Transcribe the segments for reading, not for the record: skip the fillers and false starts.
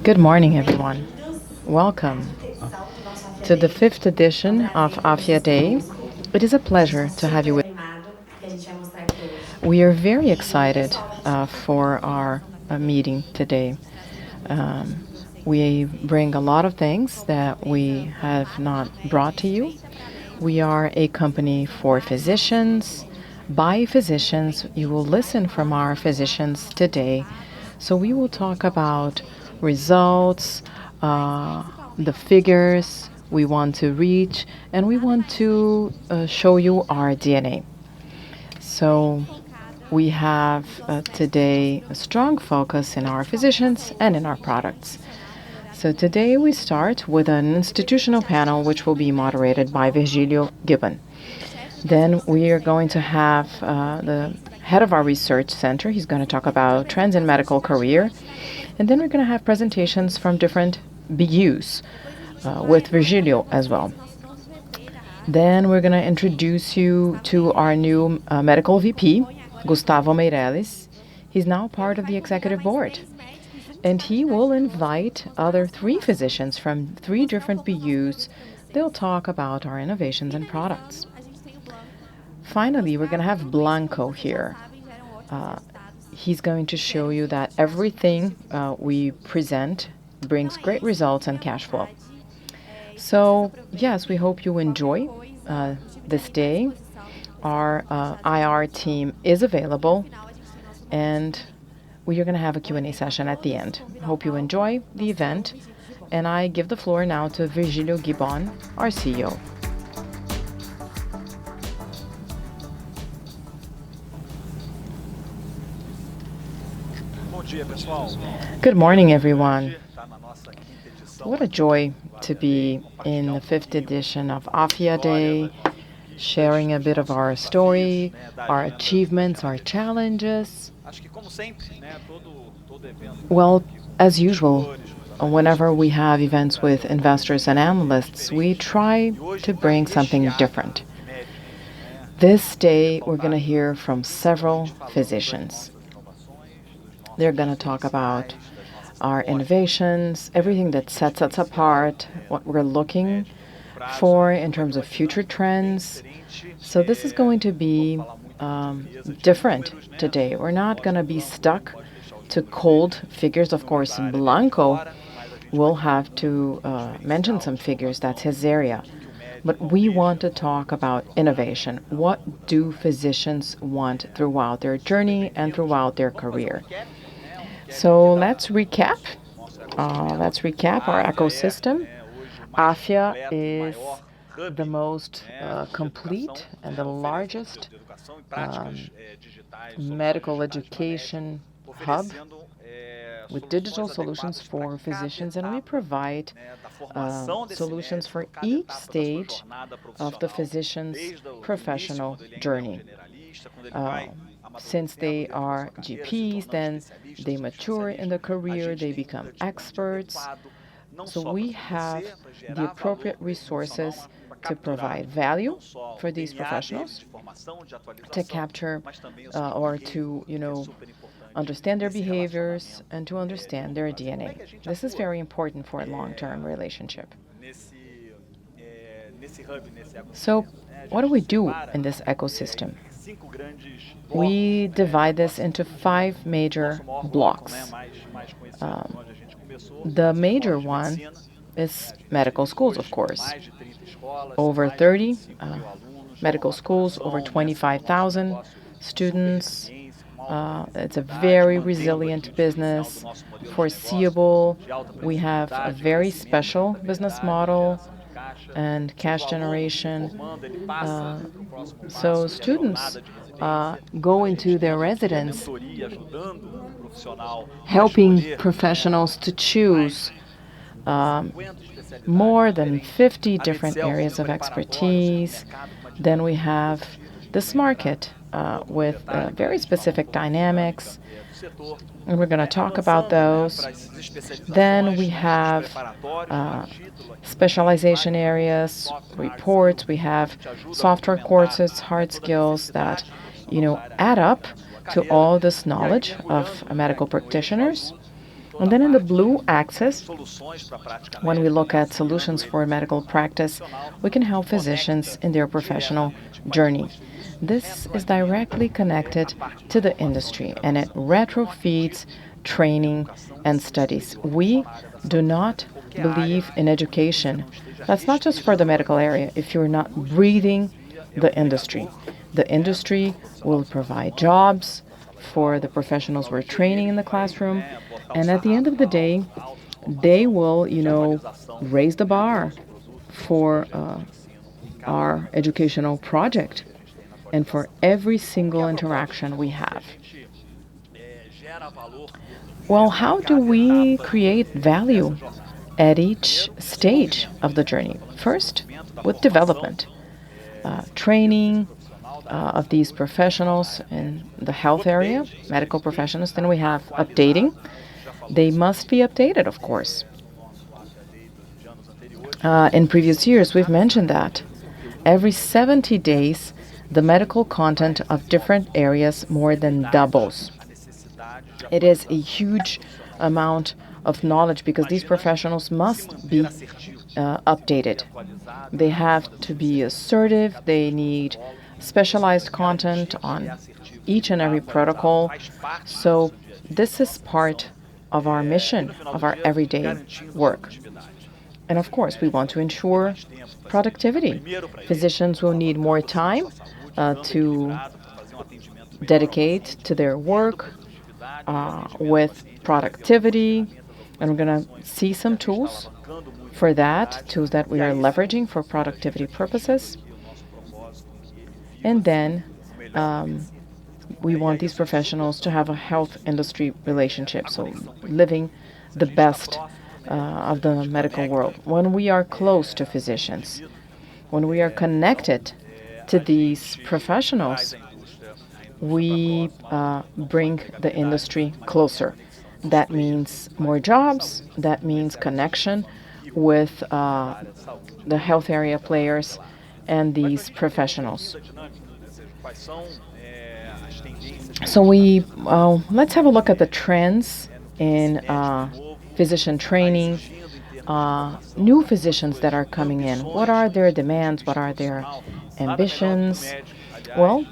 Good morning, everyone. Welcome to the fifth edition of Afya Day. It is a pleasure to have you with. We are very excited for our meeting today. We bring a lot of things that we have not brought to you. We are a company for physicians, by physicians. You will listen from our physicians today. So we will talk about results, the figures we want to reach, and we want to show you our DNA. So we have today a strong focus in our physicians and in our products. So today we start with an institutional panel which will be moderated by Virgilio Gibbon. Then we are going to have the head of our research center. He's going to talk about trends in medical career. And then we're going to have presentations from different BUs with Virgilio as well. Then we're going to introduce you to our new medical VP, Gustavo Meirelles. He's now part of the executive board. And he will invite other 3 physicians from 3 different BUs. They'll talk about our innovations and products. Finally, we're going to have Blanco here. He's going to show you that everything we present brings great results and cash flow. So, yes, we hope you enjoy this day. Our IR team is available, and we are going to have a Q&A session at the end. Hope you enjoy the event, and I give the floor now to Virgilio Gibbon, our CEO. Good morning, everyone. What a joy to be in the 5th edition of Afya Day, sharing a bit of our story, our achievements, our challenges. Well, as usual, whenever we have events with investors and analysts, we try to bring something different. This day, we're going to hear from several physicians. They're going to talk about our innovations, everything that sets us apart, what we're looking for in terms of future trends. So this is going to be different today. We're not going to be stuck to cold figures. Of course, Blanco will have to mention some figures. That's his area. But we want to talk about innovation. What do physicians want throughout their journey and throughout their career? So let's recap. Our ecosystem. Afya is the most complete and the largest medical education hub with digital solutions for physicians, and we provide solutions for each stage of the physician's professional journey. Since they are GPs, then they mature in the career, they become experts. So we have the appropriate resources to provide value for these professionals, to capture or to, understand their behaviors and to understand their DNA. This is very important for a long-term relationship. So what do we do in this ecosystem? We divide this into 5 major blocks. The major one is medical schools, of course. Over 30 medical schools, over 25,000 students. It's a very resilient business, foreseeable. We have a very special business model and cash generation. So students go into their residence helping professionals to choose more than 50 different areas of expertise. Then we have this market with very specific dynamics, and we're going to talk about those. Then we have specialization areas, reports. We have software courses, hard skills that add up to all this knowledge of medical practitioners. And then in the blue axis, when we look at solutions for medical practice, we can help physicians in their professional journey. This is directly connected to the industry, and it retrofeeds training and studies. We do not believe in education. That's not just for the medical area. If you're not breathing the industry will provide jobs for the professionals we're training in the classroom. And at the end of the day, they will, raise the bar for our educational project and for every single interaction we have. Well, how do we create value at each stage of the journey? First, with development, training of these professionals in the health area, medical professionals. Then we have updating. They must be updated, of course. In previous years, we've mentioned that every 70 days, the medical content of different areas more than doubles. It is a huge amount of knowledge because these professionals must be updated. They have to be assertive. They need specialized content on each and every protocol. So this is part of our mission, of our everyday work. And of course, we want to ensure productivity. Physicians will need more time to dedicate to their work with productivity. And we're going to see some tools for that, tools that we are leveraging for productivity purposes. And then we want these professionals to have a health industry relationship, so living the best of the medical world. When we are close to physicians, when we are connected to these professionals, we bring the industry closer. That means more jobs, that means connection with the health area players and these professionals. So let's have a look at the trends in physician training, new physicians that are coming in. What are their demands? What are their ambitions? Well,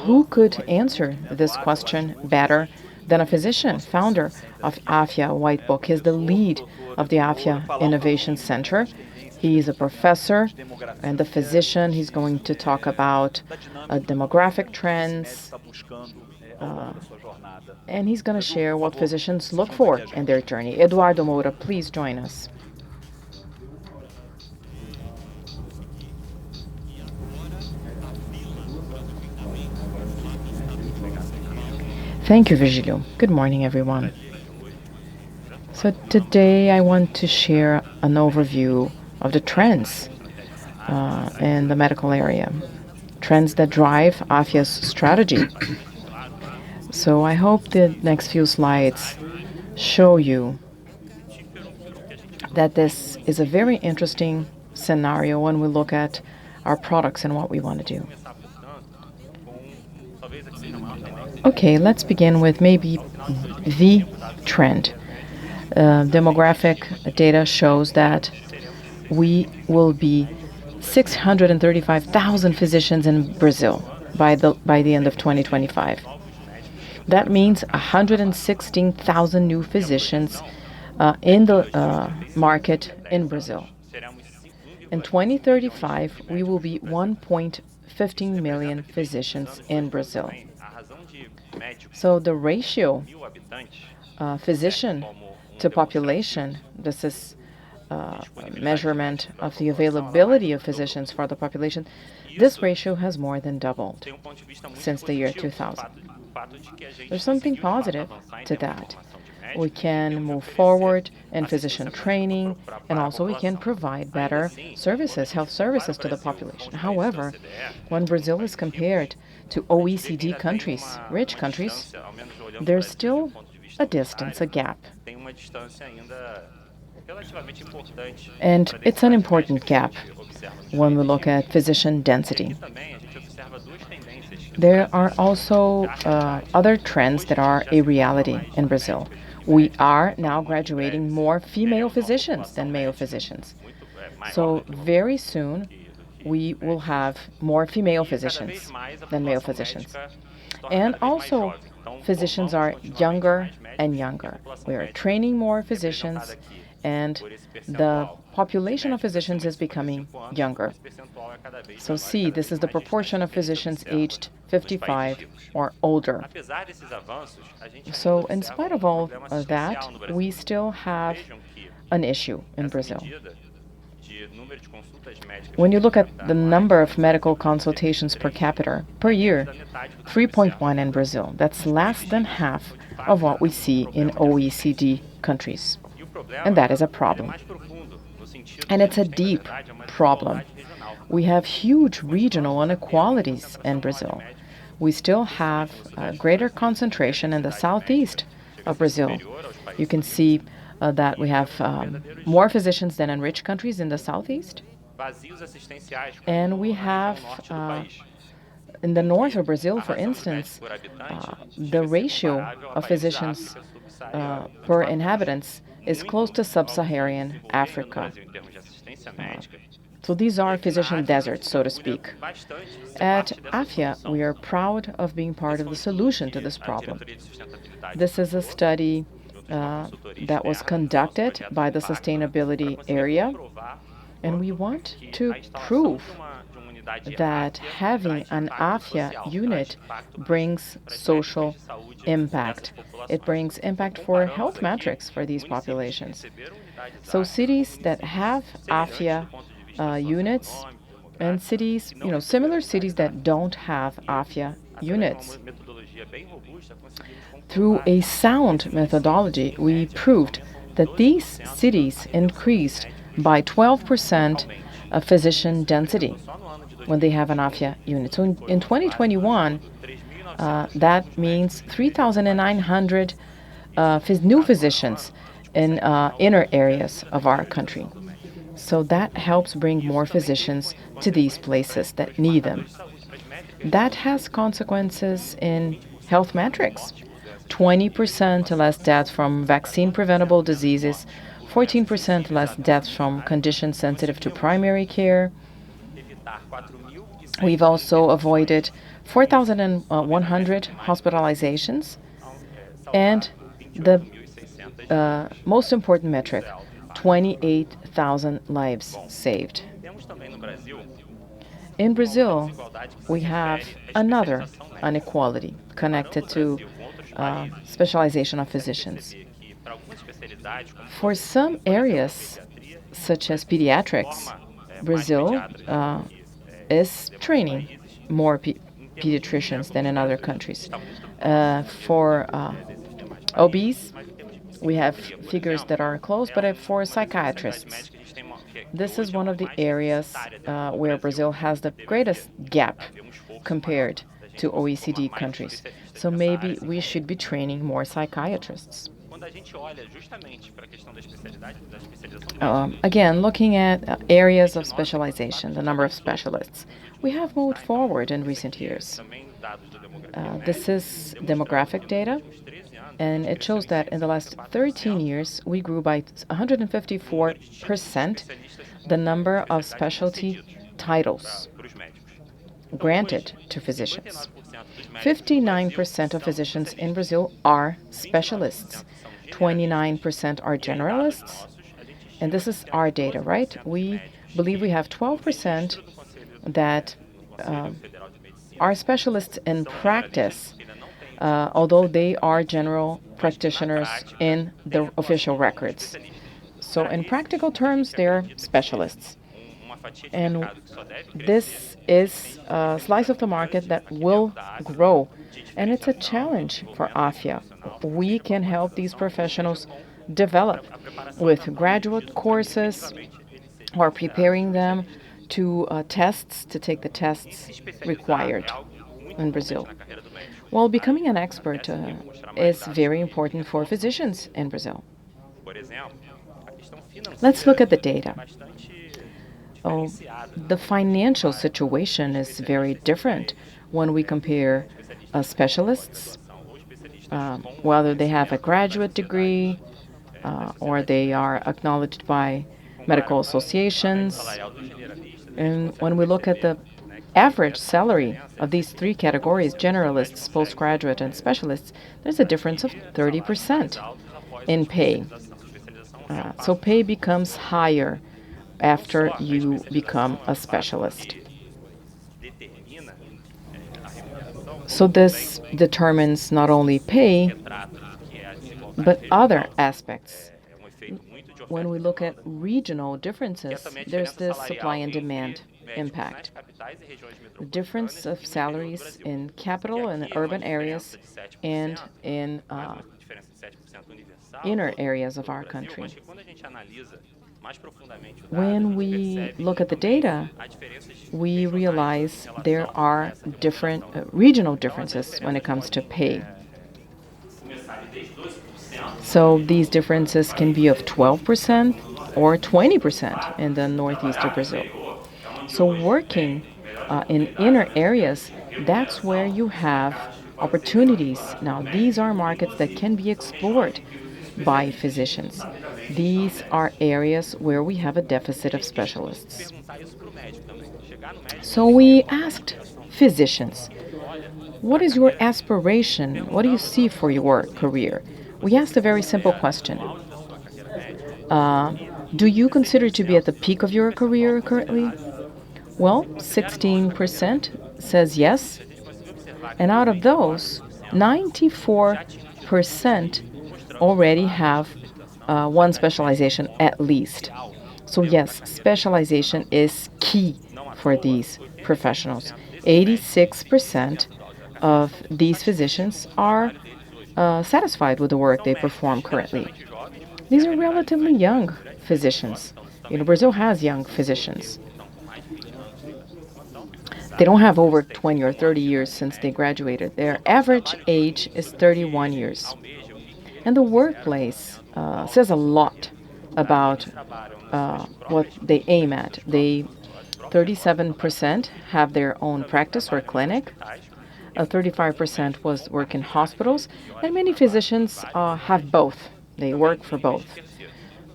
who could answer this question better than a physician, founder of Afya White Book? He's the lead of the Afya Innovation Center. He's a professor and a physician. He's going to talk about demographic trends, and he's going to share what physicians look for in their journey. Eduardo Moura, please join us. Thank you, Virgilio. Good morning, everyone. So today I want to share an overview of the trends in the medical area, trends that drive Afya's strategy. So I hope the next few slides show you that this is a very interesting scenario when we look at our products and what we want to do. Okay, let's begin with maybe the trend. Demographic data shows that we will be 635,000 physicians in Brazil by the end of 2025. That means 116,000 new physicians in the market in Brazil. In 2035, we will be 1.15 million physicians in Brazil. So the ratio physician to population, this is measurement of the availability of physicians for the population, this ratio has more than doubled since the year 2000. There's something positive to that. We can move forward in physician training, and also we can provide better services, health services to the population. However, when Brazil is compared to OECD countries, rich countries, there's still a distance, a gap. And it's an important gap when we look at physician density. There are also other trends that are a reality in Brazil. We are now graduating more female physicians than male physicians. So very soon, we will have more female physicians than male physicians. And also, physicians are younger and younger. We are training more physicians, and the population of physicians is becoming younger. So see, this is the proportion of physicians aged 55 or older. So in spite of all of that, we still have an issue in Brazil. When you look at the number of medical consultations per capita per year, 3.1 in Brazil. That's less than half of what we see in OECD countries. And that is a problem. And it's a deep problem. We have huge regional inequalities in Brazil. We still have a greater concentration in the southeast of Brazil. You can see that we have more physicians than in rich countries in the southeast. And we have, in the north of Brazil, for instance, the ratio of physicians per inhabitants is close to sub-Saharan Africa. So these are physician deserts, so to speak. At Afya, we are proud of being part of the solution to this problem. This is a study that was conducted by the sustainability area, and we want to prove that having an Afya unit brings social impact. It brings impact for health metrics for these populations. So cities that have Afya units and cities, similar cities that don't have Afya units. Through a sound methodology, we proved that these cities increased by 12% of physician density when they have an Afya unit. So in 2021, that means 3,900 new physicians in inner areas of our country. So that helps bring more physicians to these places that need them. That has consequences in health metrics. 20% less deaths from vaccine-preventable diseases, 14% less deaths from conditions sensitive to primary care. We've also avoided 4,100 hospitalizations, and the most important metric, 28,000 lives saved. In Brazil, we have another inequality connected to specialization of physicians. For some areas, such as pediatrics, Brazil is training more pediatricians than in other countries. For OBs, we have figures that are close, but for psychiatrists, this is one of the areas where Brazil has the greatest gap compared to OECD countries. So maybe we should be training more psychiatrists. Again, looking at areas of specialization, the number of specialists, we have moved forward in recent years. This is demographic data, and it shows that in the last 13 years, we grew by 154% the number of specialty titles granted to physicians. 59% of physicians in Brazil are specialists. 29% are generalists. And this is our data, right? We believe we have 12% that are specialists in practice, although they are general practitioners in the official records. So in practical terms, they're specialists. And this is a slice of the market that will grow. And it's a challenge for Afya. We can help these professionals develop with graduate courses or preparing them to take the tests required in Brazil. Well, becoming an expert is very important for physicians in Brazil. Let's look at the data. The financial situation is very different when we compare specialists, whether they have a graduate degree or they are acknowledged by medical associations. And when we look at the average salary of these three categories, generalists, postgraduate, and specialists, there's a difference of 30% in pay. So pay becomes higher after you become a specialist. So this determines not only pay, but other aspects. When we look at regional differences, there's this supply and demand impact. The difference of salaries in capital and urban areas and in inner areas of our country. When we look at the data, we realize there are different regional differences when it comes to pay. So these differences can be of 12% or 20% in the northeast of Brazil. So working in inner areas, that's where you have opportunities. Now, these are markets that can be explored by physicians. These are areas where we have a deficit of specialists. So we asked physicians, what is your aspiration? What do you see for your career? We asked a very simple question. Do you consider to be at the peak of your career currently? Well, 16% says yes. And out of those, 94% already have one specialization at least. So yes, specialization is key for these professionals. 86% of these physicians are satisfied with the work they perform currently. These are relatively young physicians. Brazil has young physicians. They don't have over 20 or 30 years since they graduated. Their average age is 31 years. And the workplace says a lot about what they aim at. 37% have their own practice or clinic. 35% work in hospitals, and many physicians have both. They work for both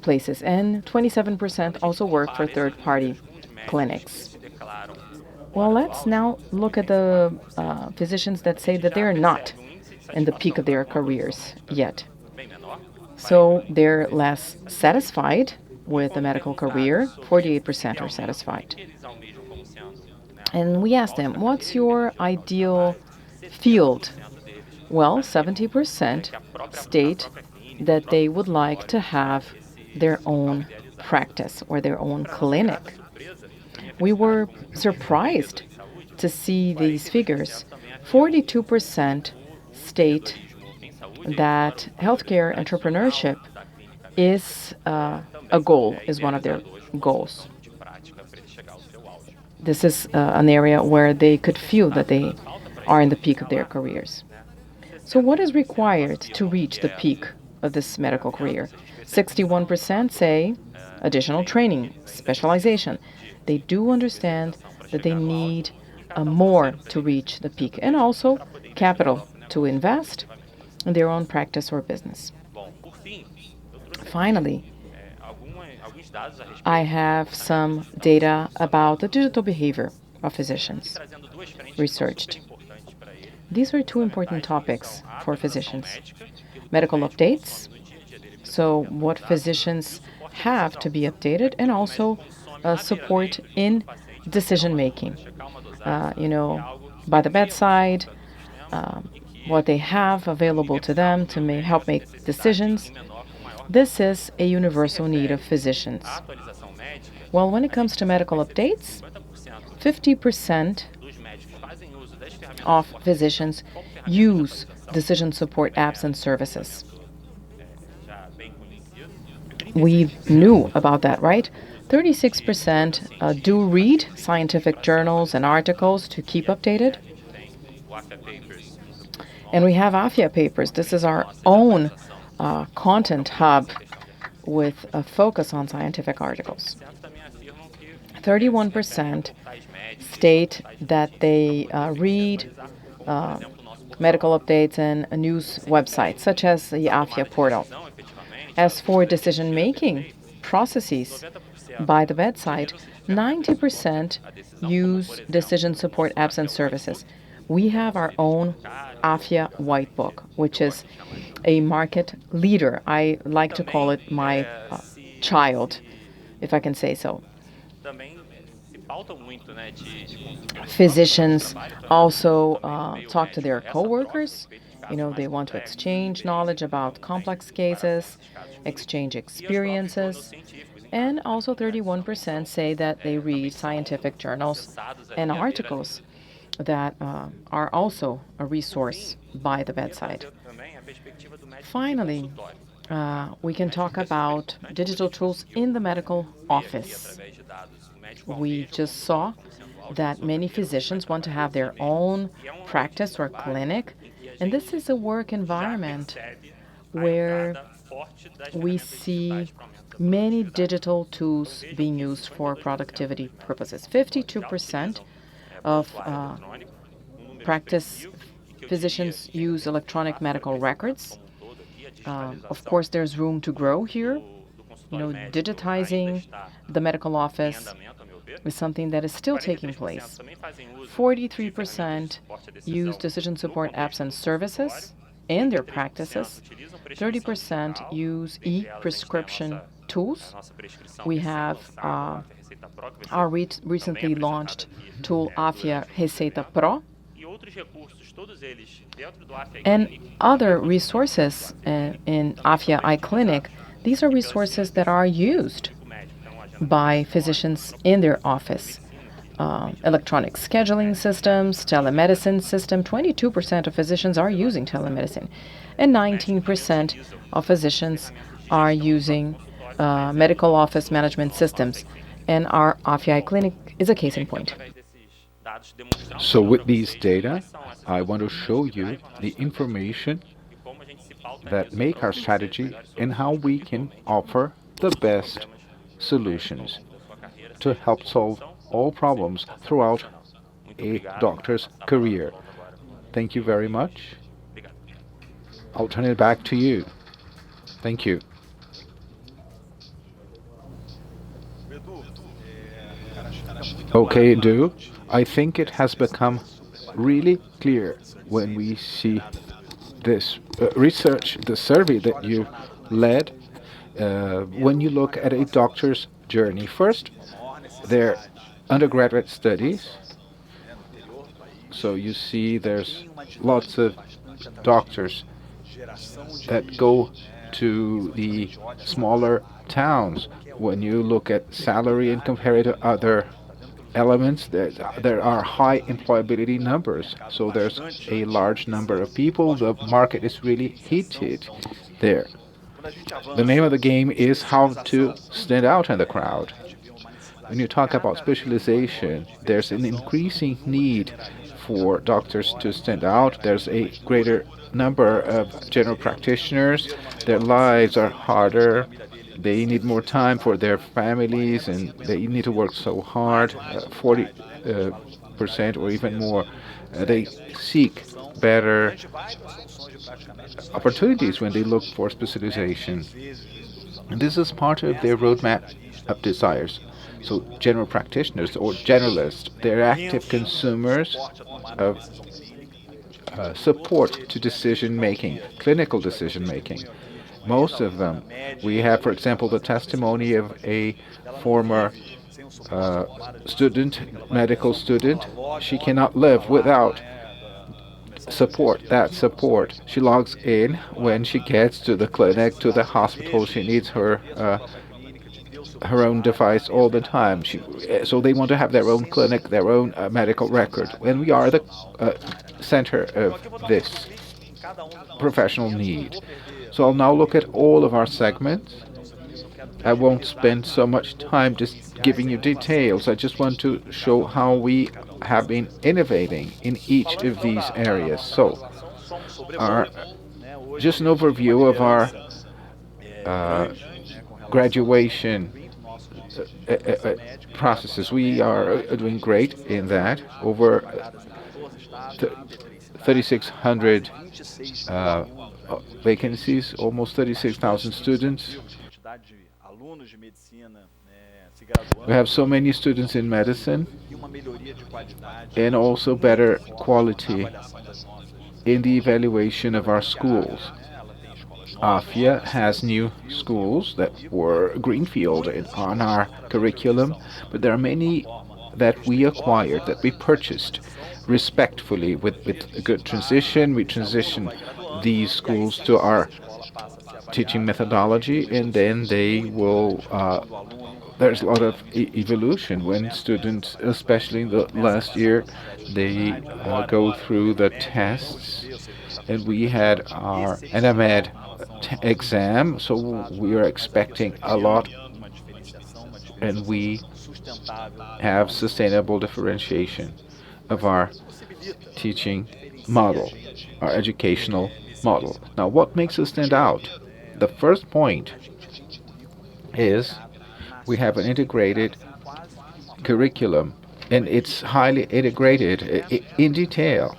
places, and 27% also work for third-party clinics. Well, let's now look at the physicians that say that they're not in the peak of their careers yet. So they're less satisfied with the medical career. 48% are satisfied. And we asked them, what's your ideal field? Well, 70% state that they would like to have their own practice or their own clinic. We were surprised to see these figures. 42% state that healthcare entrepreneurship is a goal, is one of their goals. This is an area where they could feel that they are in the peak of their careers. So what is required to reach the peak of this medical career? 61% say additional training, specialization. They do understand that they need more to reach the peak, and also capital to invest in their own practice or business. Finally, I have some data about the digital behavior of physicians researched. These are two important topics for physicians. Medical updates, so what physicians have to be updated, and also support in decision-making. By the bedside, what they have available to them to help make decisions. This is a universal need of physicians. Well, when it comes to medical updates, 50% of physicians use decision support apps and services. We knew about that, right? 36% do read scientific journals and articles to keep updated. And we have Afya papers. This is our own content hub with a focus on scientific articles. 31% state that they read medical updates and news websites, such as the Afya portal. As for decision-making processes by the bedside, 90% use decision support apps and services. We have our own Afya White Book, which is a market leader. I like to call it my child, if I can say so. Physicians also talk to their coworkers. They want to exchange knowledge about complex cases, exchange experiences, and also 31% say that they read scientific journals and articles that are also a resource by the bedside. Finally, we can talk about digital tools in the medical office. We just saw that many physicians want to have their own practice or clinic, and this is a work environment where we see many digital tools being used for productivity purposes. 52% of practice physicians use electronic medical records. Of course, there's room to grow here. Digitizing the medical office is something that is still taking place. 43% use decision support apps and services in their practices. 30% use e-prescription tools. We have our recently launched tool, Afya Receita Pro, and other resources in Afya iClinic. These are resources that are used by physicians in their office. Electronic scheduling systems, telemedicine system. 22% of physicians are using telemedicine, and 19% of physicians are using medical office management systems. And our Afya iClinic is a case in point. So with these data, I want to show you the information that make our strategy and how we can offer the best solutions to help solve all problems throughout a doctor's career. Thank you very much. I'll turn it back to you. Thank you. Okay, Edu, I think it has become really clear when we see this research, the survey that you led, when you look at a doctor's journey. First, their undergraduate studies. So you see there's lots of doctors that go to the smaller towns. When you look at salary and compare it to other elements, there are high employability numbers. So there's a large number of people. The market is really heated there. The name of the game is how to stand out in the crowd. When you talk about specialization, there's an increasing need for doctors to stand out. There's a greater number of general practitioners. Their lives are harder. They need more time for their families, and they need to work so hard, 40% or even more. They seek better opportunities when they look for specialization. And this is part of their roadmap of desires. So general practitioners or generalists, they're active consumers of support to decision-making, clinical decision-making. Most of them. We have, for example, the testimony of a former medical student. She cannot live without support, that support. She logs in when she gets to the clinic, to the hospital. She needs her own device all the time. So they want to have their own clinic, their own medical record. And we are the center of this professional need. So I'll now look at all of our segments. I won't spend so much time just giving you details. I just want to show how we have been innovating in each of these areas. So, just an overview of our processes. We are doing great in that. Over 3,600 vacancies, almost 36,000 students. We have so many students in medicine, and also better quality in the evaluation of our schools. Afya has new schools that were greenfield on our curriculum, but there are many that we acquired, that we purchased respectfully with a good transition. We transition these schools to our teaching methodology, and then they will there's a lot of evolution when students, especially in the last year, they go through the tests, and we had our NMED exam, so we are expecting a lot, and we have sustainable differentiation of our teaching model, our educational model. Now, what makes us stand out? The first point is we have an integrated curriculum, and it's highly integrated in detail.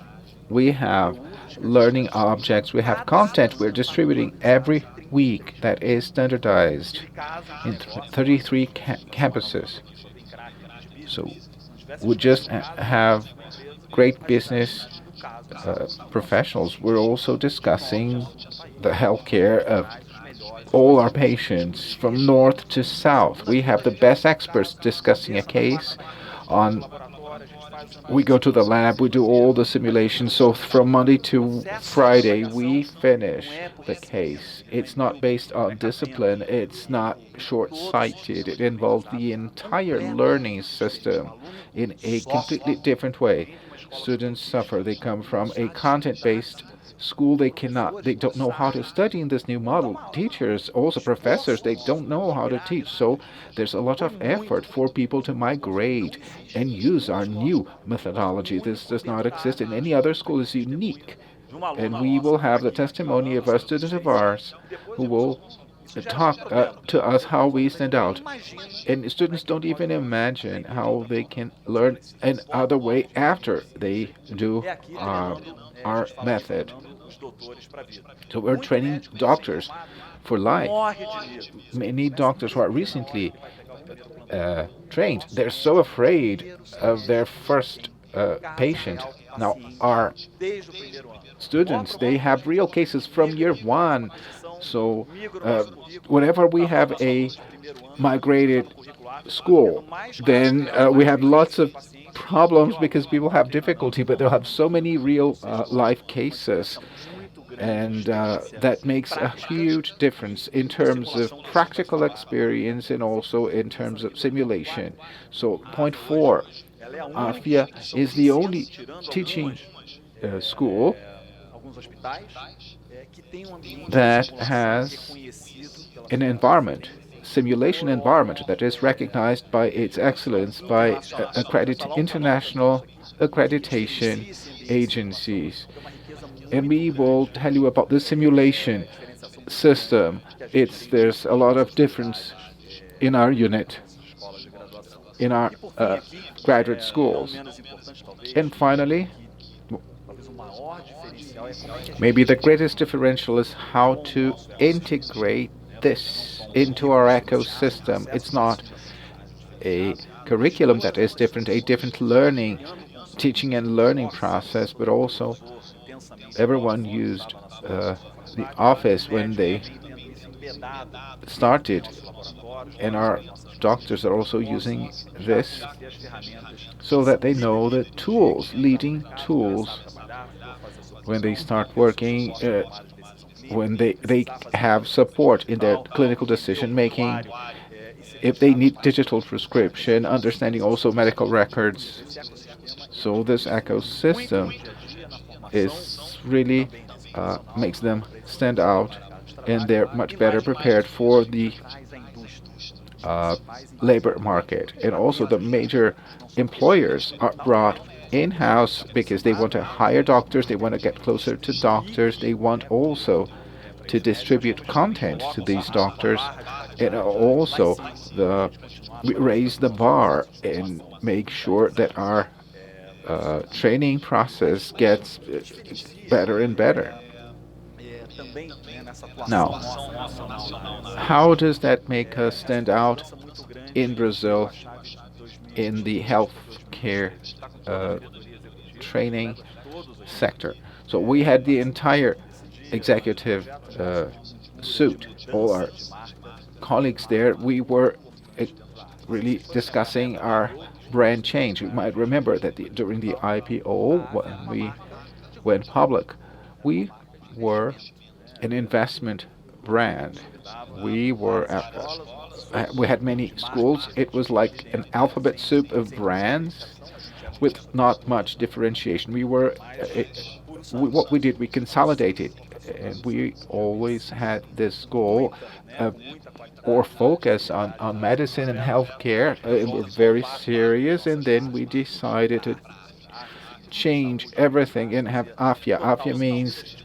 We have learning objects, we have content we're distributing every week that is standardized in 33 campuses. So we just have great business professionals. We're also discussing the healthcare of all our patients from north to south. We have the best experts discussing a case on. We go to the lab, we do all the simulations. So from Monday to Friday, we finish the case. It's not based on discipline, it's not short sighted. It involves the entire learning system in a completely different way. Students suffer. They come from a content based school. They don't know how to study in this new model. Teachers, also professors, they don't know how to teach. So there's a lot of effort for people to migrate and use our new methodology. This does not exist in any other school. It's unique. And we will have the testimony of a student of ours who will talk to us how we stand out. And students don't even imagine how they can learn another way after they do our method. So we're training doctors for life. Many doctors who are recently trained, they're so afraid of their first patient. Now, our students, they have real cases from year one. So whenever we have a migrated school, then we have lots of problems because people have difficulty, but they'll have so many real life cases. And that makes a huge difference in terms of practical experience and also in terms of simulation. So, point 4, Afya is the only teaching school that has an environment, simulation environment, that is recognized by its excellence by international accreditation agencies. And we will tell you about the simulation system. There's a lot of difference in our unit, in our graduate schools. And finally, maybe the greatest differential is how to integrate this into our ecosystem. It's not a curriculum that is different, a different teaching and learning process, but also everyone used the office when they started, and our doctors are also using this so that they know the leading tools when they start working, when they have support in their clinical decision making, if they need digital prescription, understanding also medical records. So this ecosystem is really makes them stand out, and they're much better prepared for the labor market. And also the major employers are brought in-house because they want to hire doctors, they want to get closer to doctors, they want also to distribute content to these doctors. And also, we raise the bar and make sure that our training process gets better and better. Now, how does that make us stand out in Brazil in the healthcare uh, training sector? So we had the entire executive suit, all our colleagues there. We were uh, really discussing our brand change. You might remember that during the IPO, when we went public, we were an investment brand. We had many schools. It was like an alphabet soup of brands with not much differentiation. What we did, we consolidated, and we always had this goal or focus on medicine and healthcare. It was very serious, and then we decided to change everything and have Afya. Afya means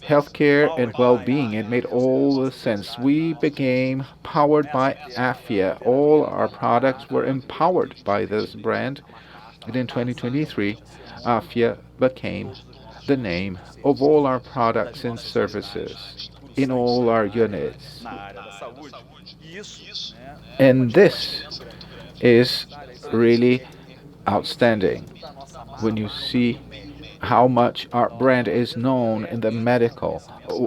healthcare and well-being. It made all the sense. We became powered by Afya. All our products were empowered by this brand. And in 2023, Afya became the name of all our products and services in all our units. And this is really outstanding when you see how much our brand is known in the medical.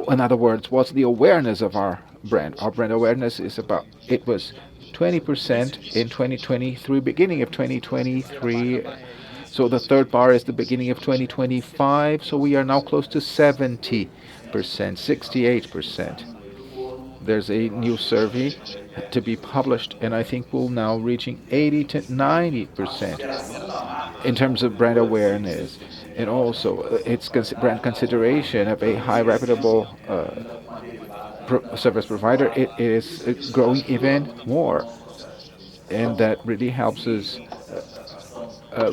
In other words, what's the awareness of our brand? Our brand awareness is it was 20% in 2023, beginning of 2023. So the third bar is the beginning of 2025. So we are now close to 70%, 68%. There's a new survey to be published, and I think we'll now reaching 80 to 90% in terms of brand awareness. And also, its brand consideration of a high reputable service provider, it is growing even more. And that really helps us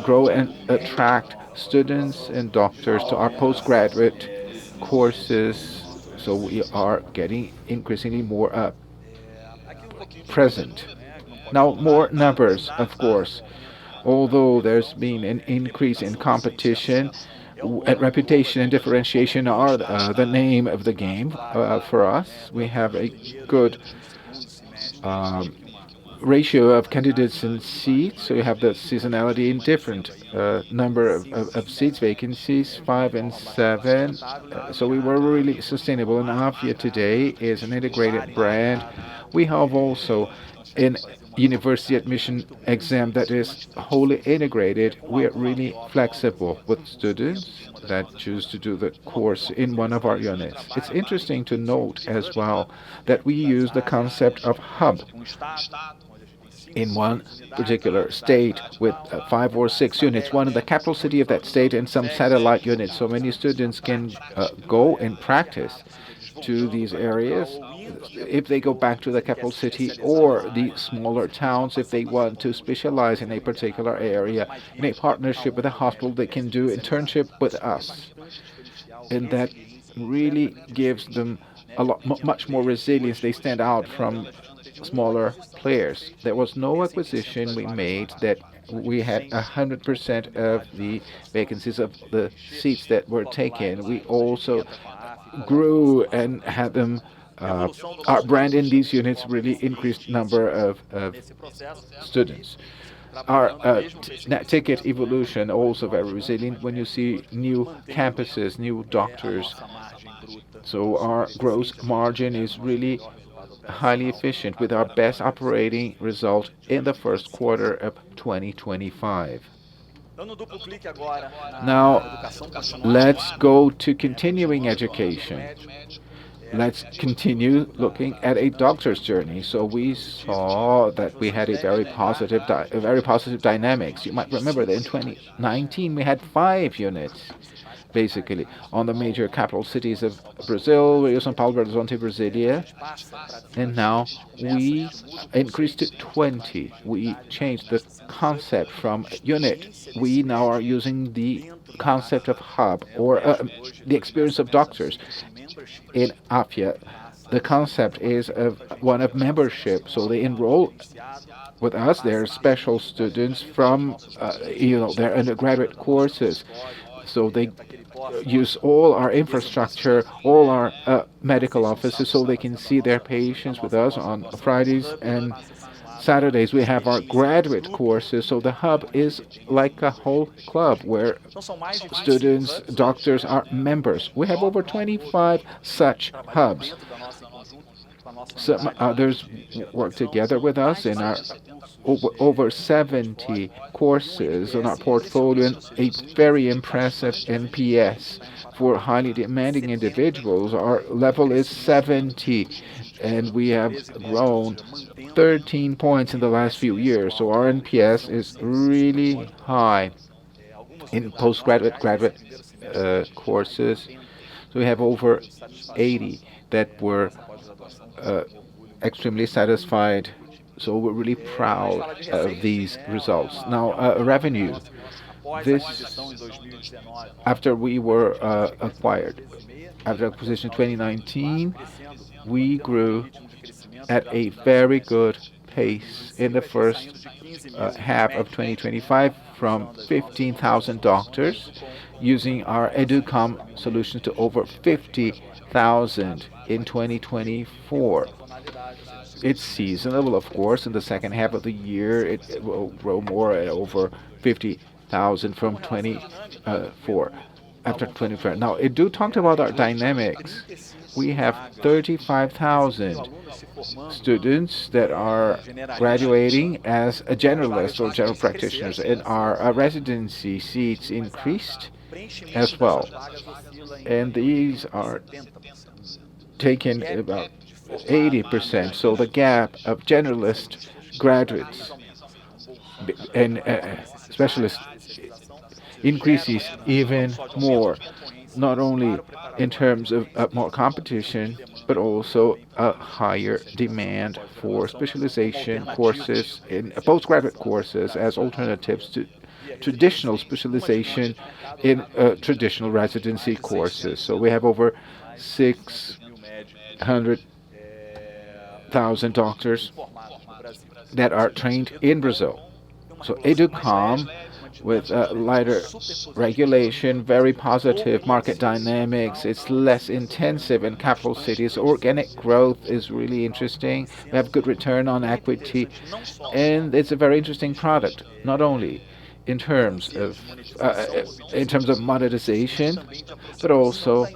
grow and attract students and doctors to our postgraduate courses. So we are getting increasingly more present. Now, more numbers, of course. Although there's been an increase in competition, reputation and differentiation are the name of the game for us. We have a good um, ratio of candidates and seats, so you have the seasonality in different number of seats, vacancies, 5 and 7. So we were really sustainable. And Afya today is an integrated brand. We have also an university admission exam that is wholly integrated. We are really flexible with students that choose to do the course in one of our units. It's interesting to note as well that we use the concept of hub in one particular state with 5 or 6 units, one in the capital city of that state and some satellite units. So many students can go and practice to these areas if they go back to the capital city, or the smaller towns if they want to specialize in a particular area. In a partnership with a hospital, they can do internship with us. And that really gives them much more resilience. They stand out from smaller players. There was no acquisition we made that we had 100% of the vacancies of the seats that were taken. We also grew and had them. Our brand in these units really increased number of students. Our net ticket evolution also very resilient when you see new campuses, new doctors. So our gross margin is really highly efficient with our best operating result in the first quarter of 2025. Now, let's go to continuing education. Let's continue looking at a doctor's journey. So we saw that we had a very positive dynamics. You might remember that in 2019 we had 5 units, basically, on the major capital cities of Brazil, Rio, São Paulo, Belo Horizonte, Brasilia, and now we increased to 20. We changed the concept from unit. We now are using the concept of hub, or the experience of doctors in Afya. the concept is one of membership. So they enroll with us. They're special students from, their undergraduate courses. So they use all our infrastructure, all our medical offices, so they can see their patients with us on Fridays and Saturdays. We have our graduate courses, so the hub is like a whole club where students, doctors are members. We have over 25 such hubs. Some others work together with us in our over 70 courses on our portfolio, and a very impressive NPS. For highly demanding individuals, our level is 70, and we have grown 13 points in the last few years. So our NPS is really high in postgraduate, graduate courses. So we have over 80 that were extremely satisfied. So we're really proud of these results. Now, revenue. This, after we were acquired, after acquisition 2019, we grew at a very good pace in the first half of 2025 from 15,000 doctors using our EduCom solutions to over 50,000 in 2024. It's seasonal, of course. In the second half of the year, it will grow more at over 50,000 from 24 after 24. Now, Edu talked about our dynamics. We have 35,000 students that are graduating as a generalist or general practitioners, and our residency seats increased as well. And these are taken about 80%. So the gap of generalist graduates and specialists increases even more, not only in terms of more competition, but also a higher demand for specialization courses in postgraduate courses as alternatives to traditional specialization in traditional residency courses. So we have over 600,000 doctors that are trained in Brazil. So EduCom, with lighter regulation, very positive market dynamics. It's less intensive in capital cities. Organic growth is really interesting. We have good return on equity, and it's a very interesting product. Not only in terms of monetization, but also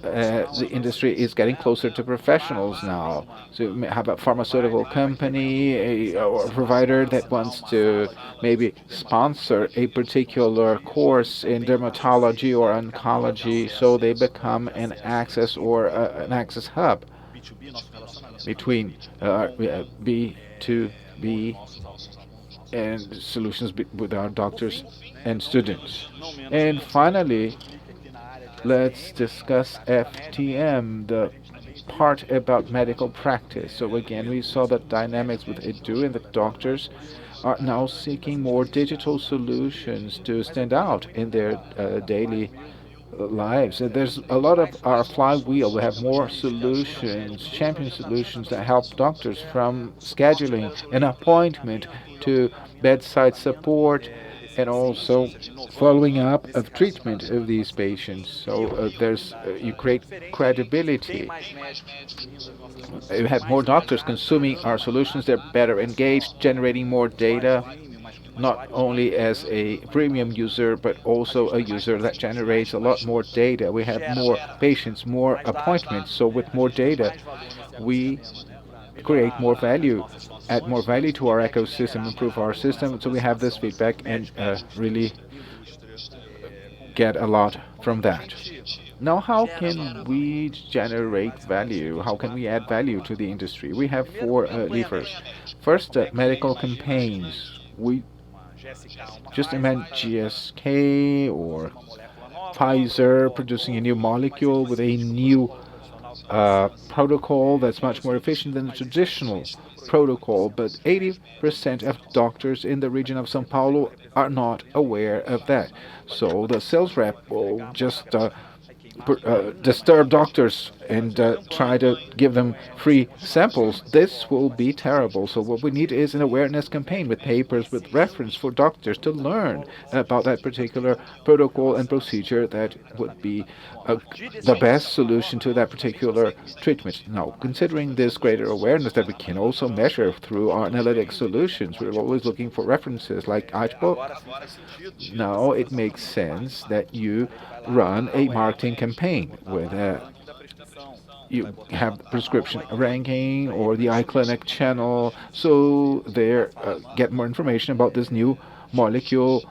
the industry is getting closer to professionals now. So you may have a pharmaceutical company or a provider that wants to maybe sponsor a particular course in dermatology or oncology, so they become an access or an access hub between B2B and solutions with our doctors and students. And finally, let's discuss FTM, the part about medical practice. So again, we saw the dynamics with Edu, and the doctors are now seeking more digital solutions to stand out in their daily lives. And there's a lot of our flywheel. We have more solutions, champion solutions that help doctors from scheduling an appointment to bedside support and also following up of treatment of these patients. So you create credibility. You have more doctors consuming our solutions. They're better engaged, generating more data, not only as a premium user, but also a user that generates a lot more data. We have more patients, more appointments. So with more data, we create more value, add more value to our ecosystem, improve our system. So we have this feedback and really get a lot from that. Now, how can we generate value? How can we add value to the industry? We have four levers. First, medical campaigns. We just imagine GSK or Pfizer producing a new molecule with a new protocol that's much more efficient than the traditional protocol, but 80% of doctors in the region of São Paulo are not aware of that. So the sales rep will just disturb doctors and try to give them free samples, this will be terrible. So what we need is an awareness campaign with papers with reference for doctors to learn about that particular protocol and procedure that would be the best solution to that particular treatment. Now, considering this greater awareness that we can also measure through our analytic solutions, we're always looking for references like iBook. Now it makes sense that you run a marketing campaign with you have prescription ranking or the iClinic channel, so they get more information about this new molecule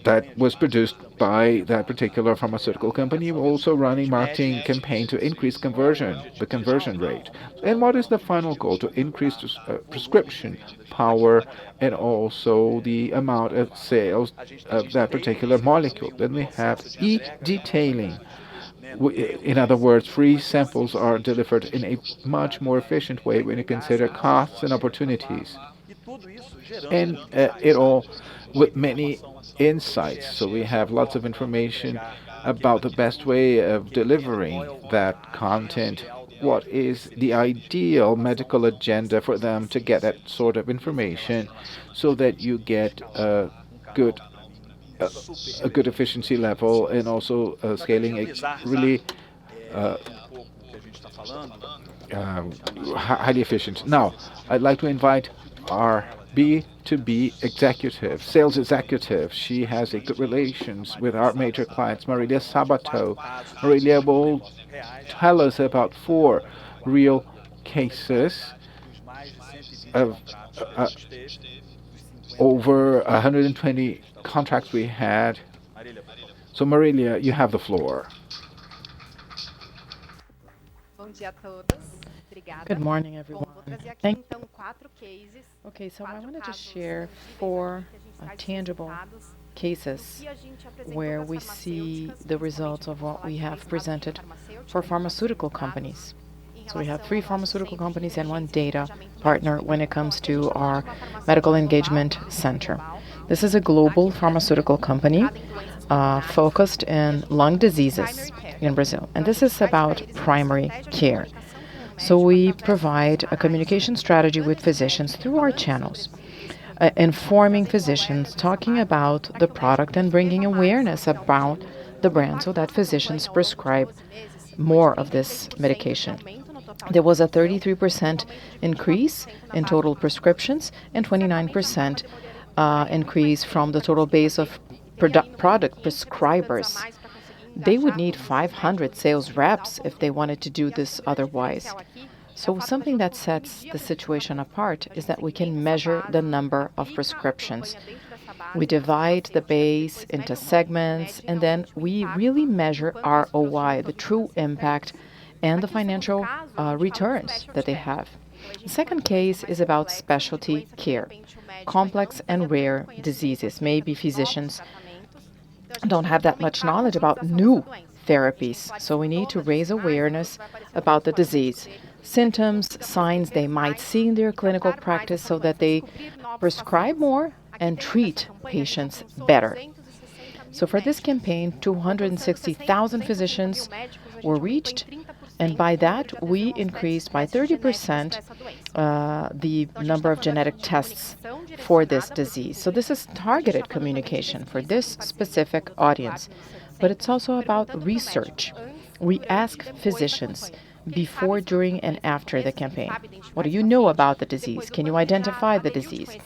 that was produced by that particular pharmaceutical company. We're also running marketing campaign to increase the conversion rate. And what is the final goal? To increase prescription power and also the amount of sales of that particular molecule. Then we have e-detailing. In other words, free samples are delivered in a much more efficient way when you consider costs and opportunities. And it all with many insights. So we have lots of information about the best way of delivering that content. What is the ideal medical agenda for them to get that sort of information so that you get good a, a good efficiency level and also scaling it really uh, highly efficient. Now, I'd like to invite our B2B executive, sales executive. She has a good relations with our major clients, Marilia Sabato. Marilia will tell us about 4 real cases of over 120 contracts we had. So Marilia, you have the floor. Good morning, everyone. Thank Okay, so I wanted to share 4 tangible cases where we see the results of what we have presented for pharmaceutical companies. So we have 3 pharmaceutical companies and 1 data partner when it comes to our medical engagement center. This is a global pharmaceutical company focused in lung diseases in Brazil. And this is about primary care. So we provide a communication strategy with physicians through our channels, informing physicians, talking about the product and bringing awareness about the brand so that physicians prescribe more of this medication. There was a 33% increase in total prescriptions and 29% increase from the total base of product prescribers. They would need 500 sales reps if they wanted to do this otherwise. So something that sets the situation apart is that we can measure the number of prescriptions. We divide the base into segments, and then we really measure ROI, the true impact, and the financial returns that they have. The second case is about specialty care, complex and rare diseases. Maybe physicians don't have that much knowledge about new therapies, so we need to raise awareness about the disease, symptoms, signs they might see in their clinical practice so that they prescribe more and treat patients better. So for this campaign, 260,000 physicians were reached, and by that we increased by 30% the number of genetic tests for this disease. So this is targeted communication for this specific audience, but it's also about research. We ask physicians before, during, and after the campaign, what do you know about the disease? Can you identify the disease?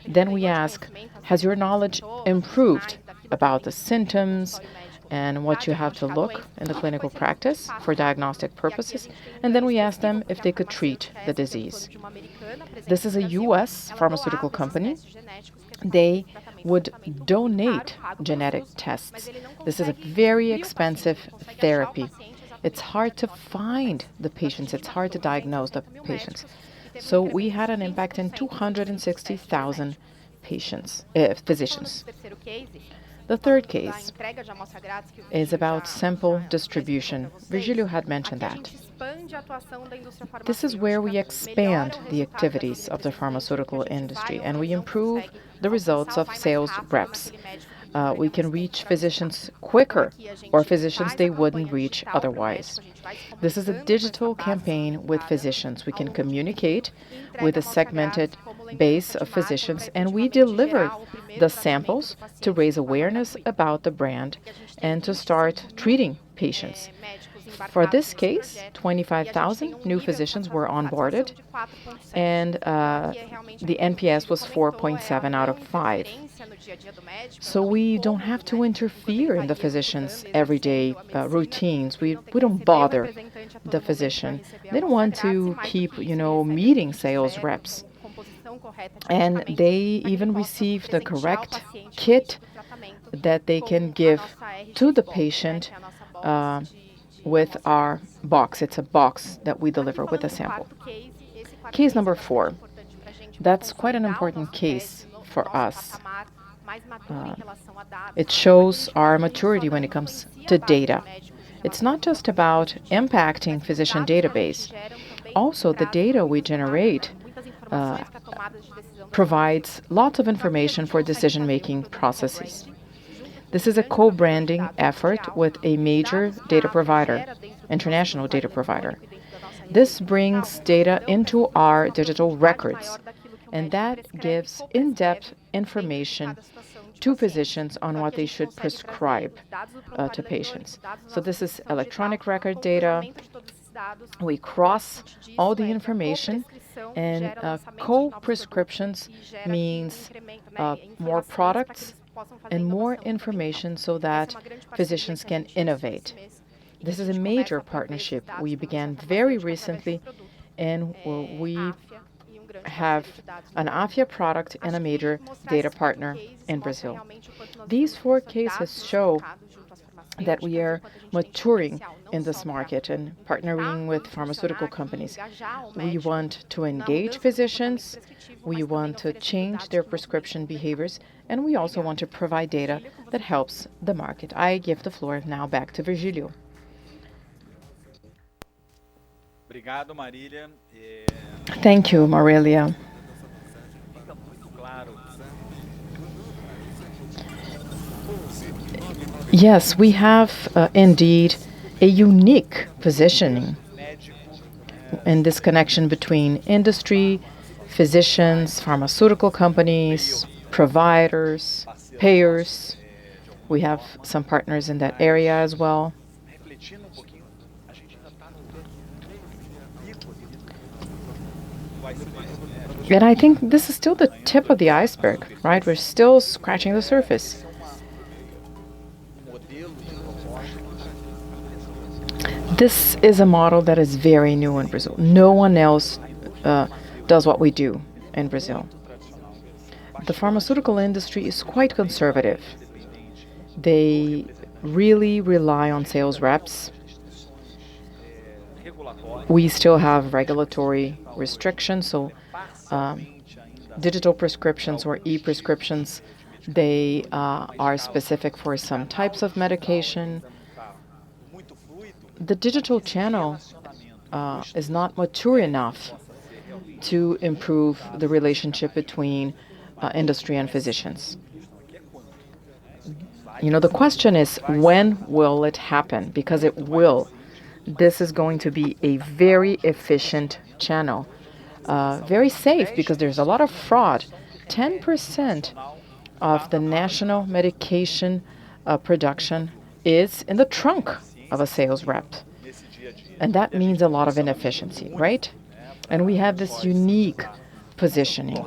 Then we ask, has your knowledge improved about the symptoms and what you have to look in the clinical practice for diagnostic purposes? And then we ask them if they could treat the disease. This is a U.S. pharmaceutical company. They would donate genetic tests. This is a very expensive therapy. It's hard to find the patients. It's hard to diagnose the patients. So we had an impact in 260,000 physicians. The third case is about sample distribution. Virgilio had mentioned that. This is where we expand the activities of the pharmaceutical industry and we improve the results of sales reps. we can reach physicians quicker, or physicians they wouldn't reach otherwise. This is a digital campaign with physicians. We can communicate with a segmented base of physicians, and we deliver the samples to raise awareness about the brand and to start treating patients. For this case, 25,000 new physicians were onboarded, and the NPS was 4.7 out of 5. So we don't have to interfere in the physician's everyday routines. We don't bother the physician. They don't want to keep, meeting sales reps. And they even receive the correct kit that they can give to the patient with our box. It's a box that we deliver with a sample. Case number 4. That's quite an important case for us. It shows our maturity when it comes to data. It's not just about impacting physician database. Also, the data we generate provides lots of information for decision-making processes. This is a co-branding effort with a major data provider, international data provider. This brings data into our digital records, and that gives in-depth information to physicians on what they should prescribe to patients. So this is electronic record data. We cross all the information, and co-prescriptions means more products and more information so that physicians can innovate. This is a major partnership we began very recently, and we have an Afya product and a major data partner in Brazil. These 4 cases show that we are maturing in this market and partnering with pharmaceutical companies. We want to engage physicians, we want to change their prescription behaviors, and we also want to provide data that helps the market. I give the floor now back to Virgilio. Thank you, Marilia. Yes, we have indeed a unique positioning in this connection between industry, physicians, pharmaceutical companies, providers, payers. We have some partners in that area as well. And I think this is still the tip of the iceberg, right? We're still scratching the surface. This is a model that is very new in Brazil. No one else does what we do in Brazil. The pharmaceutical industry is quite conservative. They really rely on sales reps. We still have regulatory restrictions, so digital prescriptions or e-prescriptions, they are specific for some types of medication. The digital channel is not mature enough to improve the relationship between industry and physicians. The question is, when will it happen? Because it will. This is going to be a very efficient channel. Very safe, because there's a lot of fraud. 10% of the national medication production is in the trunk of a sales rep. And that means a lot of inefficiency, right? And we have this unique positioning.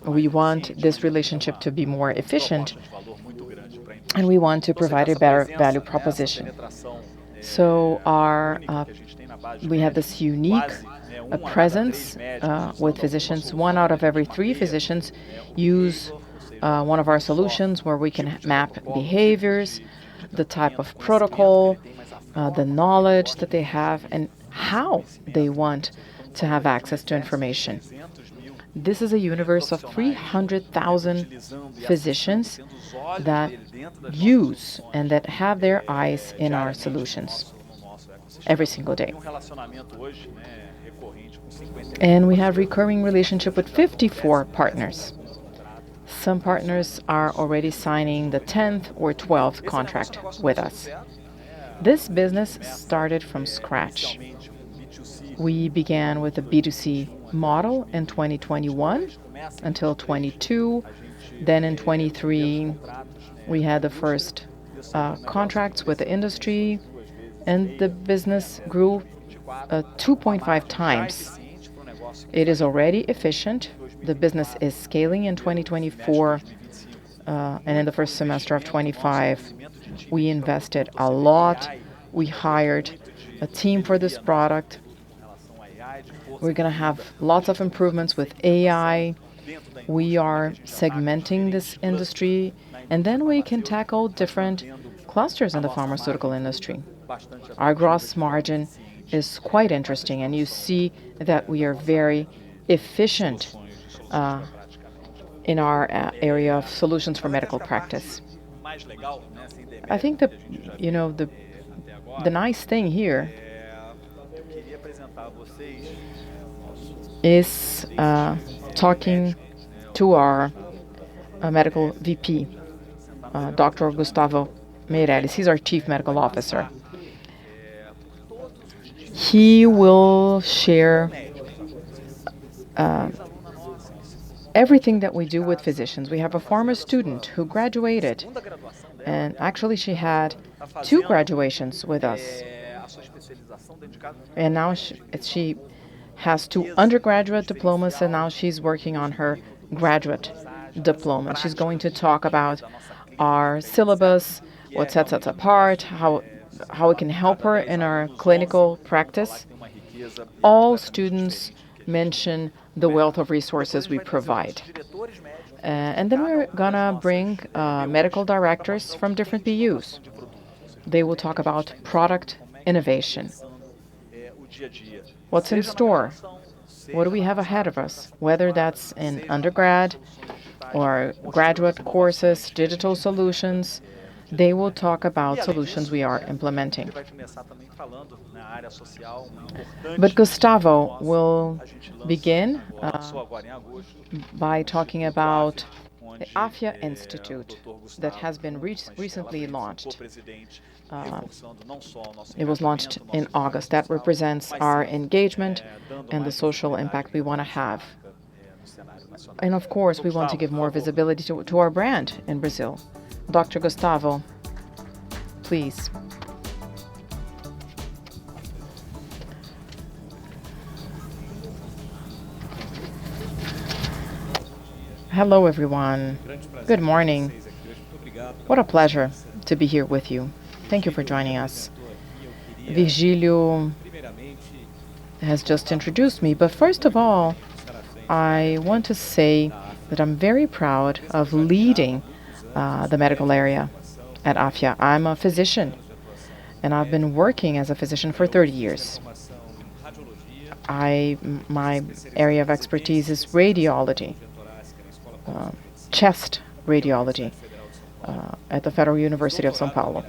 We want this relationship to be more efficient, and we want to provide a better value proposition. So we have this unique presence with physicians. 1 out of every 3 physicians use one of our solutions, where we can map behaviors, the type of protocol, the knowledge that they have, and how they want to have access to information. This is a universe of 300,000 physicians that use and that have their eyes in our solutions every single day. And we have recurring relationship with 54 partners. Some partners are already signing the 10th or 12th contract with us. This business started from scratch. We began with a B2C model in 2021 until 22. Then in 23, we had the first contracts with the industry, and the business grew 2.5 times. It is already efficient. The business is scaling in 2024, and in the first semester of 25, we invested a lot. We hired a team for this product. We're going to have lots of improvements with AI. We are segmenting this industry, and then we can tackle different clusters in the pharmaceutical industry. Our gross margin is quite interesting, and you see that we are very efficient in our area of solutions for medical practice. I think that, the nice thing here is talking to our medical VP, Dr. Gostou Meirelles. He's our Chief Medical Officer. He will share everything that we do with physicians. We have a former student who graduated, and actually she had 2 graduations with us. And now she has 2 undergraduate diplomas, and now she's working on her graduate diploma. She's going to talk about our syllabus, what sets us apart, how it can help her in our clinical practice. All students mention the wealth of resources we provide. And then we're gonna bring medical directors from different BUs. They will talk about product innovation. What's in store? What do we have ahead of us? Whether that's in undergrad or graduate courses, digital solutions, they will talk about solutions we are implementing. But Gustavo will begin by talking about the Afya Institute that has been recently launched. It was launched in August. That represents our engagement and the social impact we want to have. And of course, we want to give more visibility to our brand in Brazil. Dr. Gustavo, please. Hello, everyone. Good morning. What a pleasure to be here with you. Thank you for joining us. Virgílio has just introduced me, but first of all, I want to say that I'm very proud of leading the medical area at Afya. I'm a physician, and I've been working as a physician for 30 years. My area of expertise is radiology, chest radiology at the Federal University of São Paulo.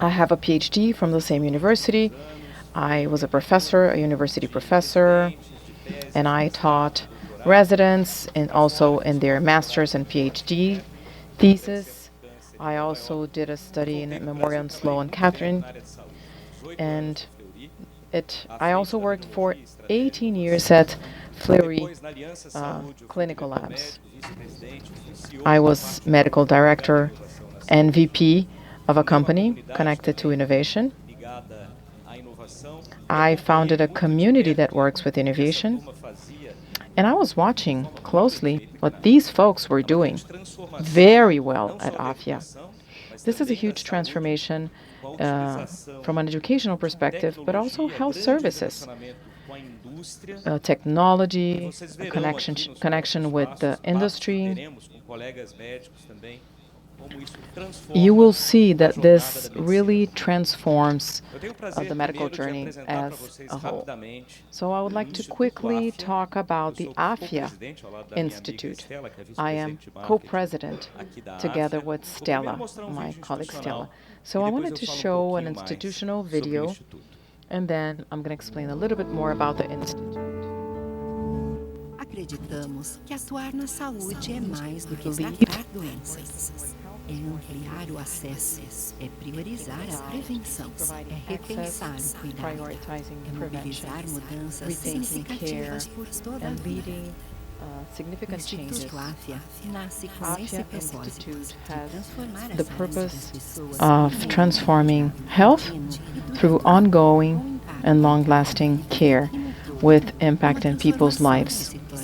I have a PhD from the same university. I was a professor, a university professor, and I taught residents and also in their master's and PhD thesis. I also did a study in Memorial Sloan Kettering, and I also worked for 18 years at Fleury Clinical Labs. I was medical director and VP of a company connected to innovation. I founded a community that works with innovation, and I was watching closely what these folks were doing very well at Afya. This is a huge transformation from an educational perspective, but also health services, technology, connection with the industry. You will see that this really transforms the medical journey as a whole. So I would like to quickly talk about the Afya Institute. I am co-president together with Stella, my colleague Stella. So I wanted to show an institutional video, and then I'm going to explain a little bit more about the institute. Acreditamos que atuar na saúde é mais do que Believe tratar doenças. É ampliar o acesso, é priorizar a prevenção, providing é repensar access, o cuidado, prioritizing é prevention, mobilizar mudanças rethinking care, significativas por toda a and vida. leading O significant changes. Instituto Afya nasce com esse Afya propósito Institute de has transformar a the saúde purpose das pessoas of em transforming health contínuo e through duradouro, ongoing com impacto and long-lasting care e no todo. with Uma impact in people's transformação lives. que se torna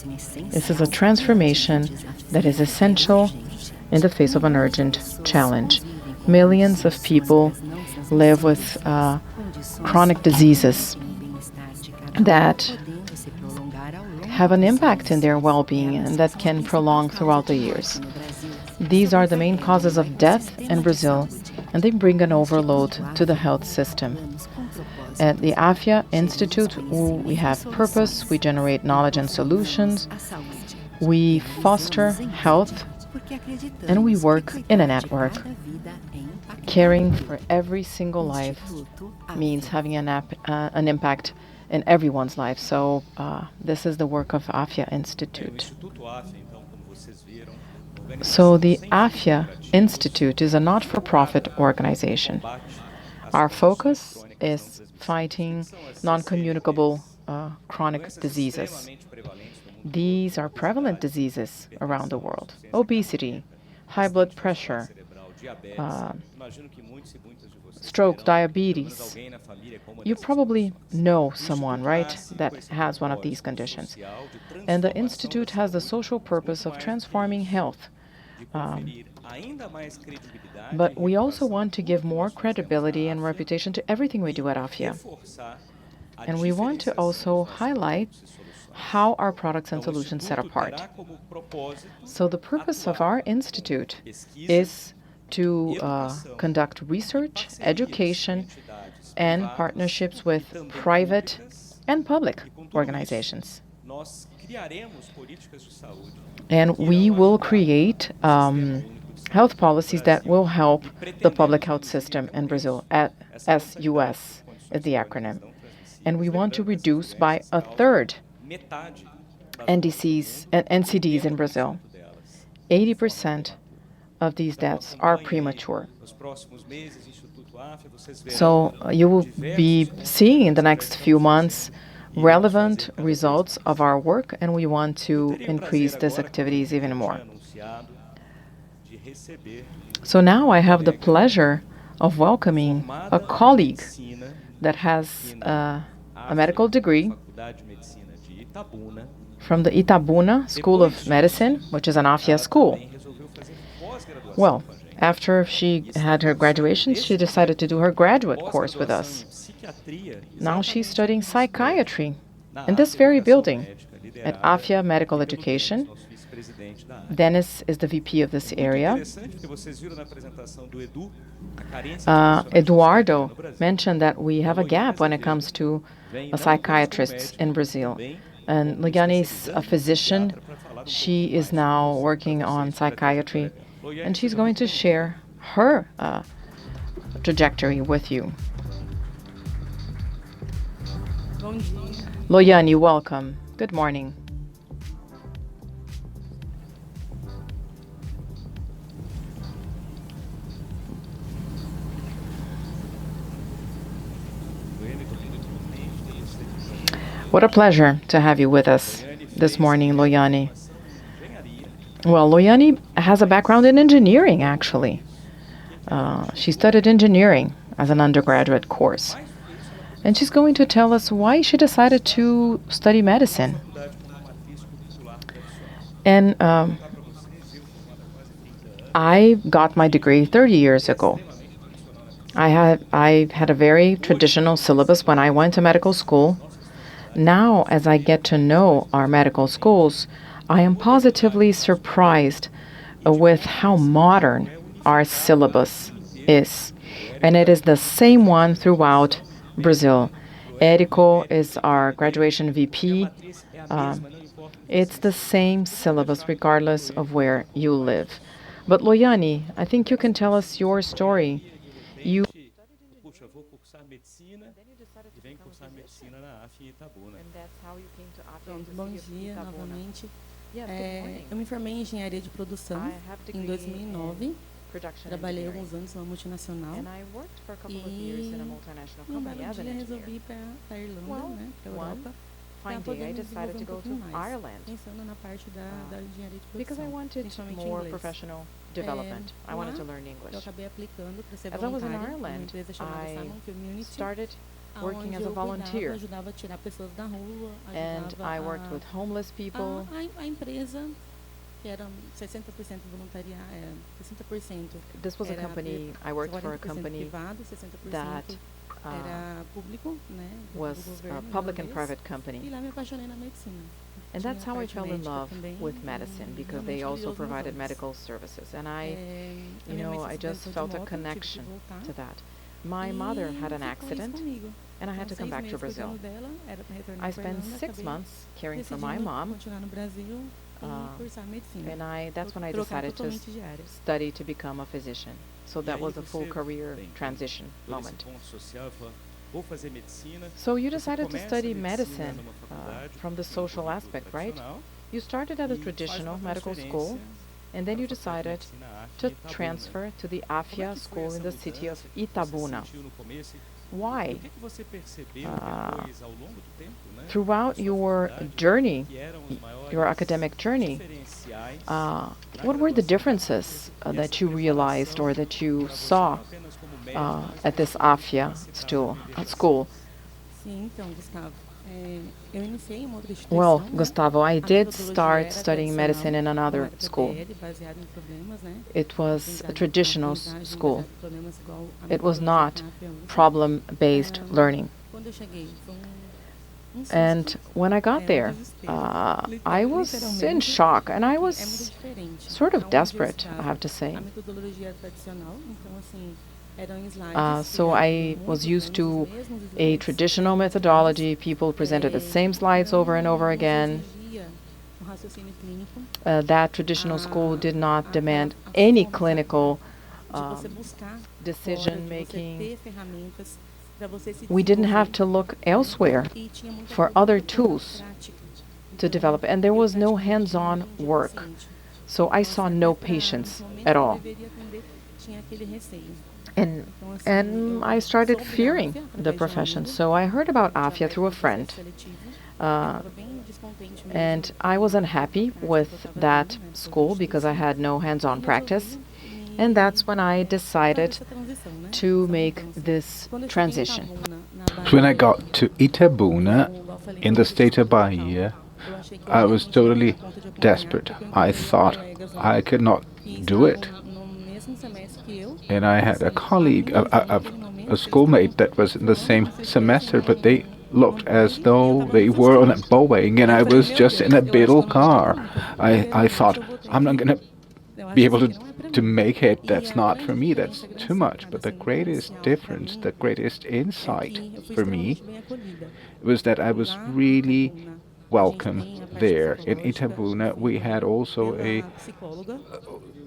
This is a essencial transformation diante de um that is desafio essential urgente. in the face of an Milhões de urgent pessoas challenge. convivem com Millions of condições people crônicas não live with transmissíveis, condições chronic que diseases comprometem o bem-estar de cada um, that podendo se prolongar ao longo have an dos impact in anos. their well-being Elas and that são a can principal prolong causa throughout the de morte years. no Brasil, These are the main sobrecarregam causes o of death ecossistema in de Brazil, saúde. and they bring an No overload Instituto to the Afya, health system. atuamos com propósito. At the Afya Institute, Geramos we have conhecimento e purpose, soluções. we generate knowledge and solutions, Impulsionamos a saúde. we foster Realizamos em health, rede, porque acreditamos and we que work in a cuidar de network. cada vida é impactar Caring tudo. for every single life Instituto means Afya. having an impact in everyone's life. So this is the work of Afya Institute. So the Afya Institute is a not-for-profit organization. Our focus is fighting non-communicable chronic diseases. These are prevalent diseases around the world. Obesity, high blood pressure, stroke, diabetes. You probably know someone, right, that has one of these conditions. And the Institute has the social purpose of transforming health. But we also want to give more credibility and reputation to everything we do at Afya. And we want to also highlight how our products and solutions set apart. So the purpose of our institute is to conduct research, education, and partnerships with private and public organizations. And we will create health policies that will help the public health system in Brazil. SUS is the acronym. And we want to reduce by a third NCDs in Brazil. 80% of these deaths are premature. So you will be seeing in the next few months relevant results of our work, and we want to increase these activities even more. So now I have the pleasure of welcoming a colleague that has a medical degree from the Itabuna School of Medicine, which is an Afya school. Well, after she had her graduation, she decided to do her graduate course with us. Now she's studying psychiatry in this very building at Afya Medical Education. Dennis is the VP of this area. Eduardo mentioned that we have a gap when it comes to psychiatrists in Brazil. And Liane is a physician. She is now working on psychiatry, and she's going to share her trajectory with you. Loiane, welcome. Good morning. What a pleasure to have you with us this morning, Loiane. Well, Loiane has a background in engineering, actually. She studied engineering as an undergraduate course. And she's going to tell us why she decided to study medicine. And I got my degree 30 years ago. I had a very traditional syllabus when I went to medical school. Now, as I get to know our medical schools, I am positively surprised with how modern our syllabus is. And it is the same one throughout Brazil. Érico is our graduation VP. It's the same syllabus regardless of where you live. But Loiane, I think you can tell us your story. You And that's how you came to Afya in Pronto, the bom city of dia Itabuna. novamente. Yes, good morning. Eu me formei em engenharia de produção I have em degree 2009. in production Trabalhei engineering. alguns anos numa multinacional. And I worked for a couple of years in a multinational E um company belo as an dia engineer. resolvi ir para a Irlanda, Well, né, para a one Europa, para fine poder day I me decided desenvolver to go pouquinho to mais, Ireland pensando na parte da engenharia de because I produção, wanted principalmente more inglês. professional development. I wanted to Lá, learn eu English. acabei aplicando para ser As I was in voluntária numa Ireland, empresa chamada I Simon Community, started working onde as a eu cuidava, volunteer, ajudava a tirar pessoas da rua, and ajudava I worked with homeless people. a empresa, que era 60% voluntariado, 60% This was a era company, I worked for a 40% company privado, 60% that era público, né, was do a governo public and irlandês. private E company. lá me apaixonei na medicina. And that's Tinha how I parte fell in médica love também, with medicine, because they realmente also brilhou os meus provided olhos. medical services. And A you minha know, mãe I se just acidentou de felt a moto, tive que connection voltar. to that. My mother had an Ficou isso accident, comigo. and I had to Então, come 6 back to meses Brazil. cuidando dela, era para retornar I pra spent Irlanda, 6 acabei months caring for my decidindo mom, continuar no Brasil e cursar medicina. and that's when I Trocar decided to totalmente de área. study to become a physician. So that was a full career transition moment. So you decided to study medicine from the social aspect, right? You started at a traditional medical school, and then you decided to transfer to the Afya school in the city of Itabuna. Why? Throughout your journey, your academic journey, what were the differences that you realized or that you saw at this Afya school? Sim, então, Gustavo, eu iniciei em uma outra Well, instituição, né? Gustavo, I A did metodologia start era studying medicine in tradicional, não another era school. PBL, baseado em problemas, né? It was a Aprendizagem- traditional aprendizagem school. baseada em problemas igual a It was metodologia not que a Afya usa. problem-based learning. Quando eu cheguei, foi susto, And when I got there, I was in shock, and I é muito was diferente. sort of Aonde eu desperate, I estava, have to say. a metodologia era tradicional, então assim, eram slides So que I eram was muito used to os mesmos a slides. traditional methodology. People presented the same slides over and over again. Exigia um raciocínio clínico, That traditional school did not demand any clinical de você buscar fora, de você decision-making. ter ferramentas para você se We didn't have desenvolver. to look elsewhere E tinha muita for coisa other prática. tools to Então, develop, and there eu was no praticamente hands-on não atendia work. paciente. So I Então, saw assim, no até pra- patients nos momentos at que eu all. deveria atender, tinha aquele receio. And Então, assim, and eu I started soube da fearing Afya the através de um profession. amigo, So I heard about que tinha Afya aberto through a um processo friend. seletivo. Eu Uh, estava bem descontente and mesmo I wasn't com a happy prática with que eu estava that tendo, né, porque eu school achei because I isso. had no E hands-on practice. resolvi And that's when I fazer decided essa transição, né? to Essa make mudança. this Quando eu cheguei em transition. Itabuna, na When I Bahia, got to Itabuna, igual eu falei, in the state of Bahia, eu achei que eu I was realmente não totally ia dar conta de acompanhar, desperate. porque eu I encontrei thought colegas lá I could not que do it. estavam no mesmo semestre que eu, And I had a assim, colleague, alunos, e naquele momento a eles schoolmate estavam that was in the voando same como se semester, estivessem but they looked num as bug, e eu though estava they num were on a suspense. Boeing and Aí I eu falei, was meu just in a Deus, eu acho que Beetle eu não vou dar car. conta. I Literalmente thought, eu vou ter I'm not que going to eu acho be que able isso aqui não é pra to mim. make it. E That's a not grande for me. That's diferença, a grande too much. sacada, But the assim, greatest diferencial pra difference, mim the greatest é insight que eu fui for me extremamente bem acolhida. was that I was Lá em really Itabuna, a gente welcome tem a parte there. In psicológica Itabuna, we had desenvolvida also a pela psicóloga.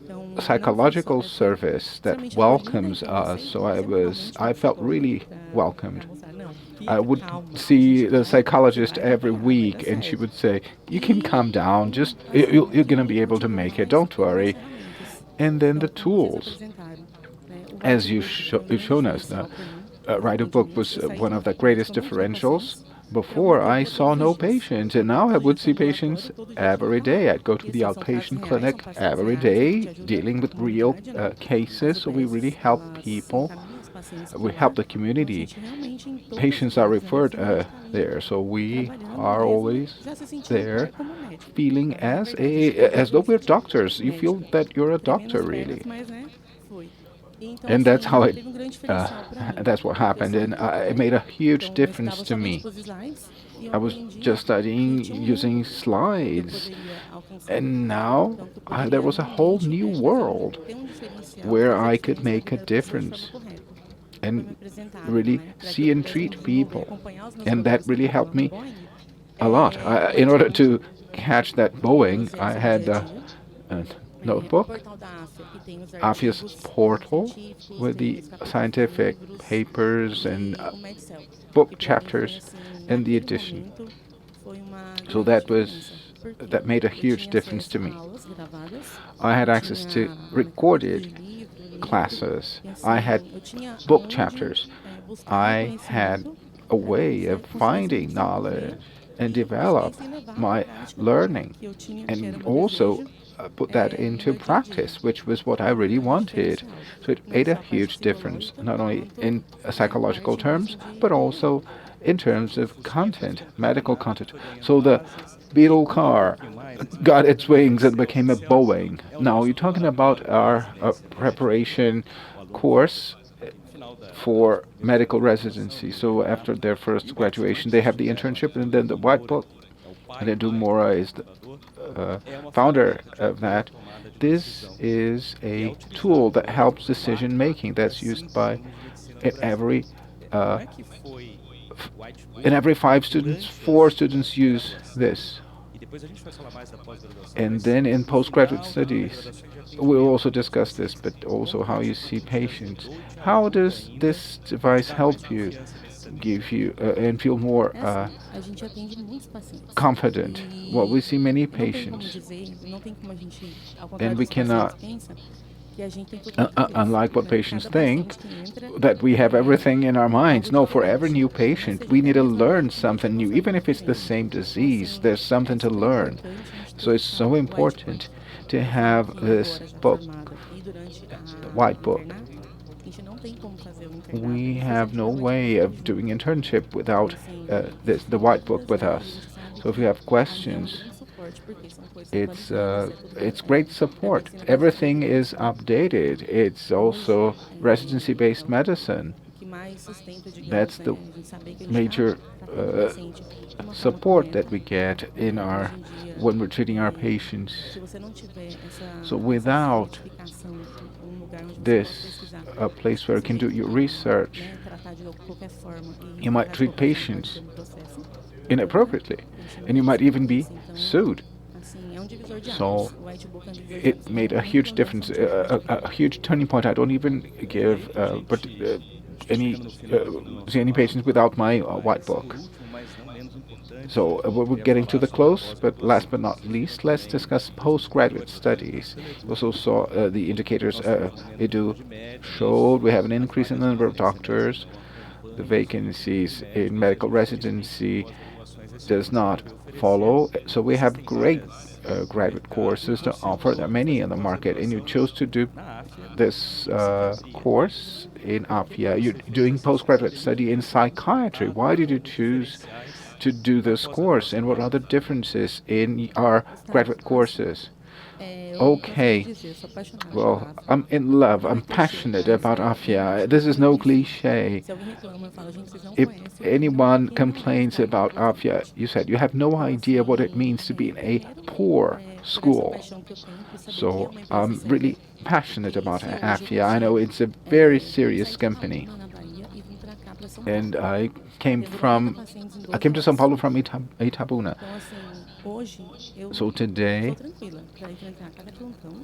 Então, não fui psychological só, fui service that extremamente acolhida, welcomes então eu us. sempre, So sempre normalmente I uma felt psicóloga really pra welcomed. mostrar, não, I fica would calma, a see gente the vai, você psychologist vai every acompanhar, vai dar week, and she certo. would say, "You can E calm down. Just assim, you're going to be eu able to motivo make it. mais Don't foram as worry." ferramentas. And then the Então, como vocês tools, apresentaram, né, o as write-book foi um you've grande shown us, diferencial para mim. Write a book was Recentemente, eu saí de one uma of the faculdade greatest que eu não tinha differentials. pacientes, para Before, poder I ver saw todos no os dias. patients, and Então, now I hoje eu would sou see ambulatório, patients todo dia eu tenho every que estar day. lá. I'd go to E the assim, são casos outpatient reais, clinic são pacientes every reais, que a gente day, ajuda dealing with a real comunidade, né? As cases. So we really UBSs, help elas people. encaminham os pacientes We para help lá. the Então, a community. gente realmente, em todas as Patients are vezes, referred sistematicamente, there, so we trabalhando are mesmo, always já se sentindo there, como médico. feeling Então, na as verdade, a gente as though foi we're doctors. You feel médica, that you're a tremendo doctor, as pernas, really. mas, né, foi. Então, And that's how assim, it. teve um grande diferencial para mim. That's what Porque eu happened, saí and do it papel, made a huge então eu difference estudava to somente me. com os slides e eu I was aprendi just que studying tinha um using mundo que eu slides, poderia alcançar. and now Então, que eu there poderia was a whole realmente new fazer world ter um diferencial, where fazer I could diferença na make a vida da pessoa de forma difference correta. Foi me and apresentado, really né, para que see eu and pudesse treat me desenvolver, people. acompanhar os meus And that colegas que really estavam helped me no Boeing, a lot. In order to praticamente catch that Boeing, I no had dia a dia. notebook, Afya's portal with the scientific papers and book chapters and the edition. So that made a huge difference to me. I had access to recorded classes. I had book chapters. I had a way of finding knowledge and develop my learning, and also put that into practice, which was what I really wanted. So it made a huge difference, not only in psychological terms, but also in terms of content, medical content. So the Beetle car got its wings and became a Boeing. Now, you're talking about our preparation course for medical residency. So after their first graduation, they have the internship and then the white book. And then Dumora is the founder of that. This is a tool that helps decision making that's used by in every in every 5 students, 4 students use this. And then in postgraduate studies, we'll also discuss this, but also how you see patients. How does this device help you, give you, and feel more confident? Well, we see many patients, and we cannot, unlike what patients think, that we have everything in our minds. No, for every new patient, we need to learn something new. Even if it's the same disease, there's something to learn. So it's so important to have this book, the white book. We have no way of doing internship without the white book with us. So if you have questions, it's great support. Everything is updated. It's also residency-based medicine. That's the major support that we get in when we're treating our patients. So without this, a place where you can do your research, you might treat patients inappropriately, and you might even be sued. So it made a huge difference, a huge turning point. I don't even give see any patients without my white book. So we're getting to the close, but last but not least, let's discuss postgraduate studies. We also saw the indicators Edu showed. We have an increase in the number of doctors. The vacancies in medical residency does not follow. So we have great graduate courses to offer. There are many in the market, and you chose to do this course in Afya. You're doing postgraduate study in psychiatry. Why did you choose to do this course, and what are the differences in our graduate courses? Okay, well, I'm in love, I'm passionate about Afya. This is no cliche. If anyone complains about Afya, you said you have no idea what it means to be in a poor school. So I'm really passionate about Afya. I know it's a very serious company. And I came to São Paulo from Itabuna. So today,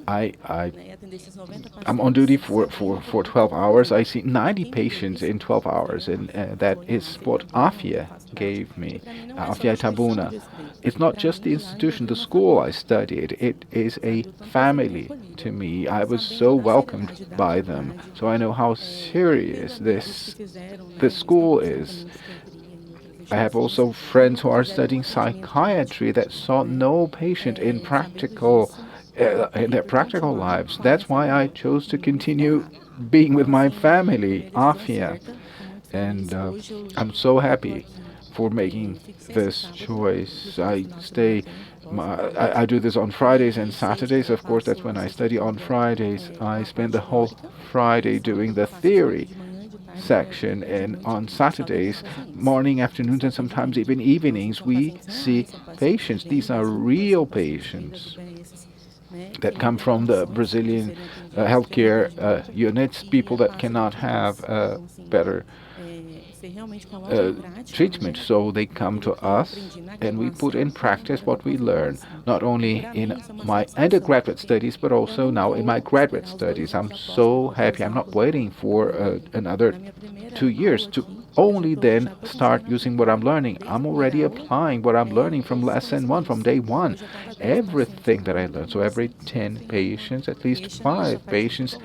I'm on duty for 12 hours. I see 90 patients in 12 hours, and that is what Afya gave me, Afya Itabuna. It's not just the institution, the school I studied. It is a family to me. I was so welcomed by them. So I know how serious this school is. I have also friends who are studying psychiatry that saw no patient in their practical lives. That's why I chose to continue being with my family, Afya. And I'm so happy for making this choice. I do this on Fridays and Saturdays. Of course, that's when I study on Fridays. I spend the whole Friday doing the theory section, and on Saturdays, morning, afternoons, and sometimes even evenings, we see patients. These are real patients that come from the Brazilian healthcare units, people that cannot have better treatment. So they come to us and we put in practice what we learn, not only in my undergraduate studies, but also now in my graduate studies. I'm so happy. I'm not waiting for another 2 years to only then start using what I'm learning. I'm already applying what I'm learning from lesson one, from day one. Everything that I learned. So every 10 patients, at least 5 patients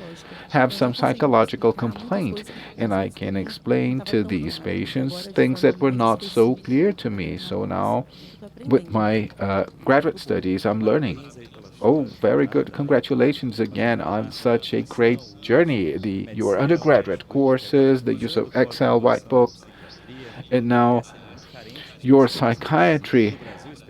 have some psychological complaint. And I can explain to these patients things that were not so clear to me. So now, with my graduate studies, I'm learning. Oh, very good. Congratulations again on such a great journey. Your undergraduate courses, the use of Excel, White Book, and now your psychiatry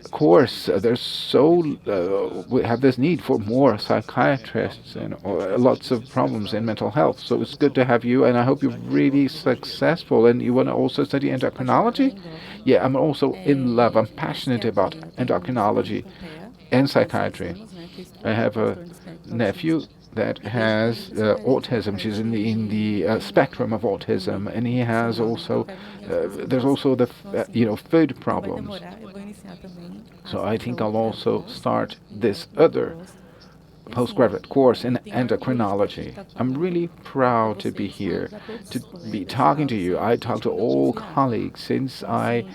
course. We have this need for more psychiatrists and lots of problems in mental health. So it's good to have you, and I hope you're really successful. And you want to also study endocrinology? Yeah, I'm also in love. I'm passionate about endocrinology and psychiatry. I have a nephew that has autism. She's in the spectrum of autism, and he has also there's also the food problems. So I think I'll also start this other postgraduate course in endocrinology. I'm really proud to be here, to be talking to you. I talk to all colleagues since I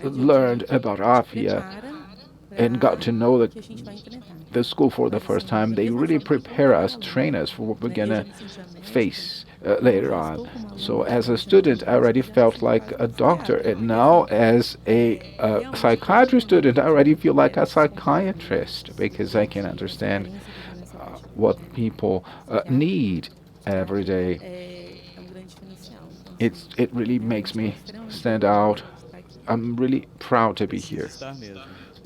learned about Afya and got to know the school for the first time. They really prepare us, train us for what we're gonna face later on. So as a student, I already felt like a doctor, and now as a psychiatry student, I already feel like a psychiatrist because I can understand what people need every day. It really makes me stand out. I'm really proud to be here.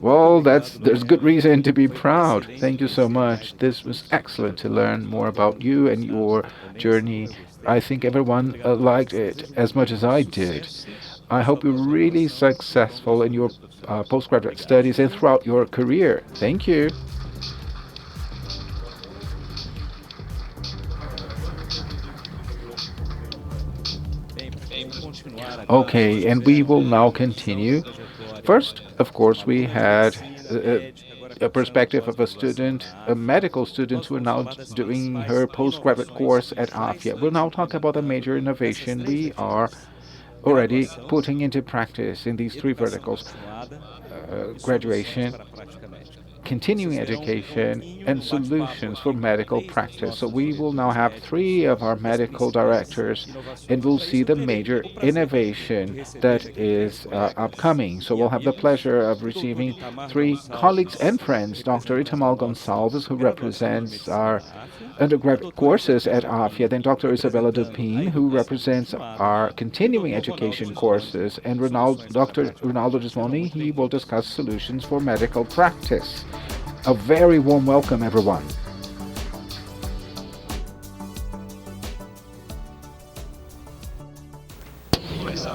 Well, there's good reason to be proud. Thank you so much. This was excellent to learn more about you and your journey. I think everyone liked it as much as I did. I hope you're really successful in your postgraduate studies and throughout your career. Thank you. Okay, and we will now continue. First, of course, we had a perspective of a student, a medical student who are now doing her postgraduate course at Afya. We'll now talk about a major innovation we are already putting into practice in these 3 verticals: graduation, continuing education, and solutions for medical practice. So we will now have 3 of our medical directors, and we'll see the major innovation that is upcoming. So we'll have the pleasure of receiving 3 colleagues and friends: Dr. Itamal Gonçalves, who represents our undergraduate courses at Afya, then Dr. Isabella Dupin, who represents our continuing education courses, and Dr. Ronaldo Gismoni. He will discuss solutions for medical practice. A very warm welcome, everyone.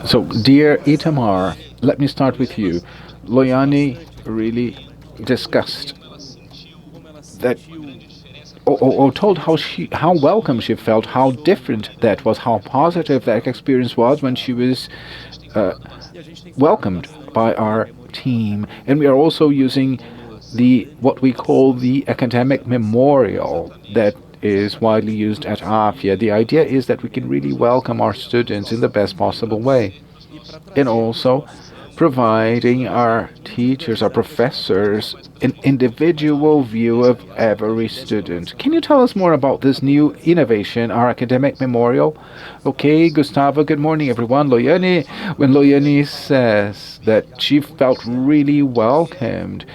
So, dear Itamar, let me start with you. Loiane really discussed that, or told how welcome she felt, how different that was, how positive that experience was when she was welcomed by our team. And we are also using what we call the academic memorial that is widely used at Afya. The idea is that we can really welcome our students in the best possible way, and also providing our teachers, our professors, an individual view of every student. Can you tell us more about this new innovation, our academic memorial? Okay, Gustavo, good morning, everyone. Loiane, when Loiane says that she felt really welcomed,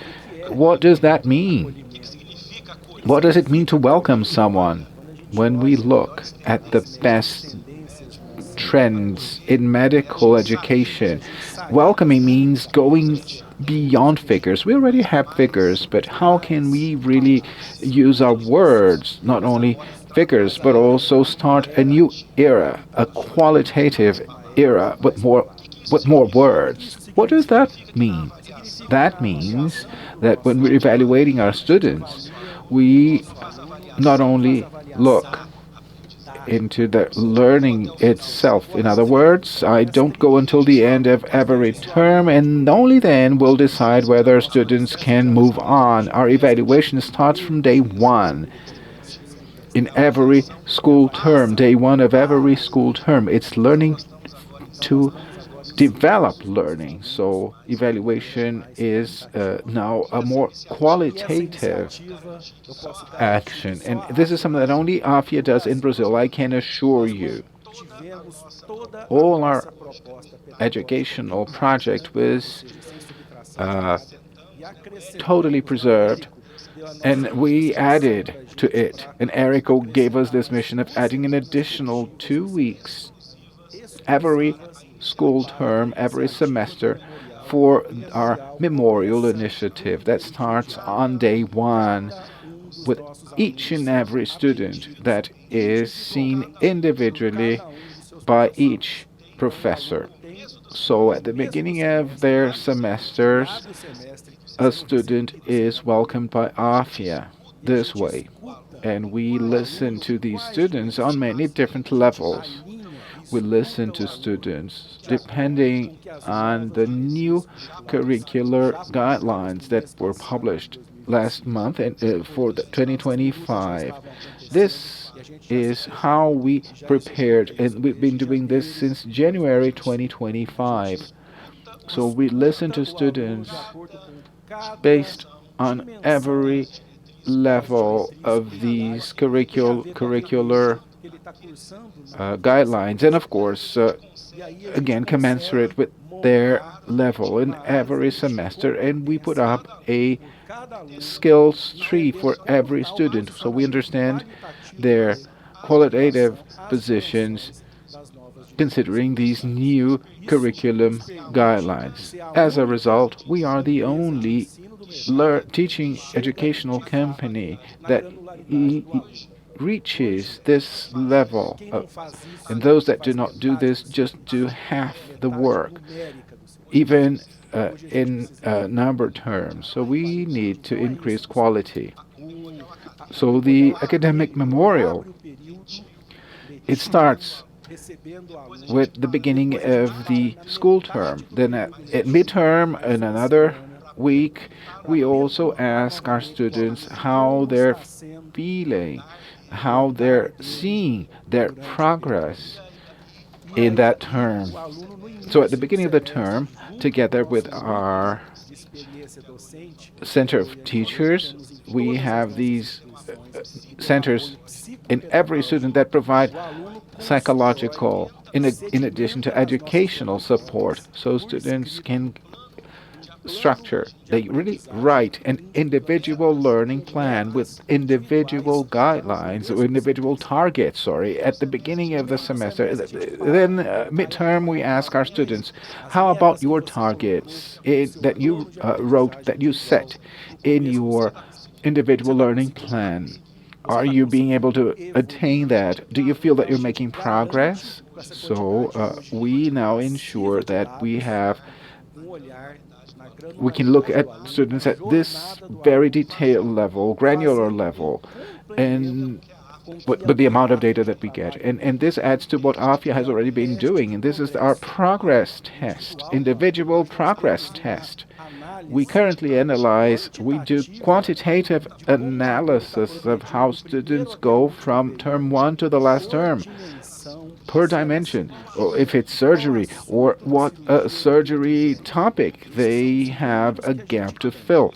what does that mean? What does it mean to welcome someone? When we look at the best trends in medical education, welcoming means going beyond figures. We already have figures, but how can we really use our words, not only figures, but also start a new era, a qualitative era with more words? What does that mean? That means that when we're evaluating our students, we not only look into the learning itself. In other words, I don't go until the end of every term, and only then we'll decide whether students can move on. Our evaluation starts from day one. In every school term, day one of every school term, it's learning to develop learning. So evaluation is now a more qualitative action. And this is something that only Afya does in Brazil, I can assure you. All our educational project was totally preserved, and we added to it. And Erico gave us this mission of adding an additional 2 weeks every school term, every semester, for our memorial initiative that starts on day one with each and every student that is seen individually by each professor. So at the beginning of their semesters, a student is welcomed by Afya this way. And we listen to these students on many different levels. We listen to students depending on the new curricular guidelines that were published last month and for the 2025. This is how we prepared, and we've been doing this since January 2025. So we listen to students based on every level of these curricular guidelines, and of course, again, commensurate with their level in every semester. And we put up a skills tree for every student, so we understand their qualitative positions considering these new curriculum guidelines. As a result, we are the only teaching educational company that reaches this level and those that do not do this just do half the work, even in number terms. So we need to increase quality. So the academic memorial, it starts with the beginning of the school term. Then at midterm, in another week, we also ask our students how they're feeling, how they're seeing their progress in that term. So at the beginning of the term, together with our Center of Teachers, we have these centers in every student that provide psychological, in addition to educational support, so students can structure. They really write an individual learning plan with individual guidelines or individual targets, at the beginning of the semester. Then midterm, we ask our students, how about your targets that you wrote, that you set in your individual learning plan? Are you being able to attain that? Do you feel that you're making progress? So we now ensure that we can look at students at this very detailed level, granular level, and but the amount of data that we get. And this adds to what Afya has already been doing, and this is our progress test, individual progress test. We currently we do quantitative analysis of how students go from term 1 to the last term, per dimension, or if it's surgery, or what surgery topic they have a gap to fill.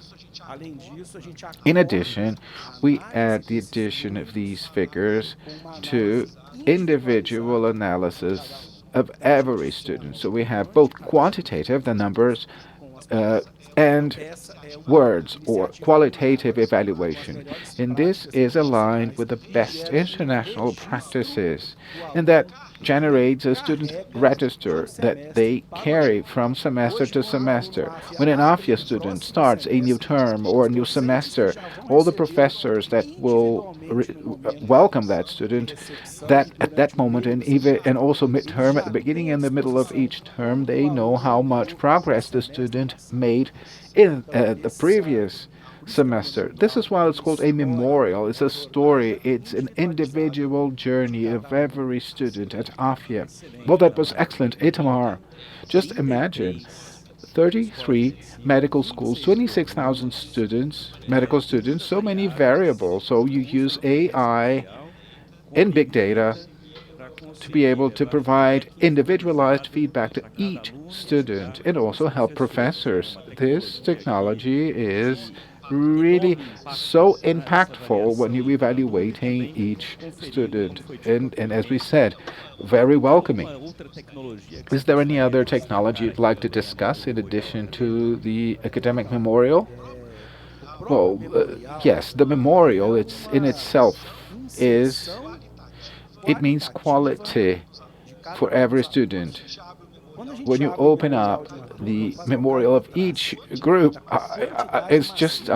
In addition, we add the addition of these figures to individual analysis of every student. So we have both quantitative, the numbers, and words or qualitative evaluation. And this is aligned with the best international practices, and that generates a student register that they carry from semester to semester. When an Afya student starts a new term or a new semester, all the professors that will welcome that student, that at that moment, and also midterm, at the beginning and the middle of each term, they know how much progress the student made in the previous semester. This is why it's called a memorial. It's a story. It's an individual journey of every student at Afya. Well, that was excellent, Itamar. Just imagine 33 medical schools, 26,000 students, medical students, so many variables. So you use AI and big data to be able to provide individualized feedback to each student and also help professors. This technology is really so impactful when you're evaluating each student. And as we said, very welcoming. Is there any other technology you'd like to discuss in addition to the academic memorial? Well, yes, the memorial, it's in itself is it means quality for every student. When you open up the memorial of each group, it's just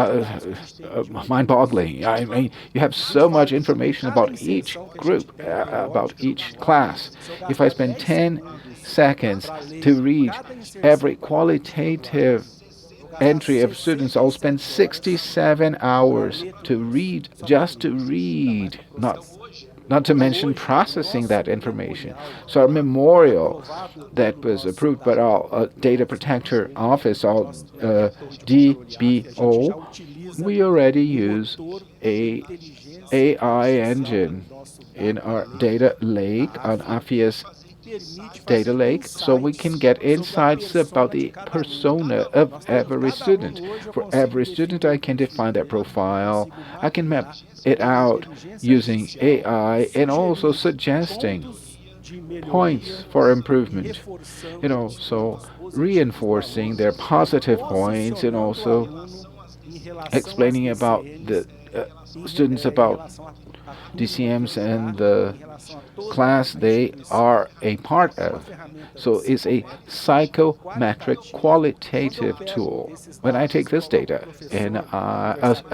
mind-boggling. I mean, you have so much information about each group, about each class. If I spend 10 seconds to read every qualitative entry of students, I'll spend 67 hours to read, just to read, not to mention processing that information. So our memorial that was approved by our data protector office, our DBO, we already use a AI engine in our data lake on Afya's data lake, so we can get insights about the persona of every student. For every student, I can define their profile. I can map it out using AI and also suggesting points for improvement. So reinforcing their positive points and also explaining about the students about DCMs and the class they are a part of. So it's a psychometric qualitative tool. When I take this data and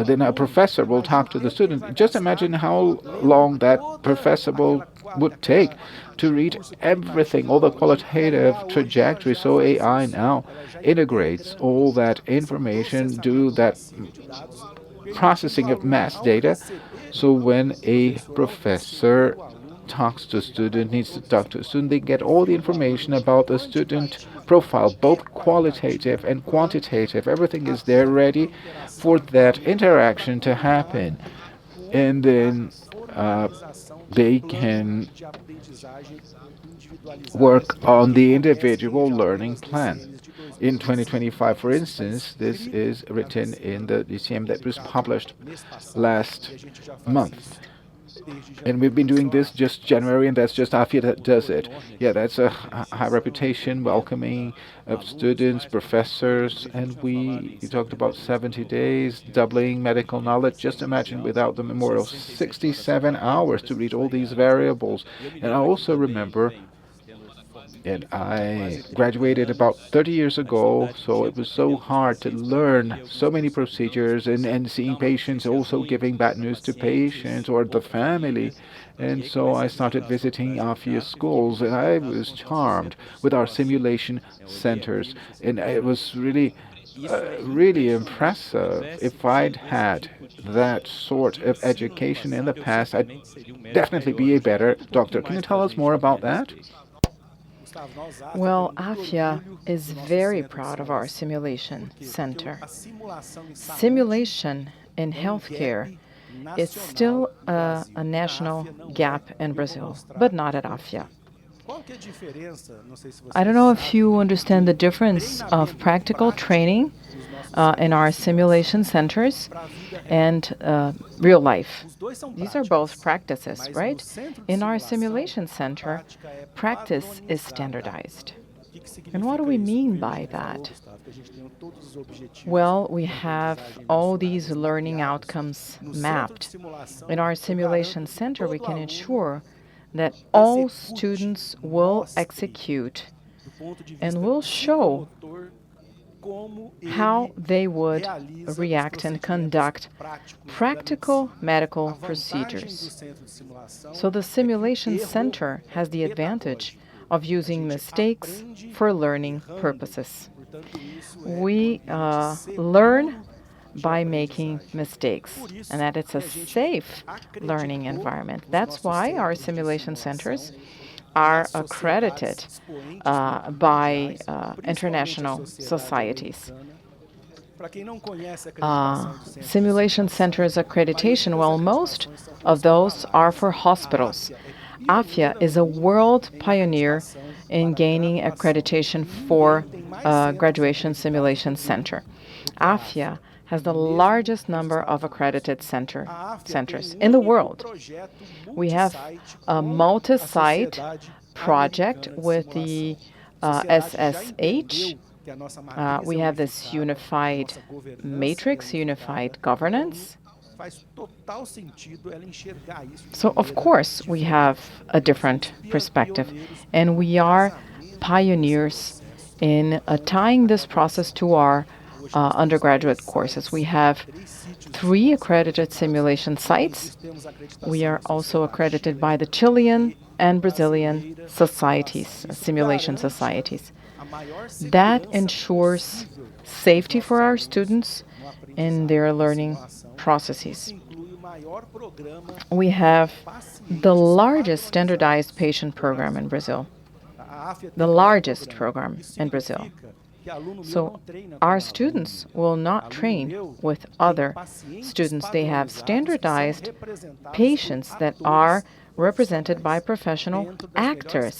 then a professor will talk to the student, just imagine how long that professor would take to read everything, all the qualitative trajectory. So AI now integrates all that information, do that processing of mass data. So when a professor talks to a student, needs to talk to a student, they get all the information about the student profile, both qualitative and quantitative. Everything is there ready for that interaction to happen. And then they can work on the individual learning plan. In 2025, for instance, this is written in the DCM that was published last month. And we've been doing this just January, and that's just Afya that does it. Yeah, that's a high reputation, welcoming of students, professors, and we talked about 70 days, doubling medical knowledge. Just imagine without the memorial, 67 hours to read all these variables. And I also remember and I graduated about 30 years ago, so it was so hard to learn so many procedures and seeing patients, also giving bad news to patients or the family. And so I started visiting Afya schools, and I was charmed with our simulation centers. And it was really impressive. If I'd had that sort of education in the past, I'd definitely be a better doctor. Can you tell us more about that? Well, Afya is very proud of our simulation center. Simulation in healthcare is still a national gap in Brazil, but not at Afya. I don't know if you understand the difference of practical training in our simulation centers and real life. These are both practices, right? In our simulation center, practice is standardized. And what do we mean by that? Well, we have all these learning outcomes mapped. In our simulation center, we can ensure that all students will execute and will show how they would react and conduct practical medical procedures. So the simulation center has the advantage of using mistakes for learning purposes. We learn by making mistakes, and that it's a safe learning environment. That's why our simulation centers are accredited by international societies. Simulation centers accreditation, well, most of those are for hospitals. Afya is a world pioneer in gaining accreditation for a graduation simulation center. Afya has the largest number of accredited centers in the world. We have a multi-site project with the SSH. We have this unified matrix, unified governance. So, of course, we have a different perspective, and we are pioneers in tying this process to our undergraduate courses. We have 3 accredited simulation sites. We are also accredited by the Chilean and Brazilian societies, simulation societies. That ensures safety for our students in their learning processes. We have the largest standardized patient program in Brazil, the largest program in Brazil. So our students will not train with other students. They have standardized patients that are represented by professional actors.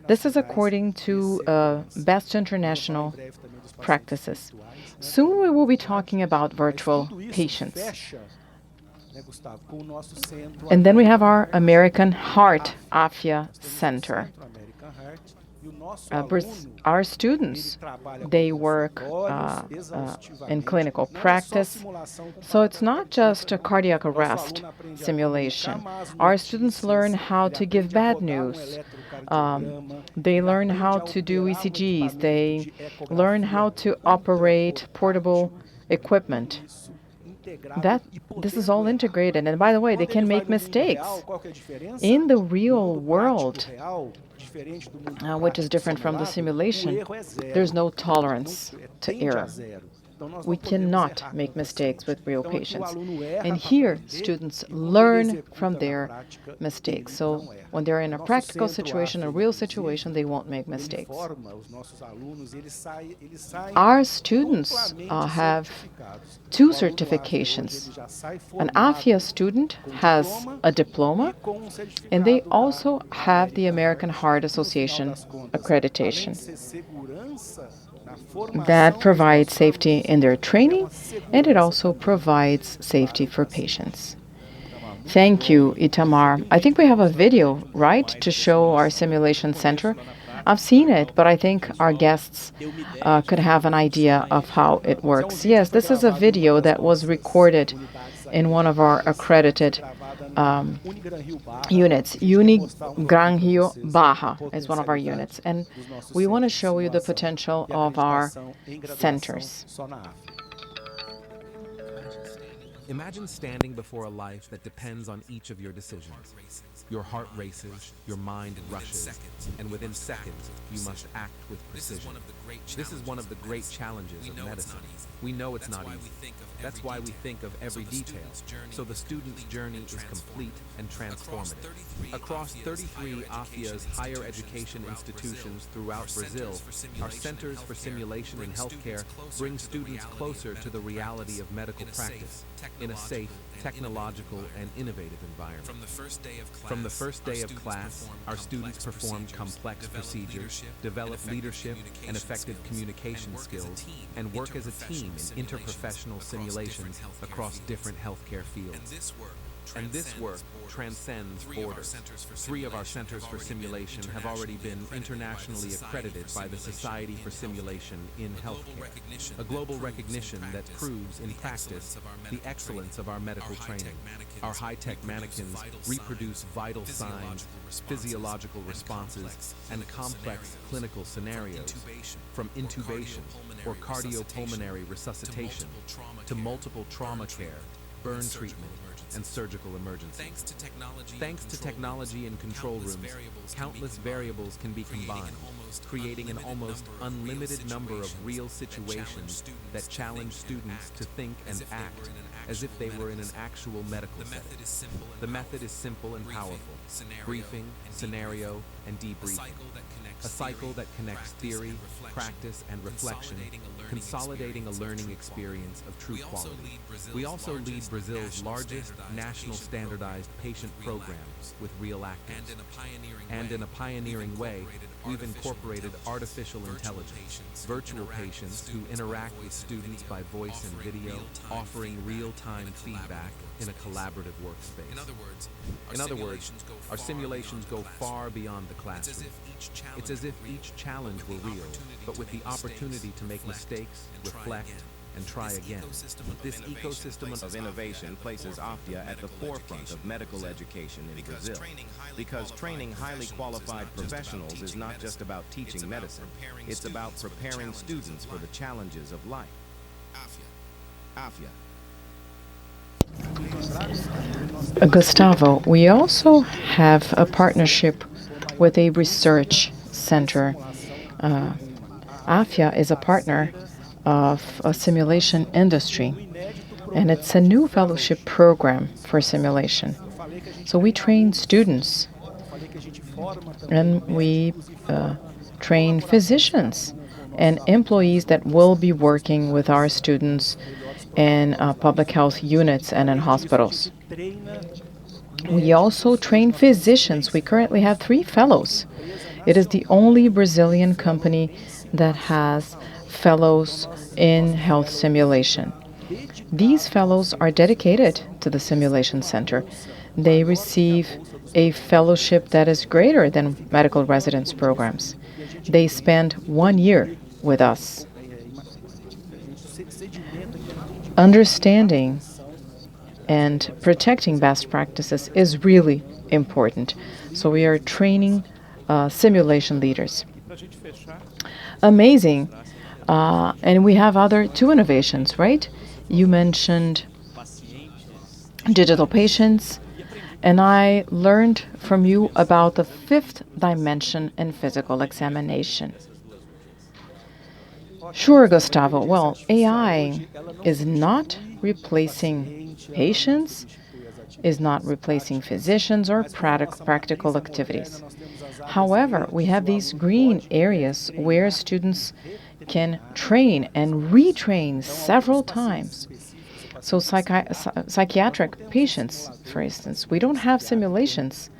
This is according to best international practices. Soon we will be talking about virtual patients. And then we have our American Heart Afya Center. Our students, they work in clinical practice. So it's not just a cardiac arrest simulation. Our students learn how to give bad news. They learn how to do ECGs. They learn how to operate portable equipment. This is all integrated. And by the way, they can make mistakes. In the real world, which is different from the simulation, there's no tolerance to error. We cannot make mistakes with real patients. And here, students learn from their mistakes. So when they're in a practical situation, a real situation, they won't make mistakes. Our students have 2 certifications. An Afya student has a diploma, and they also have the American Heart Association accreditation. That provides safety in their training, and it also provides safety for patients. Thank you, Itamar. I think we have a video, right, to show our simulation center. I've seen it, but I think our guests could have an idea of how it works. Yes, this is a video that was recorded in one of our accredited units. Unigran Rio Barra is one of our units, and we want to show you the potential of our centers. Imagine standing before a life that depends on each of your decisions. Your heart races, your mind rushes, and within seconds, you must act with precision. This is one of the great challenges of medicine. We know it's not easy. That's why we think of every detail, so the student's journey is complete and transformative. Across 33 Afya's higher education institutions throughout Brazil, our Centers for Simulation in Healthcare bring students closer to the reality of medical practice in a safe, technological, and innovative environment. From the first day of class, our students perform complex procedures, develop leadership and effective communication skills, and work as a team in interprofessional simulations across different healthcare fields. And this work transcends borders. 3 of our centers for simulation have already been internationally accredited by the Society for Simulation in Healthcare, a global recognition that proves in practice the excellence of our medical training. Our high-tech mannequins reproduce vital signs, physiological responses, and complex clinical scenarios, from intubation or cardiopulmonary resuscitation to multiple trauma care, burn treatment, and surgical emergencies. Thanks to technology in control rooms, countless variables can be combined, creating an almost unlimited number of real situations that challenge students to think and act as if they were in an actual medical setting. The method is simple and powerful: briefing, scenario, and debriefing. A cycle that connects theory, practice, and reflection, consolidating a learning experience of true quality. We also lead Brazil's largest national standardized patient program with real actors. And in a pioneering way, we've incorporated artificial intelligence, virtual patients who interact with students by voice and video, offering real-time feedback in a collaborative workspace. In other words, our simulations go far beyond the classroom. It's as if each challenge were real, but with the opportunity to make mistakes, reflect, and try again. This ecosystem of innovation places Afya at the forefront of medical education in Brazil, because training highly qualified professionals is not just about teaching medicine, it's about preparing students for the challenges of life. Afya. Gustavo, we also have a partnership with a research center. Afya is a partner of a simulation industry, and it's a new fellowship program for simulation. So we train students, and we train physicians and employees that will be working with our students in public health units and in hospitals. We also train physicians. We currently have 3 fellows. It is the only Brazilian company that has fellows in health simulation. These fellows are dedicated to the simulation center. They receive a fellowship that is greater than medical residence programs. They spend 1 year with us. Understanding and protecting best practices is really important. So we are training simulation leaders. Amazing. And we have other 2 innovations, right? You mentioned digital patients, and I learned from you about the 5th dimension in physical examination. Sure, Gustavo. Well, AI is not replacing patients, is not replacing physicians or practical activities. However, we have these green areas where students can train and retrain several times. So psychiatric patients, for instance, we don't have simulations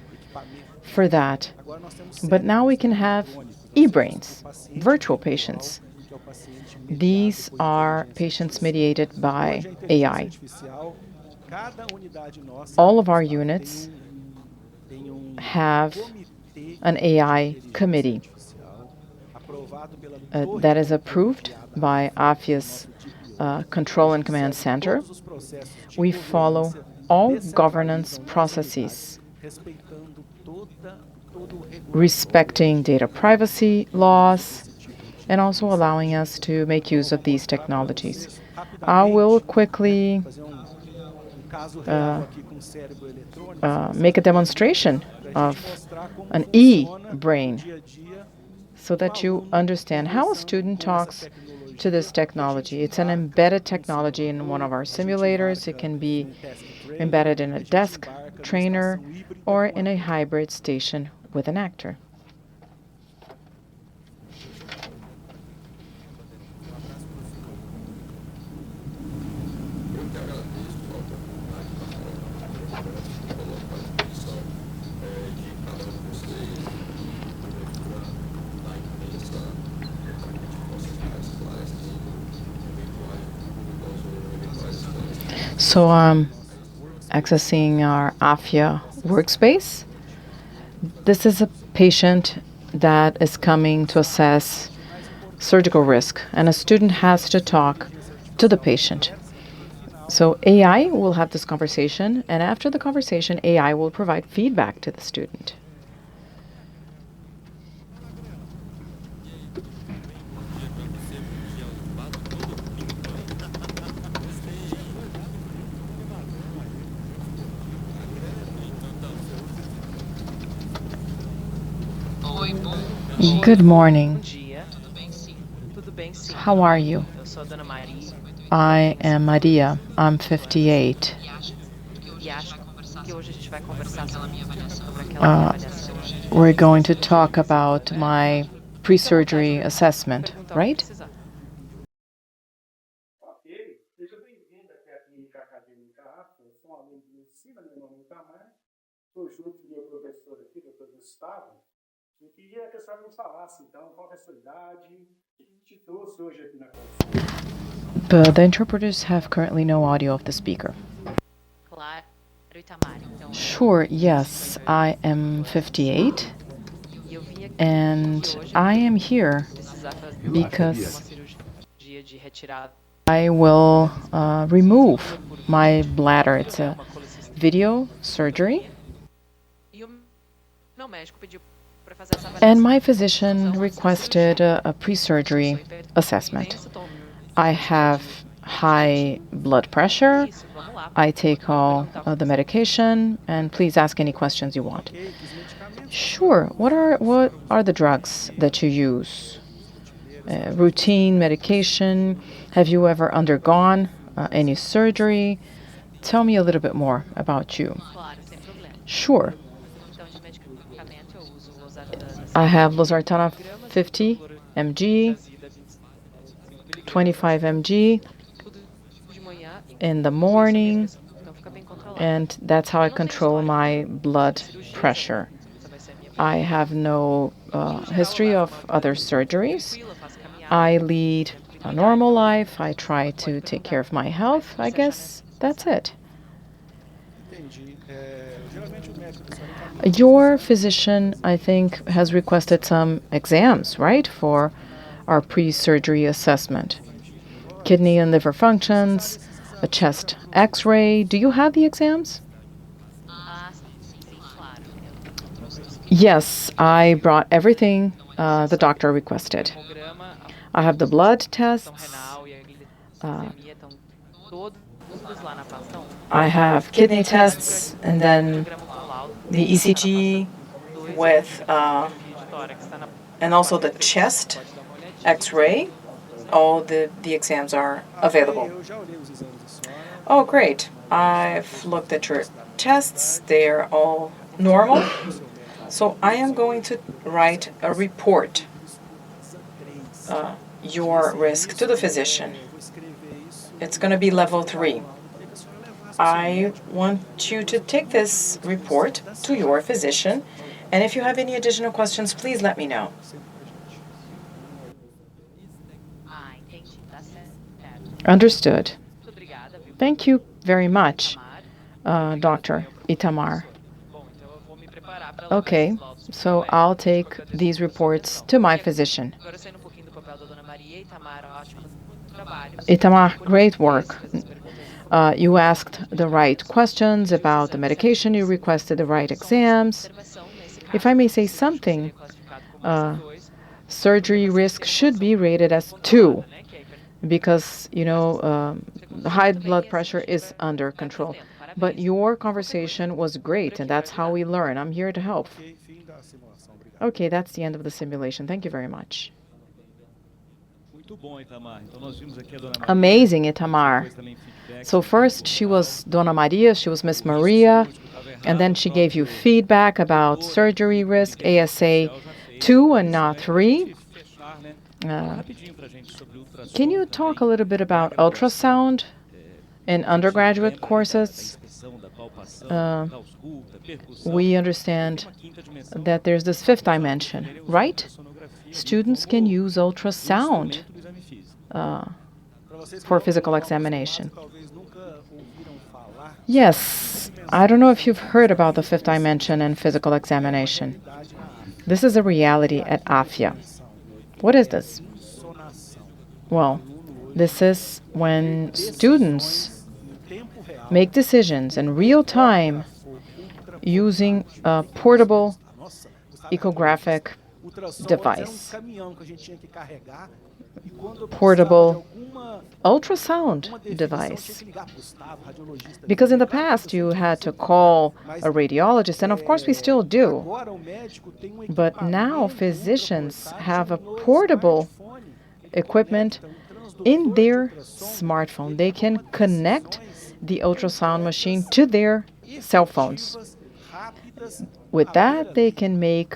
for that. But now we can have e-brains, virtual patients. These are patients mediated by AI. All of our units have an AI committee that is approved by Afya's Control and Command Center. We follow all governance processes, respecting data privacy laws, and also allowing us to make use of these technologies. I will quickly make a demonstration of an e-brain so that you understand how a student talks to this technology. It's an embedded technology in one of our simulators. It can be embedded in a desk trainer or in a hybrid station with an actor. So I'm accessing our Afya workspace. This is a patient that is coming to assess surgical risk, and a student has to talk to the patient. So AI will have this conversation, and after the conversation, AI will provide feedback to the student. Good morning. How are you? I am Maria. I'm 58. We're going to talk about my pre-surgery assessment, right? Ok, seja bem-vindo aqui à Clínica Acadêmica Afya. Eu sou um aluno de ensino, meu nome é Itamar. Estou junto com o meu professor aqui, Dr. Gostou. Eu queria que a senhora nos falasse, então, qual é a sua idade, o que te trouxe hoje aqui na consulta. But the interpreters have currently no audio of the speaker. Sure, yes, I am 58, and I am here because I will remove my bladder. It's a video surgery. And my physician requested a pre-surgery assessment. I have high blood pressure. I take all the medication, and please ask any questions you want. Sure. What are the drugs that you use? Routine medication? Have you ever undergone any surgery? Tell me a little bit more about you. Sure. I have losartana 50 mg, 25 mg in the morning, and that's how I control my blood pressure. I have no history of other surgeries. I lead a normal life. I try to take care of my health. I guess that's it. Your physician, I think, has requested some exams, right, for our pre-surgery assessment. Kidney and liver functions, a chest x-ray. Do you have the exams? Yes, I brought everything the doctor requested. I have the blood tests. I have kidney tests, and then the ECG with, and also the chest x-ray. All the exams are available. Oh, great. I've looked at your tests. They're all normal. So I am going to write a report, your risk, to the physician. It's going to be level 3. I want you to take this report to your physician, and if you have any additional questions, please let me know. Understood. Thank you very much, Dr. Itamar. Okay, so I'll take these reports to my physician. Itamar, great work. You asked the right questions about the medication, you requested the right exams. If I may say something, surgery risk should be rated as 2 because, high blood pressure is under control. But your conversation was great, and that's how we learn. I'm here to help. Okay, that's the end of the simulation. Thank you very much. Amazing, Itamar. So first she was Dona Maria, she was Miss Maria, and then she gave you feedback about surgery risk, ASA 2 and not 3. Can you talk a little bit about ultrasound in undergraduate courses? We understand that there's this 5th dimension, right? Students can use ultrasound for physical examination. Yes, I don't know if you've heard about the 5th dimension and physical examination. This is a reality at Afya. What is this? Well, this is when students make decisions in real time using a portable echographic device, portable ultrasound device. Because in the past you had to call a radiologist, and of course we still do. But now physicians have a portable equipment in their smartphone. They can connect the ultrasound machine to their cell phones. With that, they can make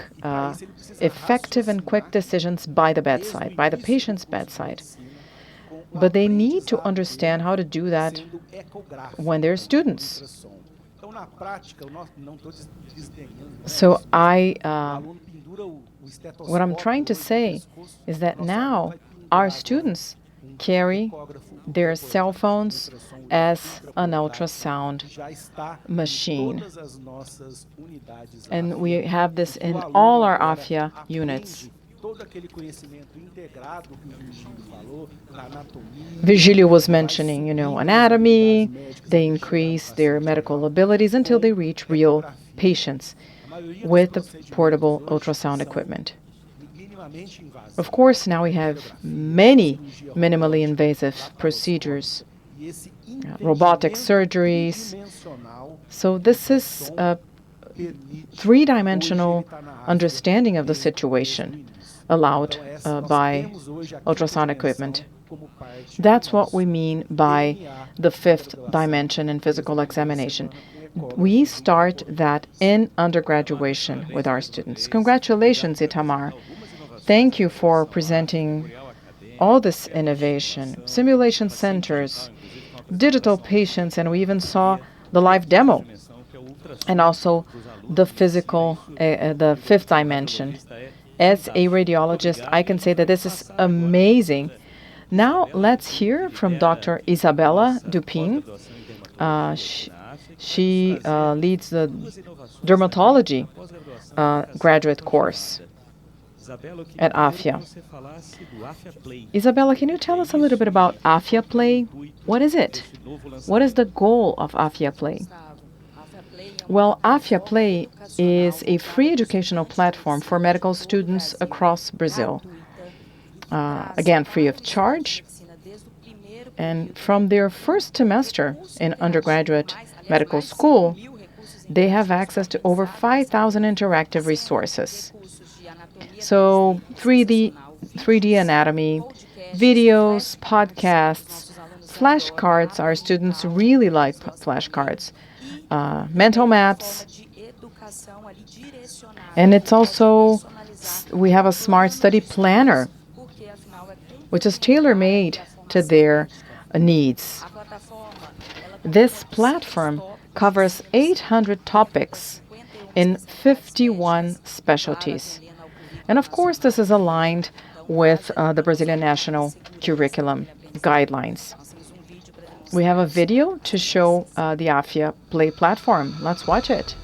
effective and quick decisions by the bedside, by the patient's bedside. But they need to understand how to do that when they're students. So what I'm trying to say is that now our students carry their cell phones as an ultrasound machine. And we have this in all our Afya units. Virgilio was mentioning, anatomy. They increase their medical abilities until they reach real patients with the portable ultrasound equipment. Of course, now we have many minimally invasive procedures, robotic surgeries. So this is a three-dimensional understanding of the situation allowed by ultrasound equipment. That's what we mean by the fifth dimension in physical examination. We start that in undergraduation with our students. Congratulations, Itamar. Thank you for presenting all this innovation, simulation centers, digital patients, and we even saw the live demo, and also the physical, the fifth dimension. As a radiologist, I can say that this is amazing. Now let's hear from Dr. Isabella Dupin. She leads the dermatology graduate course at Afya. Isabella, can you tell us a little bit about Afya Play? What is it? What is the goal of Afya Play? Well, Afya Play is a free educational platform for medical students across Brazil. Again, free of charge. And from their first semester in undergraduate medical school, they have access to over 5,000 interactive resources. So 3D anatomy, videos, podcasts, flashcards. Our students really like flashcards. Mental maps. And it's also, we have a smart study planner, which is tailor-made to their needs. This platform covers 800 topics in 51 specialties. And of course, this is aligned with the Brazilian National Curriculum guidelines. We have a video to show the Afya Play platform. Let's watch it.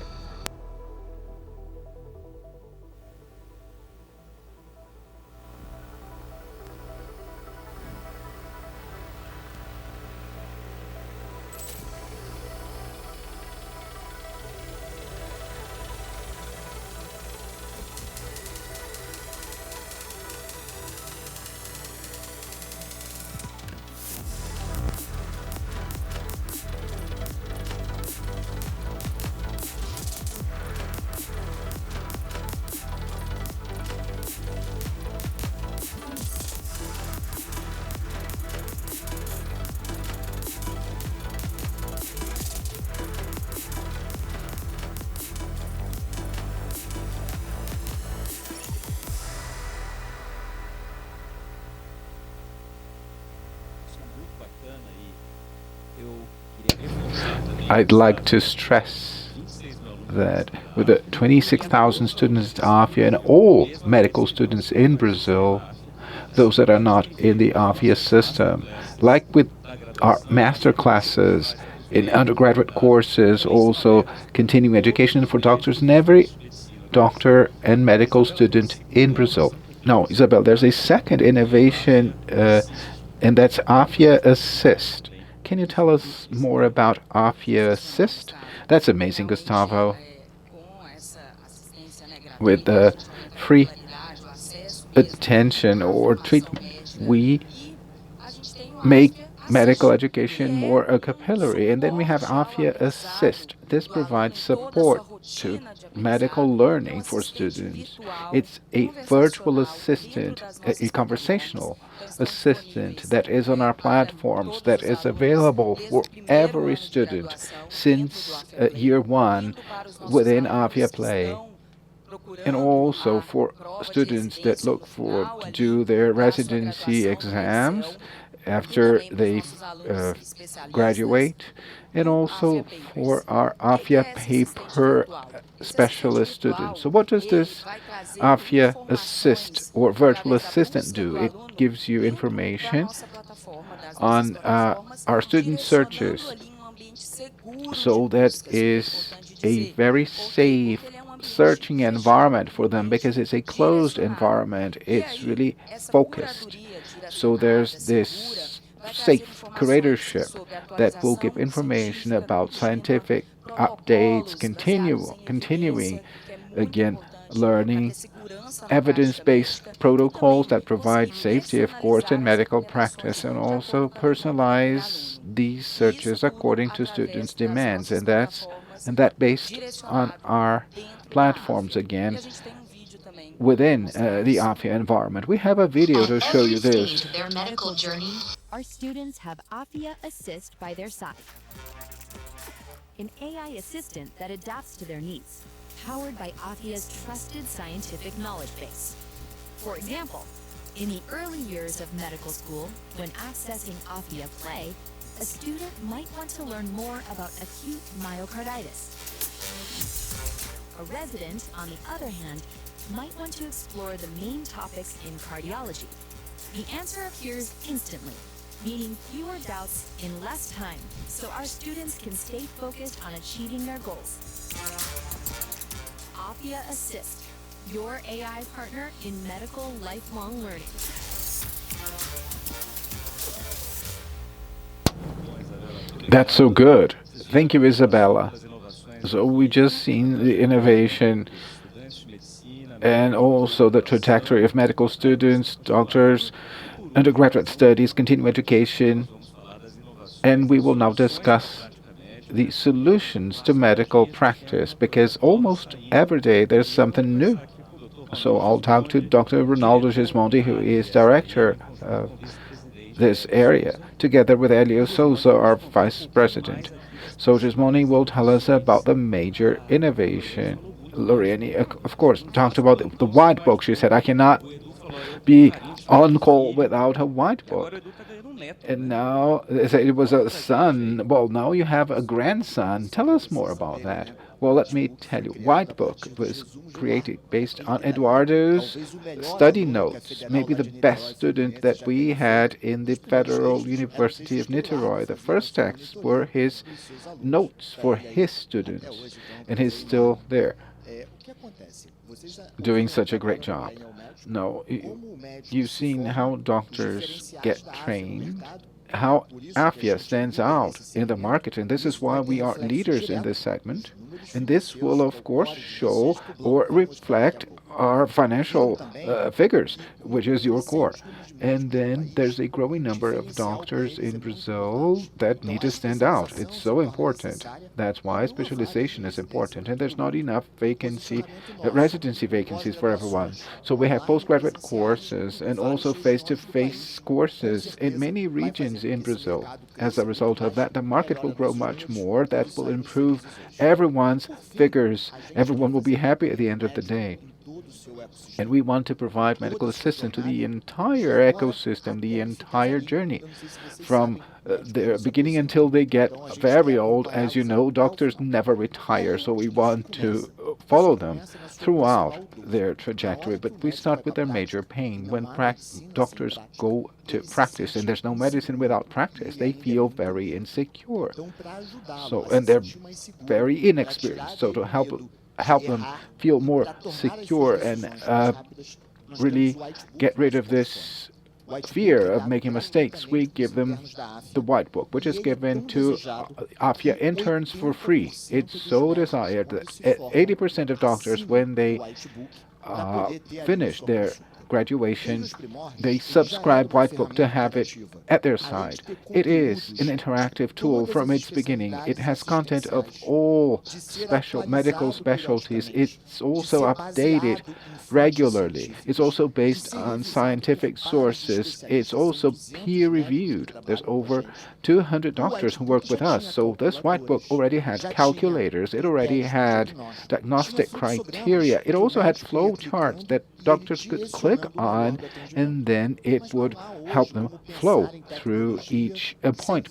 I'd like to stress that with the 26,000 students at Afya and all medical students in Brazil, those that are not in the Afya system, like with our master classes in undergraduate courses, also continuing education for doctors, and every doctor and medical student in Brazil. Now, Isabel, there's a second innovation, and that's Afya Assist. Can you tell us more about Afya Assist? That's amazing, Gustavo. With the free attention or treatment. We make medical education more a capillary. And then we have Afya Assist. This provides support to medical learning for students. It's a virtual assistant, a conversational assistant that is on our platforms, that is available for every student since year one within Afya Play, and also for students that look forward to do their residency exams after they graduate, and also for our Afya paper specialist students. So what does this Afya Assist or virtual assistant do? It gives you information on our student searches. So that is a very safe searching environment for them because it's a closed environment. It's really focused. So there's this safe curatorship that will give information about scientific updates, continuing again learning evidence-based protocols that provide safety, of course, in medical practice, and also personalize these searches according to students' demands, and that based on our platforms again within the Afya environment. We have a video to show you this. Their medical journey. Our students have Afya Assist by their side, an AI assistant that adapts to their needs, powered by Afya's trusted scientific knowledge base. For example, in the early years of medical school, when accessing Afya Play, a student might want to learn more about acute myocarditis. A resident, on the other hand, might want to explore the main topics in cardiology. The answer appears instantly, meaning fewer doubts in less time, so our students can stay focused on achieving their goals. Afya Assist, your AI partner in medical lifelong learning. That's so good. Thank you, Isabella. So we just seen the innovation and also the trajectory of medical students, doctors, undergraduate studies, continuing education, and we will now discuss the solutions to medical practice because almost every day there's something new. So I'll talk to Dr. Ronaldo Gismondi, who is director of this area, together with Elio Souza, our vice president. So Gismondi will tell us about the major innovation. Lorraine, of course, talked about the white book. She said, I cannot be on call without a white book. And now it was a son. Well, now you have a grandson. Tell us more about that. Well, let me tell you, White Book was created based on Eduardo's study notes, maybe the best student that we had in the Federal University of Niterói. The first texts were his notes for his students, and he's still there, doing such a great job. No, you've seen how doctors get trained, how Afya stands out in the market, and this is why we are leaders in this segment. And this will, of course, show or reflect our financial figures, which is your core. And then there's a growing number of doctors in Brazil that need to stand out. It's so important. That's why specialization is important. And there's not enough residency vacancies for everyone. So we have postgraduate courses and also face-to-face courses in many regions in Brazil. As a result of that, the market will grow much more. That will improve everyone's figures. Everyone will be happy at the end of the day. And we want to provide medical assistance to the entire ecosystem, the entire journey, from the beginning until they get very old. As you know, doctors never retire, so we want to follow them throughout their trajectory. But we start with their major pain. When doctors go to practice, and there's no medicine without practice, they feel very insecure. So, and they're very inexperienced. So to help them feel more secure and really get rid of this fear of making mistakes, we give them the White Book, which is given to Afya interns for free. It's so desired that 80% of doctors, when they finish their graduation, they subscribe Whitebook to have it at their side. It is an interactive tool from its beginning. It has content of all medical specialties. It's also updated regularly. It's also based on scientific sources. It's also peer-reviewed. There's over 200 doctors who work with us. So this Whitebook already had calculators. It already had diagnostic criteria. It also had flow charts that doctors could click on, and then it would help them flow through each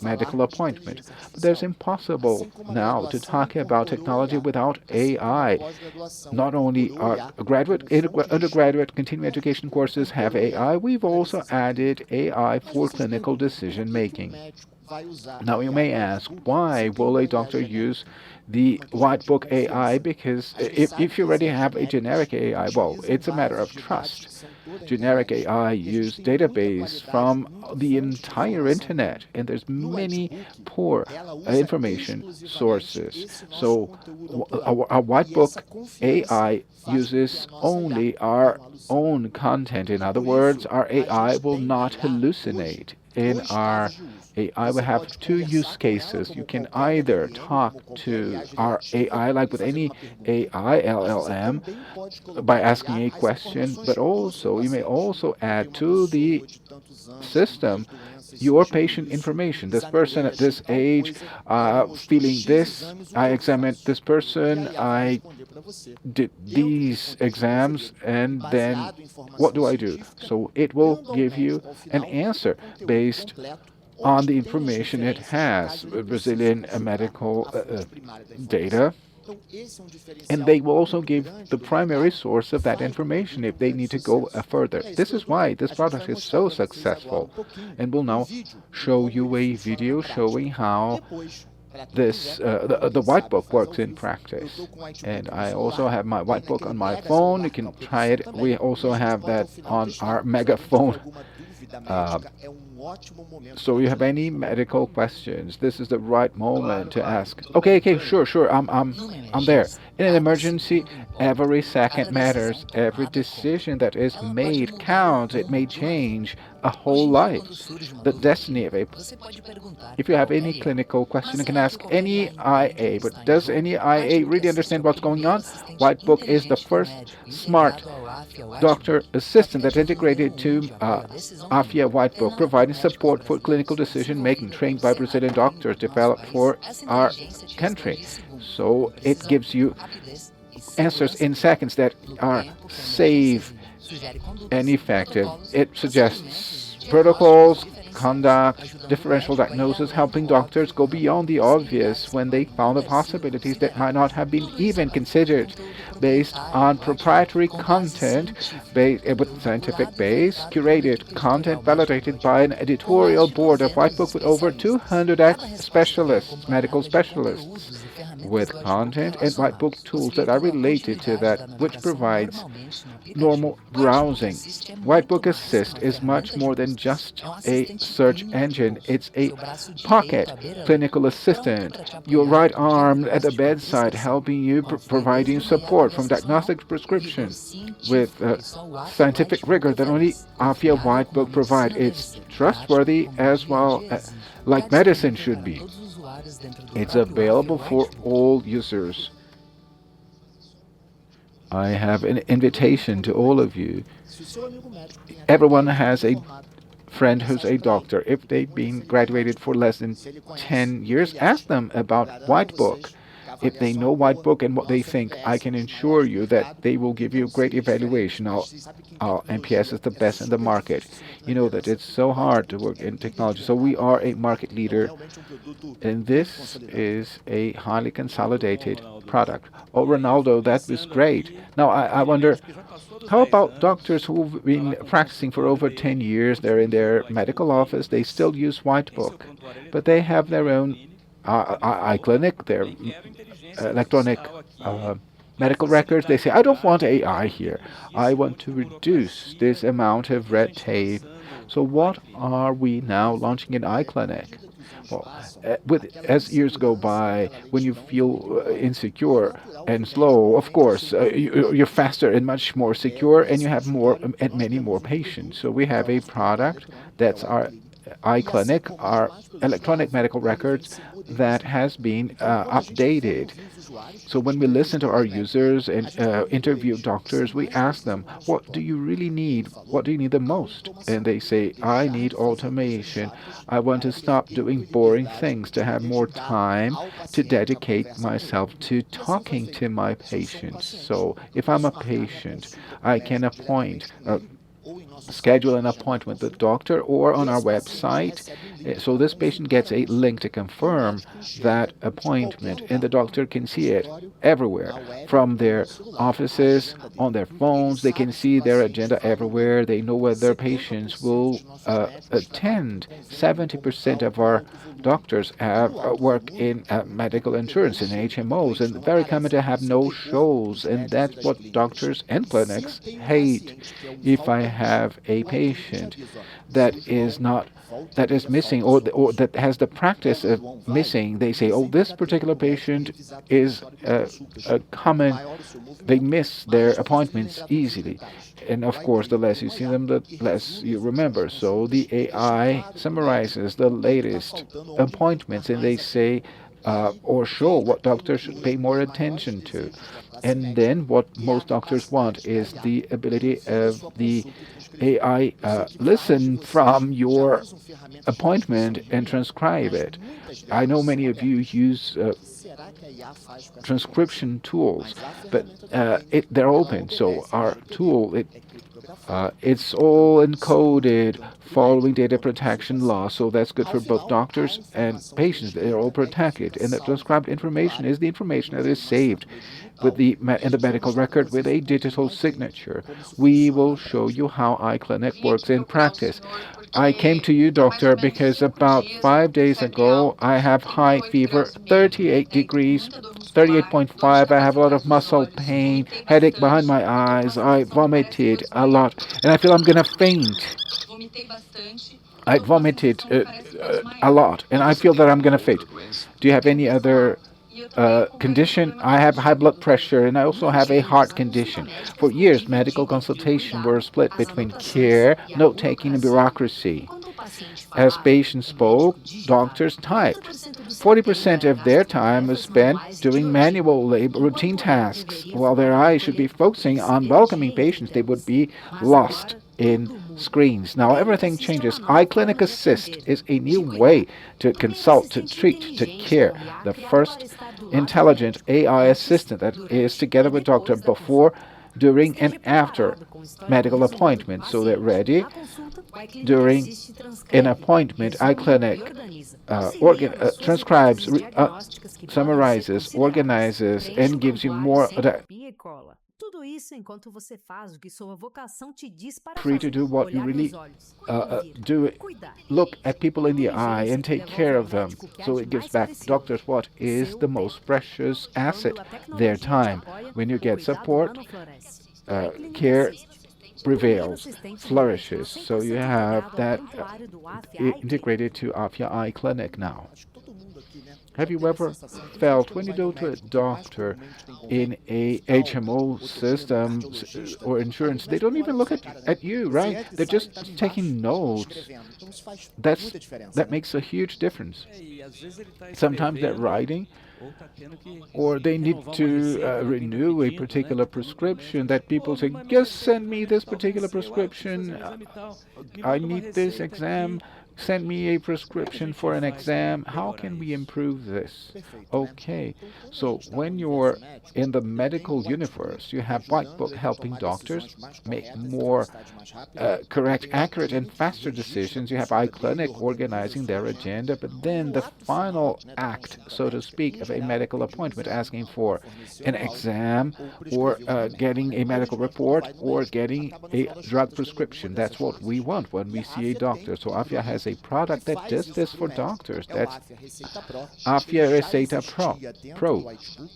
medical appointment. But there's impossible now to talk about technology without AI. Not only our undergraduate, continuing education courses have AI, we've also added AI for clinical decision making. Now you may ask, why will a doctor use the Whitebook AI? Because if you already have a generic AI, well, it's a matter of trust. Generic AI use database from the entire internet, and there's many poor information sources. So our Whitebook AI uses only our own content. In other words, our AI will not hallucinate. In our AI, we have two use cases. You can either talk to our AI, like with any AI, LLM, by asking a question, but also you may also add to the system your patient information. This person at this age, feeling this, I examined this person, I did these exams, and then what do I do? So it will give you an answer based on the information it has, Brazilian medical data, and they will also give the primary source of that information if they need to go further. This is why this product is so successful, and we'll now show you a video showing how the Whitebook works in practice. And I also have my Whitebook on my phone. You can try it. We also have that on our megaphone. So you have any medical questions, this is the right moment to ask. Okay, sure, I'm there. In an emergency, every second matters. Every decision that is made counts. It may change a whole life, the destiny of a. If you have any clinical question, you can ask any IA. But does any IA really understand what's going on? Whitebook is the first smart doctor assistant that's integrated to Afya Whitebook, providing support for clinical decision making, trained by Brazilian doctors, developed for our country. So it gives you answers in seconds that are safe and effective. It suggests protocols, conduct, differential diagnosis, helping doctors go beyond the obvious when they found the possibilities that might not have been even considered, based on proprietary content, with scientific base, curated content validated by an editorial board of Whitebook with over 200 medical specialists, with content and Whitebook tools that are related to that, which provides normal browsing. Whitebook Assist is much more than just a search engine. It's a pocket clinical assistant, your right arm at the bedside, helping you, providing support from diagnostic to prescription with scientific rigor that only Afya Whitebook provides. It's trustworthy as well, like medicine should be. It's available for all users. I have an invitation to all of you. Everyone has a friend who's a doctor. If they've been graduated for less than 10 years, ask them about Whitebook. If they know Whitebook and what they think, I can assure you that they will give you a great evaluation. Our NPS is the best in the market. You know that it's so hard to work in technology. So we are a market leader, and this is a highly consolidated product. Oh, Ronaldo, that was great. Now, I wonder, how about doctors who've been practicing for over 10 years? They're in their medical office. They still use Whitebook, but they have their own iClinic, their electronic medical records. They say, I don't want AI here. I want to reduce this amount of red tape. So what are we now launching in iClinic? Well, as years go by, when you feel insecure and slow, of course, you're faster and much more secure, and you have more and many more patients. So we have a product that's our iClinic, our electronic medical records that has been updated. So when we listen to our users and interview doctors, we ask them, what do you really need? What do you need the most? And they say, I need automation. I want to stop doing boring things, to have more time to dedicate myself to talking to my patients. So if I'm a patient, I can schedule an appointment with the doctor or on our website. So this patient gets a link to confirm that appointment, and the doctor can see it everywhere from their offices, on their phones. They can see their agenda everywhere. They know where their patients will attend. 70% of our doctors have work in medical insurance in HMOs, and very common to have no shows, and that's what doctors and clinics hate. If I have a patient that is missing, or that has the practice of missing, they say, oh, this particular patient is a common, they miss their appointments easily. And of course, the less you see them, the less you remember. So the AI summarizes the latest appointments, and they say or show what doctors should pay more attention to. And then what most doctors want is the ability of the AI listen from your appointment and transcribe it. I know many of you use transcription tools, but they're open. So our tool, it's all encoded following data protection law, so that's good for both doctors and patients. They're all protected, and the transcribed information is the information that is saved in the medical record with a digital signature. We will show you how iClinic works in practice. I came to you, doctor, because about 5 days ago I have high fever, 38 degrees, 38.5. I have a lot of muscle pain, headache behind my eyes. I vomited a lot, and I feel I'm gonna faint. I vomited a lot, and I feel that I'm gonna faint. Do you have any other condition? I have high blood pressure, and I also have a heart condition. For years, medical consultation were split between care, note-taking, and bureaucracy. As patients spoke, doctors typed. 40% of their time was spent doing manual labor, routine tasks. While their eyes should be focusing on welcoming patients, they would be lost in screens. Now everything changes. iClinic Assist is a new way to consult, to treat, to care. The first intelligent AI assistant that is together with doctor before, during, and after medical appointments, so they're ready during an appointment. iClinic transcribes, summarizes, organizes, and gives you more Tudo isso enquanto você faz o que sua vocação te diz para free to do what you olhar really nos olhos, do. cuidar. Look at people in the eye and take care of them. So it gives back doctors what is the most precious asset, their time. When you get support, care prevails, flourishes. So you have that integrated to Afya iClinic now. Have you ever felt when you go to a doctor in a HMO system or insurance, they don't even look at you, right? They're just taking notes. That makes a huge difference. Sometimes they're writing, or they need to renew a particular prescription that people say, just send me this particular prescription. I need this exam. Send me a prescription for an exam. How can we improve this? Okay, so when you're in the medical universe, you have White Book helping doctors make more correct, accurate, and faster decisions. You have iClinic organizing their agenda, but then the final act, so to speak, of a medical appointment, asking for an exam or getting a medical report or getting a drug prescription. That's what we want when we see a doctor. So Afya has a product that does this for doctors. That's Afya Receita Pro.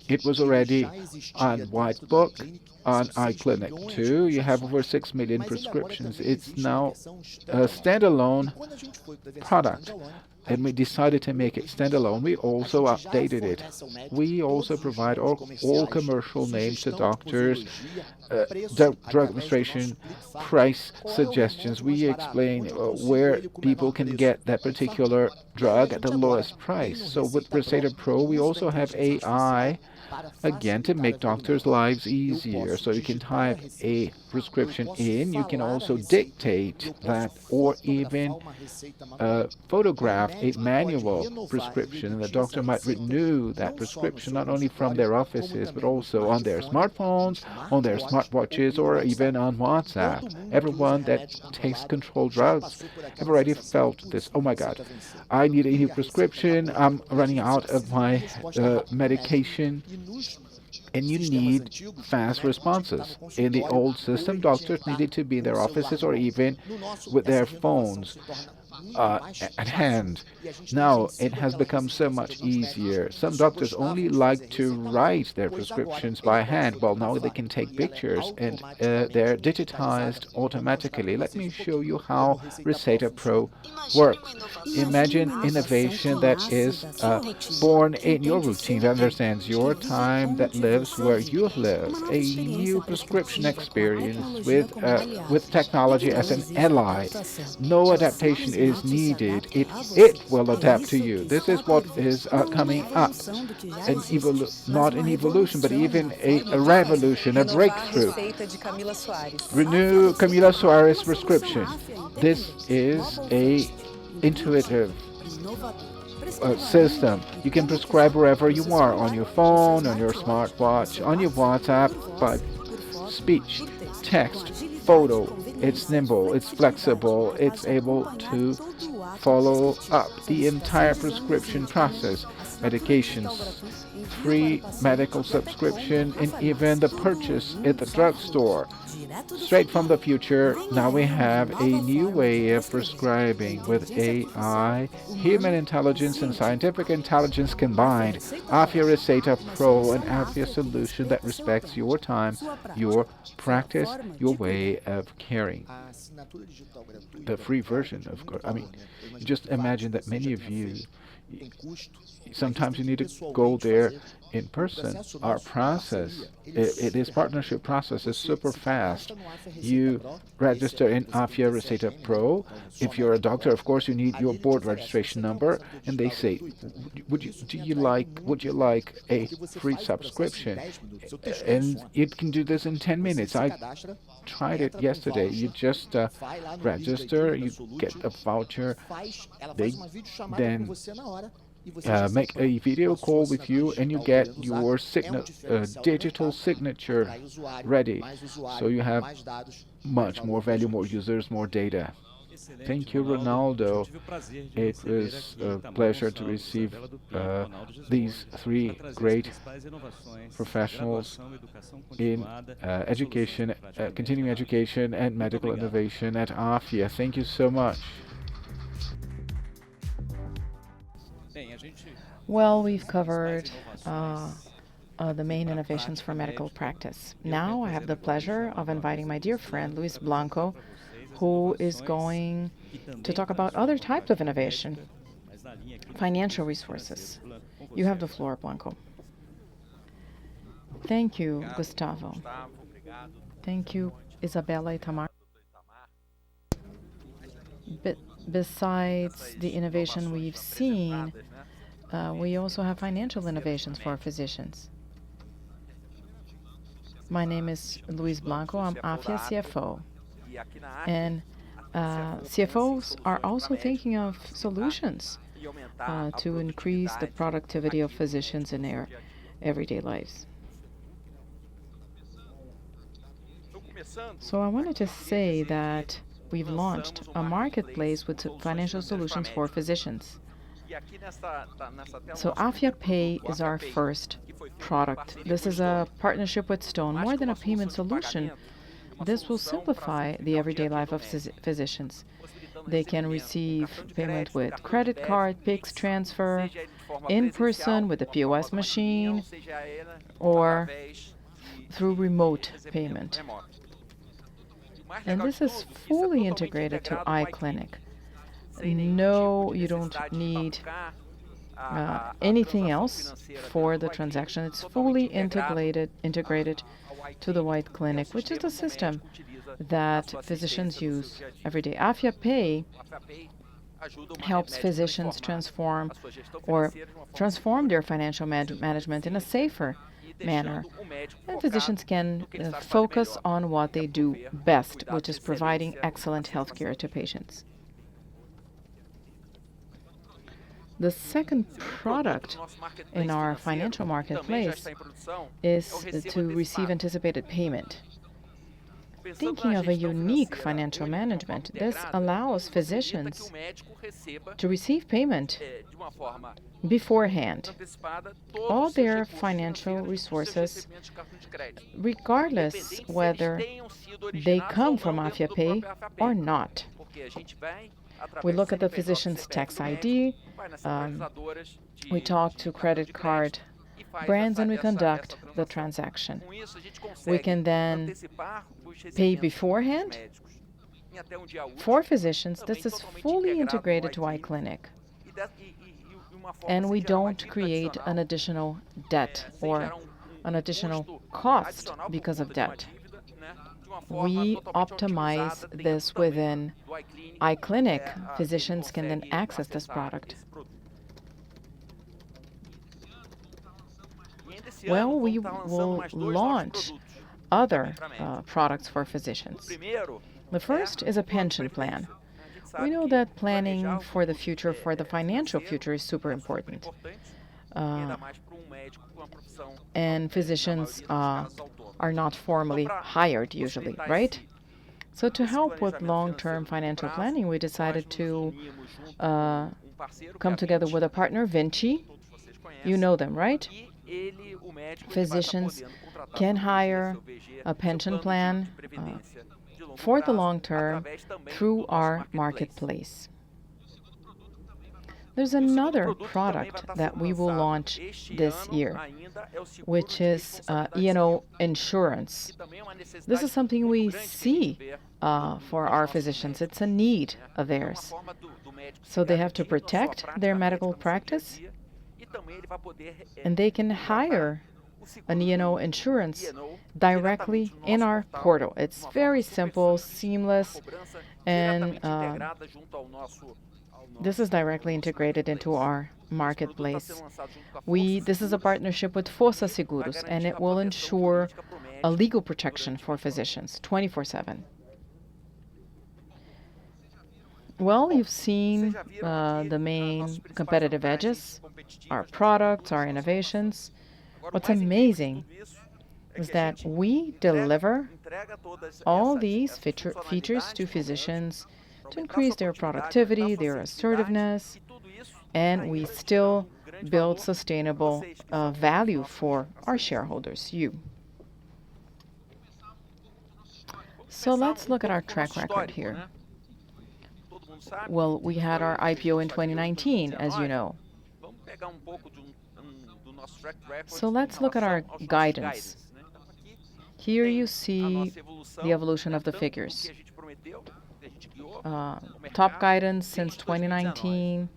It was already on White Book, on iClinic too. You have over 6 million prescriptions. It's now a standalone product. and we decided to make it standalone, we also updated it. We also provide all commercial names to doctors, drug administration, price suggestions. We explain where people can get that particular drug at the lowest price. So with Receita Pro, we also have AI, again, to make doctors' lives easier. So you can type a prescription in, you can also dictate that, or even photograph a manual prescription, and the doctor might renew that prescription not only from their offices, but also on their smartphones, on their smartwatches, or even on WhatsApp. Everyone that takes controlled drugs have already felt this. Oh my God, I need a new prescription. I'm running out of my medication. And you need fast responses. In the old system, doctors needed to be in their offices or even with their phones at hand. Now it has become so much easier. Some doctors only like to write their prescriptions by hand. Well, now they can take pictures and they're digitized automatically. Let me show you how Receita Pro works. Imagine innovation that is born in your routine, that understands your time, that lives where you live. A new prescription experience with technology as an ally. No adaptation is needed. It will adapt to you. This is what is coming up. Not an evolution, but even a revolution, a breakthrough. Renew Camila Soares' prescription. This is a intuitive system. You can prescribe wherever you are, on your phone, on your smartwatch, on your WhatsApp, by speech, text, photo. It's nimble, it's flexible, it's able to follow up the entire prescription process, medications, free medical subscription, and even the purchase at the drugstore. Straight from the future, now we have a new way of prescribing with AI, human intelligence, and scientific intelligence combined. Afya Receita Pro, an Afya solution that respects your time, your practice, your way of caring. The free version, of course. I mean, just imagine that many of you, sometimes you need to go there in person. Our process, this partnership process is super fast. You register in Afya Receita Pro. If you're a doctor, of course, you need your board registration number, and they say, would you like a free subscription? And it can do this in 10 minutes. I tried it yesterday. You just register, you get a voucher, they then make a video call with you, and you get your digital signature ready. So you have much more value, more users, more data. Thank you, Ronaldo. It was a pleasure to receive these three great professionals in education, continuing education, and medical innovation at Afya. Thank you so much. Well, we've covered the main innovations for medical practice. Now I have the pleasure of inviting my dear friend Luis Blanco, who is going to talk about other types of innovation, financial resources. You have the floor, Blanco. Thank you, Gustavo. Thank you, Isabella Itamar. Besides the innovation we've seen, we also have financial innovations for physicians. My name is Luis Blanco. I'm Afya CFO. And CFOs are also thinking of solutions to increase the productivity of physicians in their everyday lives. So I wanted to say that we've launched a marketplace with financial solutions for physicians. So Afya Pay is our first product. This is a partnership with Stone. More than a payment solution, this will simplify the everyday life of physicians. They can receive payment with credit card, Pix transfer, in person with a POS machine, or through remote payment. And this is fully integrated to iClinic. No, you don't need anything else for the transaction. It's fully integrated to the White Clinic, which is the system that physicians use every day. Afya Pay helps physicians transform their financial management in a safer manner. And physicians can focus on what they do best, which is providing excellent healthcare to patients. The second product in our financial marketplace is to receive anticipated payment. Thinking of a unique financial management, this allows physicians to receive payment beforehand, all their financial resources, regardless whether they come from Afya Pay or not. We look at the physician's tax ID, we talk to credit card brands, and we conduct the transaction. We can then pay beforehand. For physicians, this is fully integrated to iClinic, and we don't create an additional debt or an additional cost because of debt. We optimize this within iClinic. Physicians can then access this product. Well, we will launch other products for physicians. The first is a pension plan. We know that planning for the future, for the financial future, is super important. And physicians are not formally hired usually, right? So to help with long-term financial planning, we decided to come together with a partner, Vinci. You know them, right? Physicians can hire a pension plan for the long term through our marketplace. There's another product that we will launch this year, which is E&O insurance. This is something we see for our physicians. It's a need of theirs. So they have to protect their medical practice, and they can hire an E&O insurance directly in our portal. It's very simple, seamless, and this is directly integrated into our marketplace. This is a partnership with Força Seguros, and it will ensure a legal protection for physicians 24/7. Well, you've seen the main competitive edges, our products, our innovations. What's amazing is that we deliver all these features to physicians to increase their productivity, their assertiveness, and we still build sustainable value for our shareholders, you. So let's look at our track record here. Well, we had our IPO in 2019, as you know. So let's look at our guidance. Here you see the evolution of the figures. Top guidance since 2019.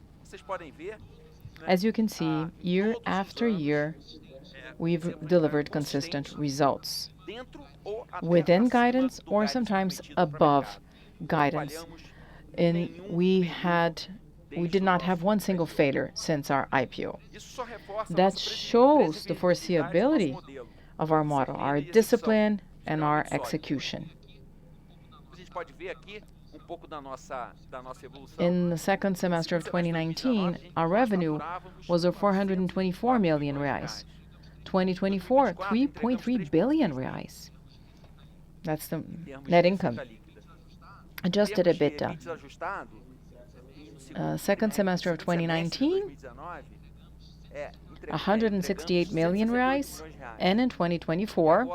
As you can see, year after year, we've delivered consistent results. Within guidance or sometimes above guidance. And we did not have one single failure since our IPO. That shows the foreseeability of our model, our discipline, and our execution. In the second semester of 2019, our revenue was of 424 million reais. 2024, 3.3 billion reais. That's the net income. Adjusted EBITDA. Second semester of 2019, 168 million reais, and in 2024,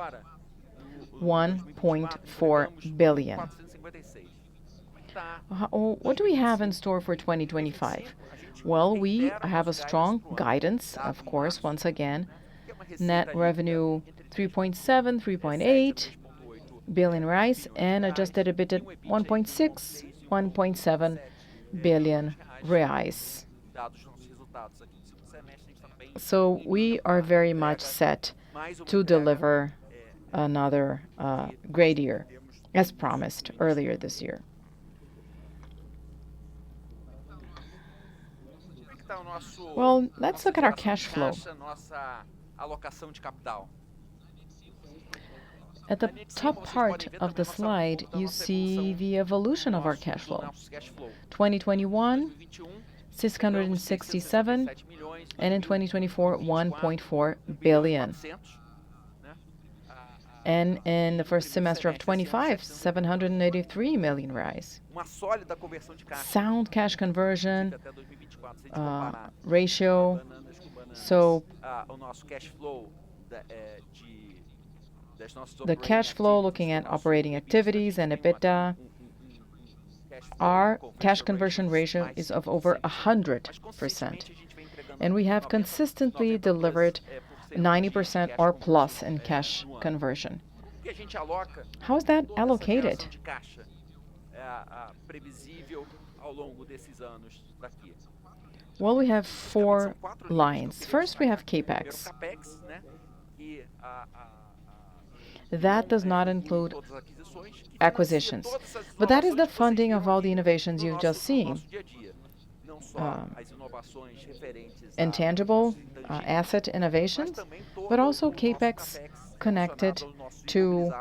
1.4 billion. What do we have in store for 2025? Well, we have a strong guidance, of course, once again. Net revenue 3.7, 3.8 billion reais, and adjusted EBITDA 1.6, 1.7 billion reais. So we are very much set to deliver another great year, as promised earlier this year. Well, let's look at our cash flow. At the top part of the slide, you see the evolution of our cash flow. 2021, 667, and in 2024, 1.4 billion. And in the first semester of 25, 783 million reais. Sound cash conversion ratio. So the cash flow looking at operating activities and EBITDA, our cash conversion ratio is of over 100%. And we have consistently delivered 90% or plus in cash conversion. How is that allocated? Well, we have 4 lines. First, we have CAPEX. That does not include acquisitions, but that is the funding of all the innovations you've just seen. Intangible asset innovations, but also CAPEX connected to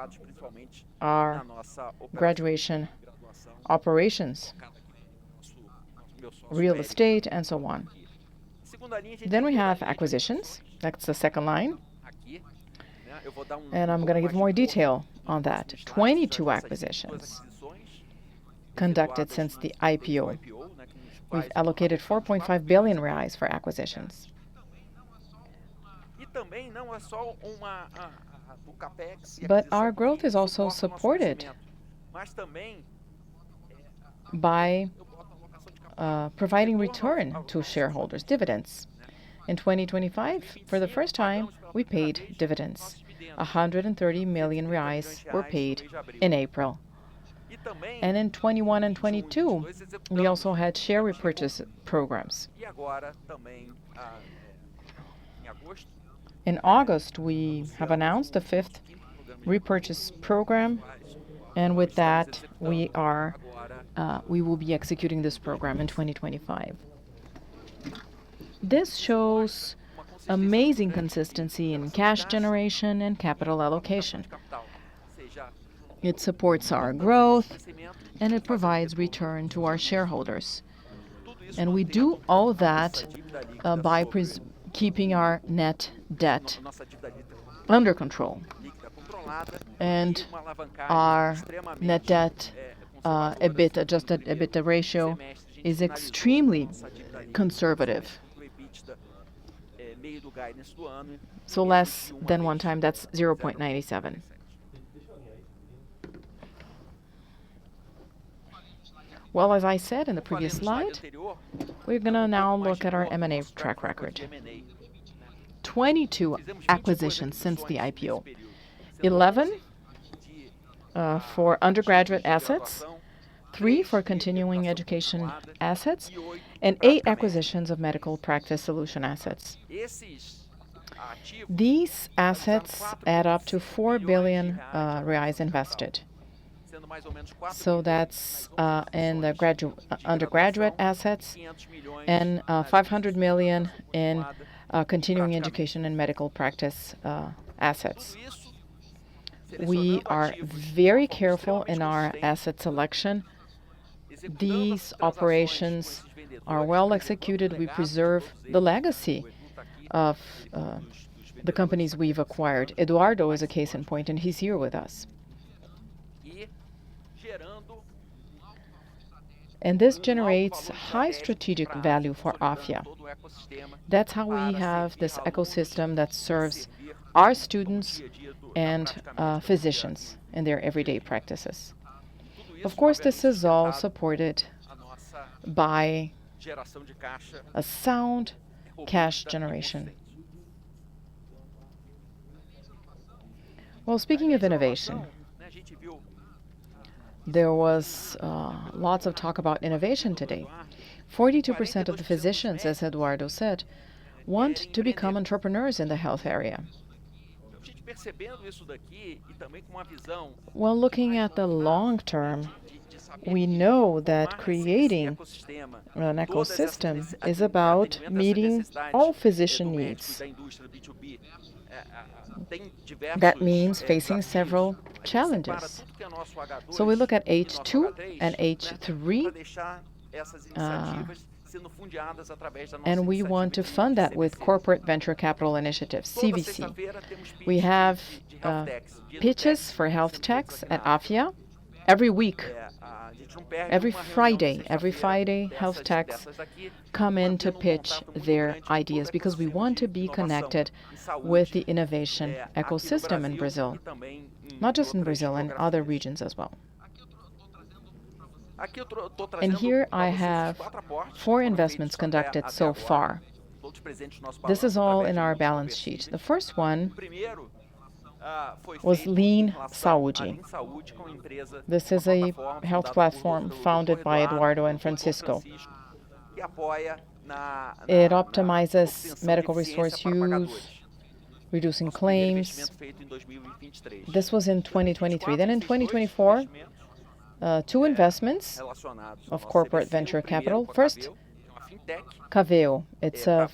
our graduation operations, real estate, and so on. Then we have acquisitions. That's the second line. And I'm going to give more detail on that. 22 acquisitions conducted since the IPO. We've allocated 4.5 billion reais for acquisitions. But our growth is also supported by providing return to shareholders, dividends. In 2025, for the first time, we paid dividends. 130 million reais were paid in April. And in 21 and 22, we also had share repurchase programs. In August, we have announced the 5th repurchase program, and with that, we will be executing this program in 2025. This shows amazing consistency in cash generation and capital allocation. It supports our growth, and it provides return to our shareholders. And we do all that by keeping our net debt under control. And our net debt adjusted EBITDA ratio is extremely conservative. So less than 1 time, that's 0.97. Well, as I said in the previous slide, we're going to now look at our M&A track record. 22 acquisitions since the IPO. 11 for undergraduate assets, 3 for continuing education assets, and 8 acquisitions of medical practice solution assets. These assets add up to 4 billion reais invested. So that's in the undergraduate assets and 500 million in continuing education and medical practice assets. We are very careful in our asset selection. These operations are well executed. We preserve the legacy of the companies we've acquired. Eduardo is a case in point, and he's here with us. And this generates high strategic value for Afya. That's how we have this ecosystem that serves our students and physicians in their everyday practices. Of course, this is all supported by a sound cash generation. Well, speaking of innovation, There was lots of talk about innovation today. 42% of the physicians, as Eduardo said, want to become entrepreneurs in the health area. Well, looking at the long term, we know that creating an ecosystem is about meeting all physician needs. That means facing several challenges. So we look at H2 and H3, and we want to fund that with corporate venture capital initiatives, CVC. We have pitches for health techs at Afya every week. Every Friday, health techs come in to pitch their ideas because we want to be connected with the innovation ecosystem in Brazil, not just in Brazil, in other regions as well. And here I have 4 investments conducted so far. This is all in our balance sheet. The first one was Lean Saúde. This is a health platform founded by Eduardo and Francisco. It optimizes medical resource use, reducing claims. This was in 2023. Then in 2024, 2 investments of corporate venture capital. First, Caveo. It's a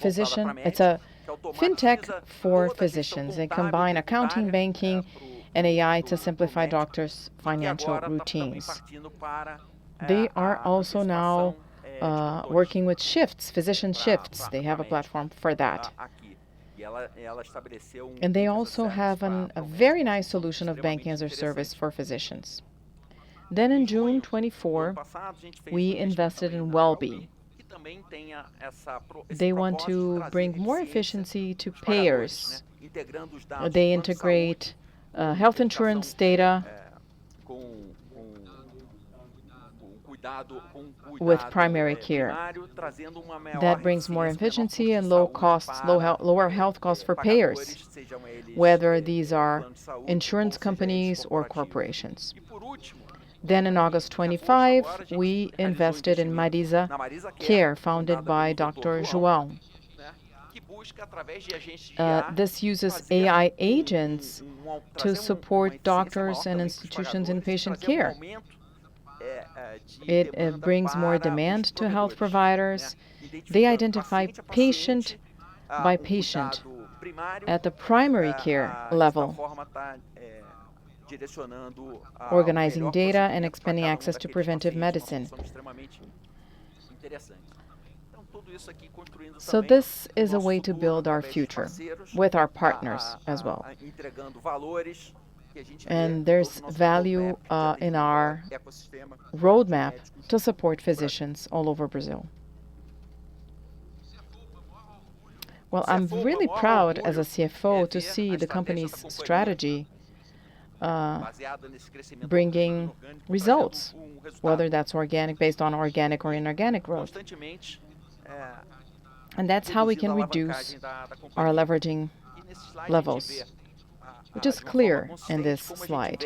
fintech for physicians. They combine accounting, banking, and AI to simplify doctors' financial routines. They are also now working with shifts, physician shifts. They have a platform for that. And they also have a very nice solution of banking as a service for physicians. Then in June 24, we invested in Wellbe. They want to bring more efficiency to payers. They integrate health insurance data with primary care. That brings more efficiency and lower health costs for payers, whether these are insurance companies or corporations. Then in August 25, we invested in Marisa Care, founded by Dr. João. This uses AI agents to support doctors and institutions in patient care. It brings more demand to health providers. They identify patient by patient at the primary care level, organizing data and expanding access to preventive medicine. So this is a way to build our future with our partners as well. And there's value in our roadmap to support physicians all over Brazil. Well, I'm really proud as a CFO to see the company's strategy bringing results, whether that's organic, based on organic or inorganic growth. And that's how we can reduce our leveraging levels, which is clear in this slide.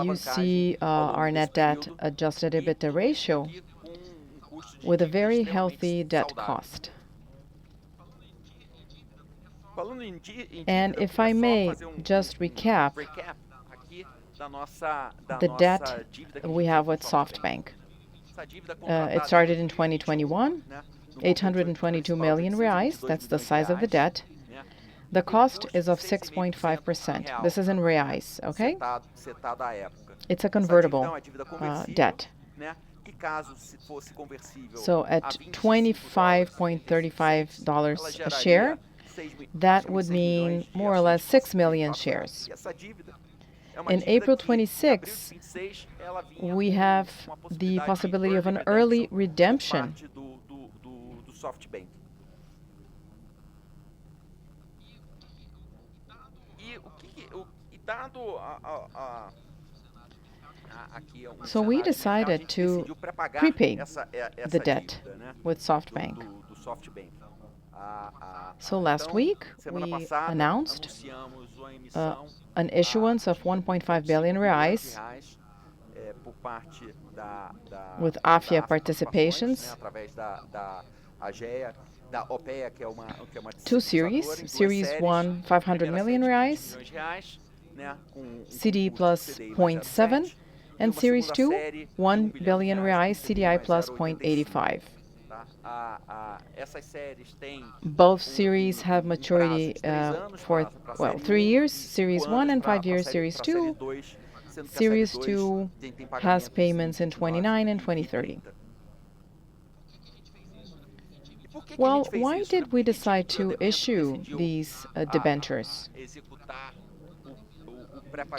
You see our net debt adjusted EBITDA ratio with a very healthy debt cost. And if I may just recap the debt we have with SoftBank. It started in 2021, 822 million reais. That's the size of the debt. The cost is of 6.5%. This is in reais, okay? It's a convertible debt. So at $25.35 a share, that would mean more or less 6 million shares. In April 26, we have the possibility of an early redemption. So we decided to prepay the debt with SoftBank. So last week, we announced an issuance of 1.5 billion reais with Afya participations. Two series. Series 1, 500 million reais, CDI plus 0.7, and Series 2, 1 billion reais, CDI plus 0.85. Both series have maturity for, 3 years, Series 1, and 5 years, Series 2. Series 2 has payments in 29 and 2030. Well, why did we decide to issue these debentures?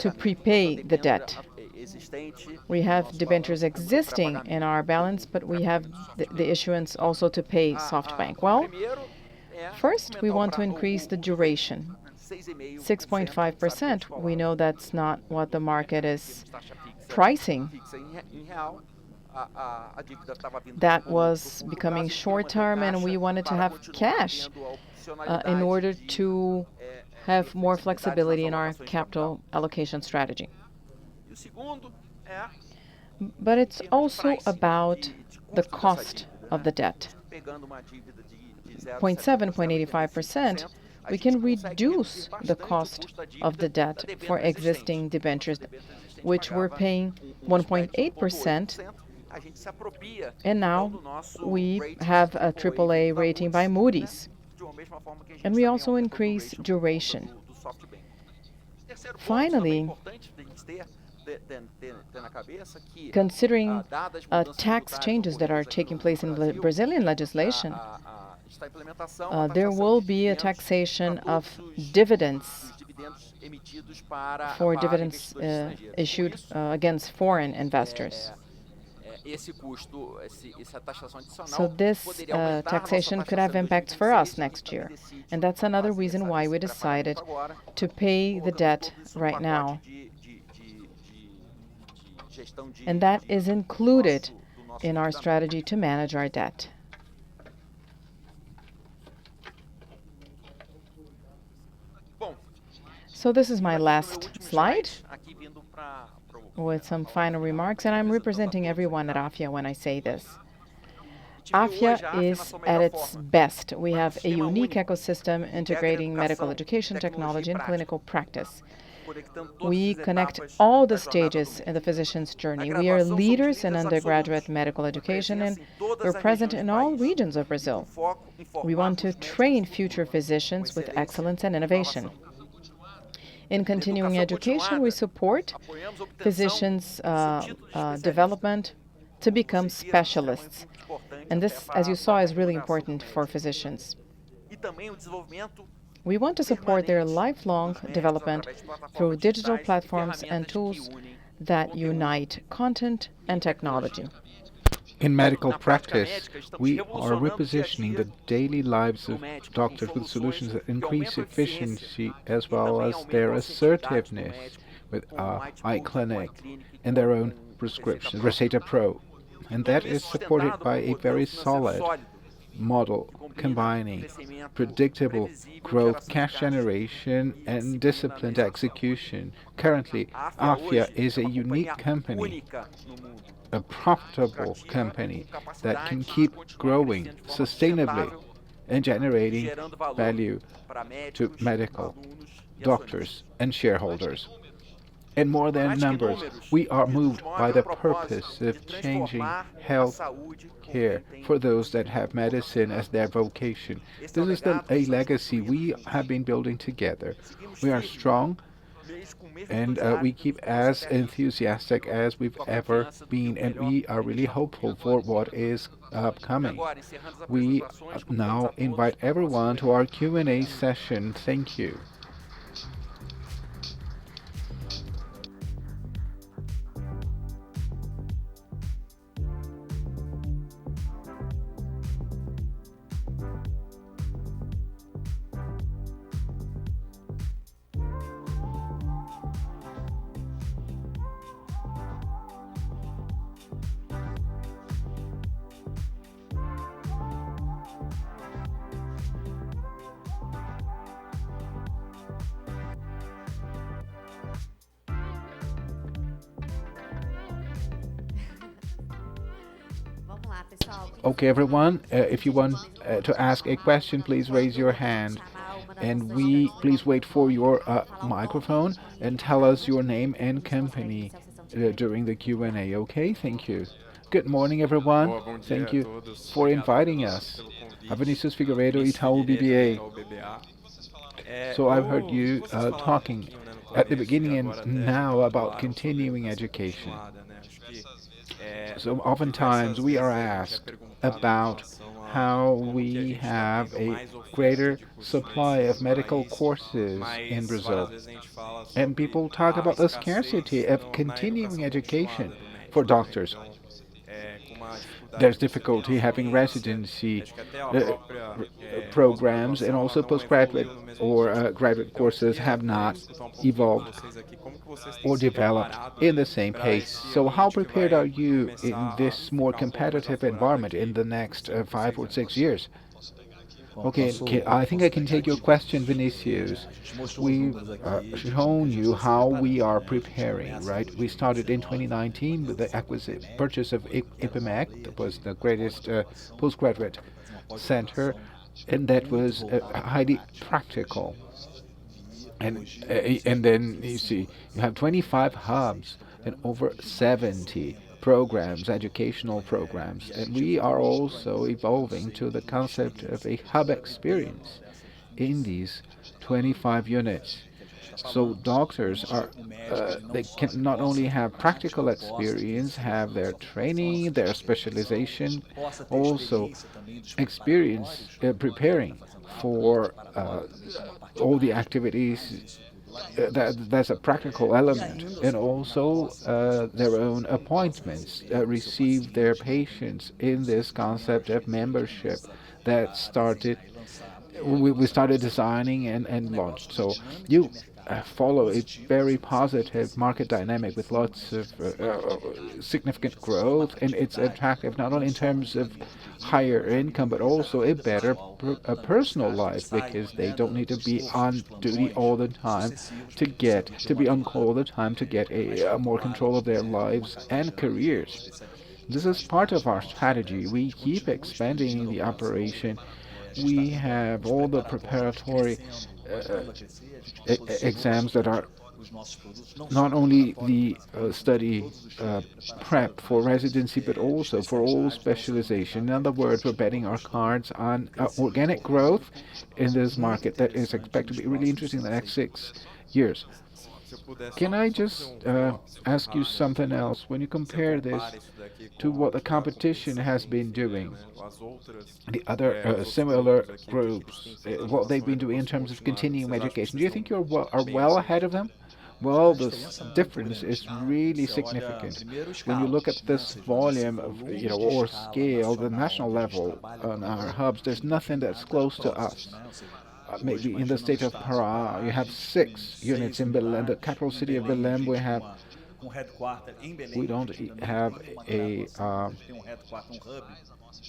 To prepay the debt. We have debentures existing in our balance, but we have the issuance also to pay SoftBank. Well, first, we want to increase the duration. 6.5%, we know that's not what the market is pricing. That was becoming short-term, and we wanted to have cash in order to have more flexibility in our capital allocation strategy. But it's also about the cost of the debt. 0.7, 0.85%, we can reduce the cost of the debt for existing debentures, which were paying 1.8%, and now we have a AAA rating by Moody's. And we also increase duration. Finally, considering tax changes that are taking place in Brazilian legislation, there will be a taxation of dividends for dividends issued against foreign investors. So this taxation could have impacts for us next year. And that's another reason why we decided to pay the debt right now. And that is included in our strategy to manage our debt. So this is my last slide with some final remarks, and I'm representing everyone at Afya when I say this. Afya is at its best. We have a unique ecosystem integrating medical education, technology, and clinical practice. We connect all the stages in the physician's journey. We are leaders in undergraduate medical education, and we're present in all regions of Brazil. We want to train future physicians with excellence and innovation. In continuing education, we support physicians' development to become specialists. And this, as you saw, is really important for physicians. We want to support their lifelong development through digital platforms and tools that unite content and technology. In medical practice, we are repositioning the daily lives of doctors with solutions that increase efficiency as well as their assertiveness with our iClinic and their own prescription, Receita Pro. And that is supported by a very solid model combining predictable growth, cash generation, and disciplined execution. Currently, Afya is a unique company, a profitable company that can keep growing sustainably and generating value to medical doctors and shareholders. And more than numbers, we are moved by the purpose of changing health care for those that have medicine as their vocation. This is a legacy we have been building together. We are strong, and we keep as enthusiastic as we've ever been, and we are really hopeful for what is upcoming. We now invite everyone to our Q&A session. Thank you. Okay, everyone, if you want to ask a question, please raise your hand. And please wait for your microphone and tell us your name and company during the Q&A, okay? Thank you. Good morning, everyone. Thank you for inviting us. Vinicius Figueiredo, Itaú BBA. So I've heard you talking at the beginning and now about continuing education. So oftentimes we are asked about how we have a greater supply of medical courses in Brazil. And people talk about the scarcity of continuing education for doctors. There's difficulty having residency programs, and also postgraduate or graduate courses have not evolved or developed in the same pace. So how prepared are you in this more competitive environment in the next 5 or 6 years? Okay, I think I can take your question, Vinicius. We've shown you how we are preparing, right? We started in 2019 with the purchase of IPMEC, that was the greatest postgraduate center, and that was highly practical. And then you see, you have 25 hubs and over 70 programs, educational programs, and we are also evolving to the concept of a hub experience in these 25 units. So doctors are they can not only have practical experience, have their training, their specialization, also experience preparing for all the activities. That's a practical element, and also their own appointments, receive their patients in this concept of membership that started we started designing and launched. So you follow a very positive market dynamic with lots of significant growth, and it's attractive not only in terms of higher income but also a better personal life, because they don't need to be on duty all the time to be on call all the time to get a more control of their lives and careers. This is part of our strategy. We keep expanding the operation. We have all the preparatory exams that are not only the study prep for residency, but also for all specialization. In other words, we're betting our cards on organic growth in this market that is expected to be really interesting in the next 6 years. Can I just ask you something else? When you compare this to what the competition has been doing, the other similar groups, what they've been doing in terms of continuing education, do you think are well ahead of them? Well, this difference is really significant. When you look at this volume of, or scale, the national level on our hubs, there's nothing that's close to us. Maybe in the state of Pará, you have 6 units in Belém, the capital city of Belém. We don't have a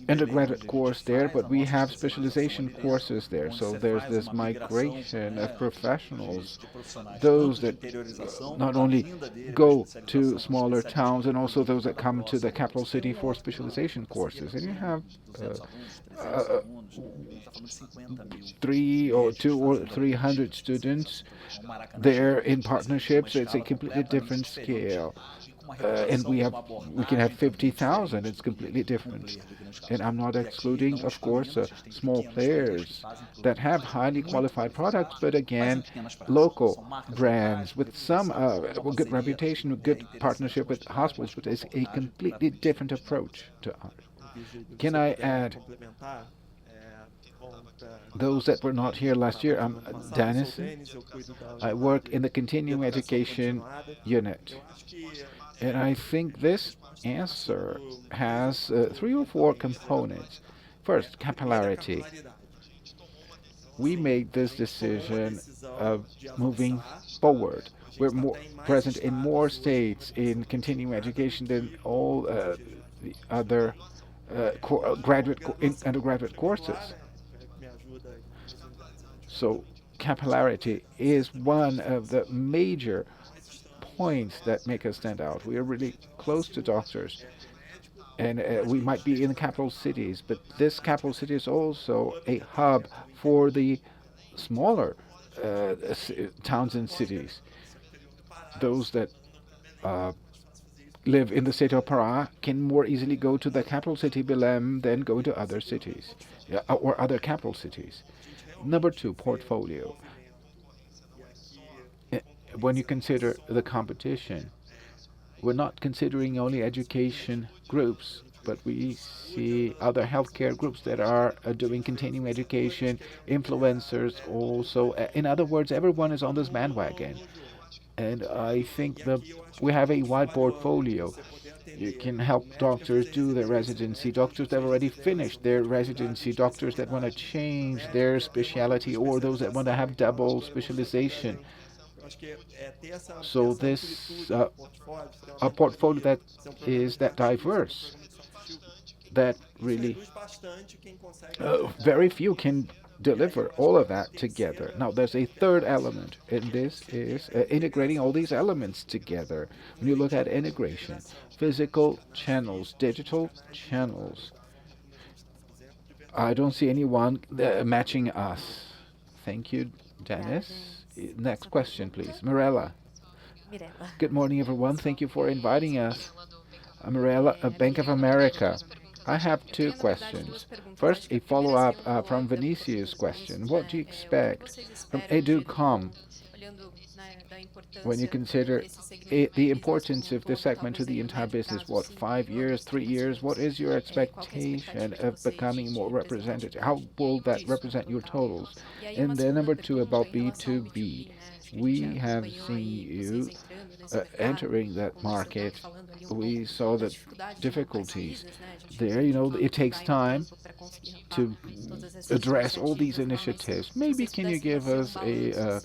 undergraduate course there, but we have specialization courses there. So there's this migration of professionals, those that not only go to smaller towns, and also those that come to the capital city for specialization courses. And you have 200 or 300 students there in partnerships. It's a completely different scale. And we can have 50,000. It's completely different. And I'm not excluding, of course, small players that have highly qualified products, but again, local brands with some good reputation, with good partnership with hospitals, but it's a completely different approach to ours. Can I add? Those that were not here last year, I'm Dennis. I work in the continuing education unit. And I think this answer has 3 or 4 components. First, capillarity. We made this decision of moving forward. We're more present in more states in continuing education than all the other undergraduate courses. So capillarity is one of the major points that make us stand out. We are really close to doctors. And we might be in the capital cities, but this capital city is also a hub for the smaller towns and cities. Those that uh, live in the state of Pará can more easily go to the capital city, Belém, than go to other cities, or other capital cities. Number two, portfolio. Eh, When you consider the competition, we're not considering only education groups, but we see other healthcare groups that are doing continuing education, influencers also. In other words, everyone is on this bandwagon. And I think that we have a wide portfolio. You can help doctors do their residency, doctors that have already finished their residency, doctors that want to change their specialty, or those that want to have double specialization. So this a portfolio that is that diverse, that really very few can deliver all of that together. Now, there's a third element, and this is integrating all these elements together. When you look at integration, physical channels, digital channels, I don't see anyone matching us. Thank you, Dennis. Next question, please. Mirella. Good morning, everyone. Thank you for inviting us. I'm Mirella of Bank of America. I have two questions. First, a follow-up from Vinicius' question. What do you expect from Educom when you consider the importance of this segment to the entire business? What, 5 years, 3 years? What is your expectation of becoming more representative? How will that represent your totals? And then number two, about B2B. We have seen you entering that market. We saw the difficulties there. It takes time to address all these initiatives. Maybe can you give us a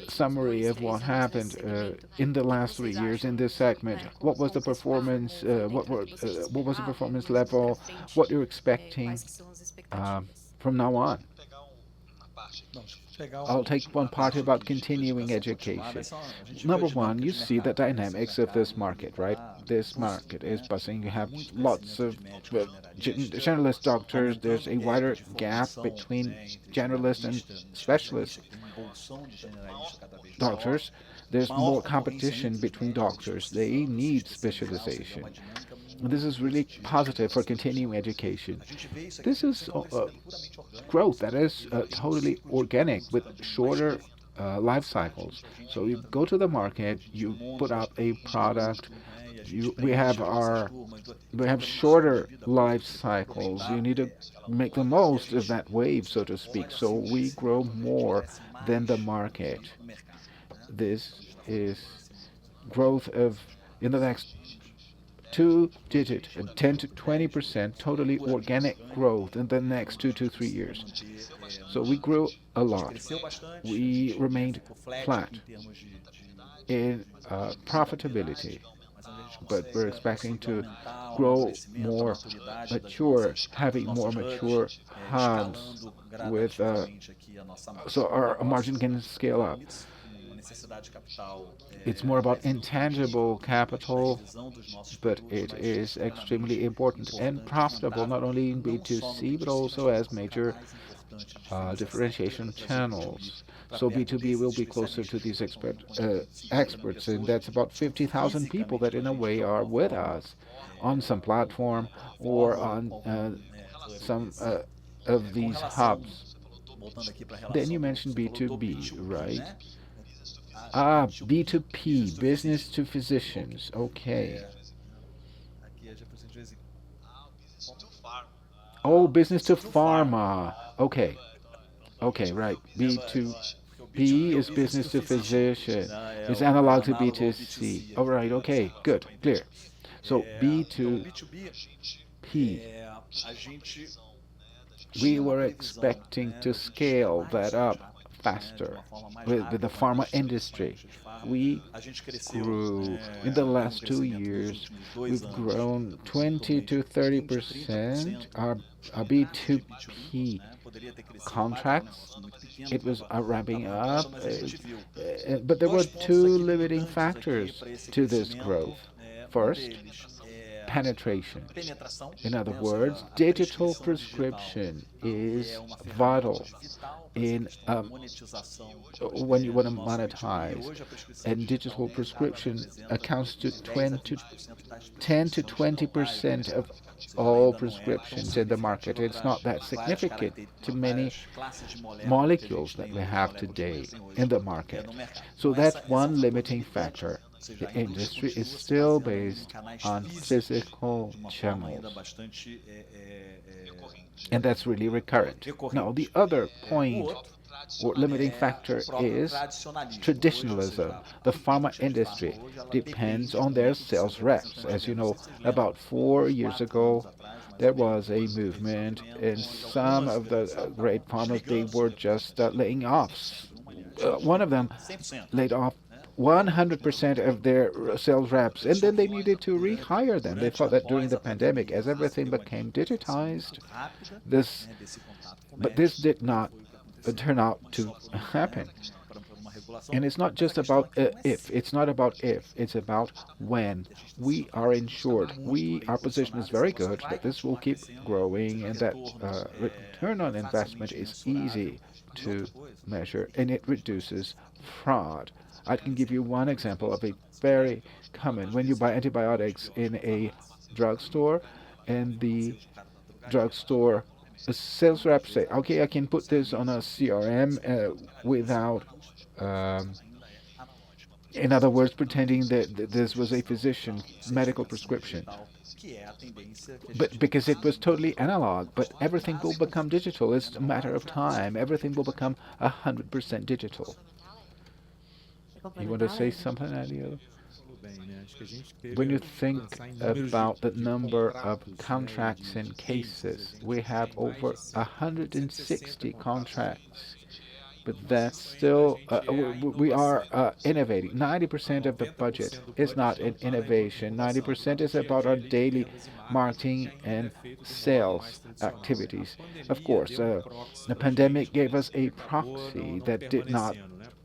summary of what happened in the last 3 years in this segment? What was the performance? What was the performance level? What you're expecting from now on? I'll take one part about continuing education. Number one, you see the dynamics of this market, right? This market is buzzing. You have lots of generalist doctors. There's a wider gap between generalist and specialist doctors. There's more competition between doctors. They need specialization. This is really positive for continuing education. This is growth that is totally organic with shorter life cycles. So you go to the market, you put up a product. We have shorter life cycles. You need to make the most of that wave, so to speak. So we grow more than the market. This is growth of in the next 2-digit, 10 to 20% totally organic growth in the next 2 to 3 years. So we grew a lot. We remained flat in profitability, but we're expecting to grow more mature, having more mature hubs with so our margin can scale up. It's more about intangible capital, but it is extremely important and profitable, not only in B2C, but also as major differentiation channels. So B2B will be closer to these experts, and that's about 50,000 people that in a way are with us on some platform or on some of these hubs. Then you mentioned B2B, right? B2P, business to physicians. Okay. Oh, business to pharma. Okay. Okay, right. B2B is business to physician. It's analog to B2C. All right, okay, good, clear. So B2P, we were expecting to scale that up faster with the pharma industry. We grew in the last 2 years. We've grown 20 to 30%. Our B2P contracts, it was ramping up, but there were two limiting factors to this growth. First, penetration. In other words, digital prescription is vital in when you want to monetize, and digital prescription accounts to 10 to 20% of all prescriptions in the market. It's not that significant to many molecules that we have today in the market. So that's one limiting factor. The industry is still based on physical channels, and that's really recurrent. Now, the other point or limiting factor is traditionalism. The pharma industry depends on their sales reps. As you know, about 4 years ago, there was a movement, and some of the great pharmas, they were just laying off. One of them laid off 100% of their sales reps, and then they needed to rehire them. They thought that during the pandemic, as everything became digitized, this did not turn out to happen. And it's not just about if. It's not about if. It's about when. We are insured. Our position is very good that this will keep growing, and that return on investment is easy to measure, and it reduces fraud. I can give you one example of a very common. When you buy antibiotics in a drugstore, and the drugstore sales reps say, "Okay, I can put this on a CRM without." In other words, pretending that this was a physician medical prescription. But because it was totally analog, but everything will become digital. It's a matter of time. Everything will become 100% digital. You want to say something, Elio? When you think about the number of contracts and cases, we have over 160 contracts. But that's still, we are innovating. 90% of the budget is not in innovation. 90% is about our daily marketing and sales activities. Of course, the pandemic gave us a proxy that did not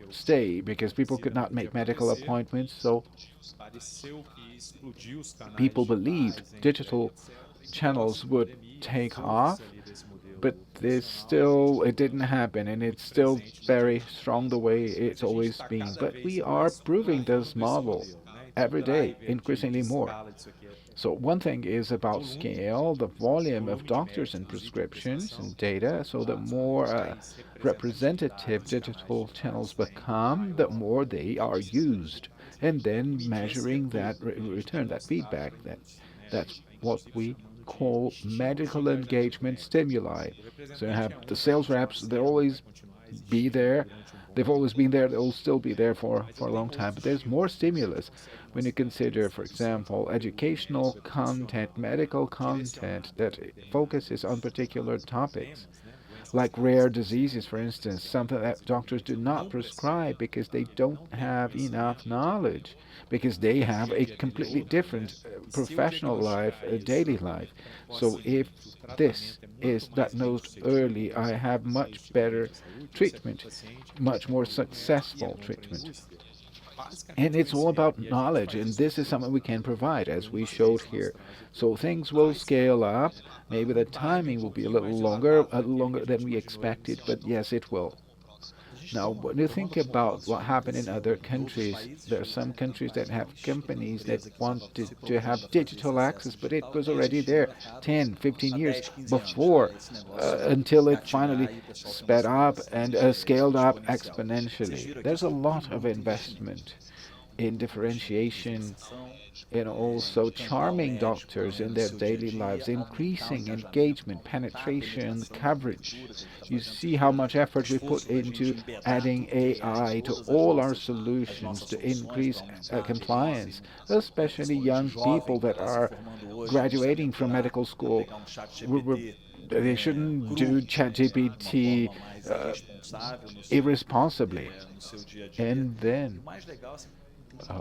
stay because people could not make medical appointments, so people believed digital channels would take off, but it didn't happen, and it's still very strong the way it's always been. But we are proving this model every day, increasingly more. So one thing is about scale, the volume of doctors and prescriptions and data. So the more representative digital channels become, the more they are used. And then measuring that return, that feedback, that's what we call medical engagement stimuli. So you have the sales reps, they'll always be there. They've always been there, they'll still be there for a long time. But there's more stimulus when you consider, for example, educational content, medical content that focuses on particular topics, like rare diseases, for instance, something that doctors do not prescribe because they don't have enough knowledge, because they have a completely different professional life, a daily life. So if this is diagnosed early, I have much better treatment, much more successful treatment. And it's all about knowledge, and this is something we can provide, as we showed here. So things will scale up. Maybe the timing will be a little longer than we expected, but yes, it will. Now, when you think about what happened in other countries, there are some countries that have companies that wanted to have digital access, but it was already there 10, 15 years before, until it finally sped up and scaled up exponentially. There's a lot of investment in differentiation and also charming doctors in their daily lives, increasing engagement, penetration, coverage. You see how much effort we put into adding AI to all our solutions to increase compliance, especially young people that are graduating from medical school. They shouldn't do ChatGPT irresponsibly. And then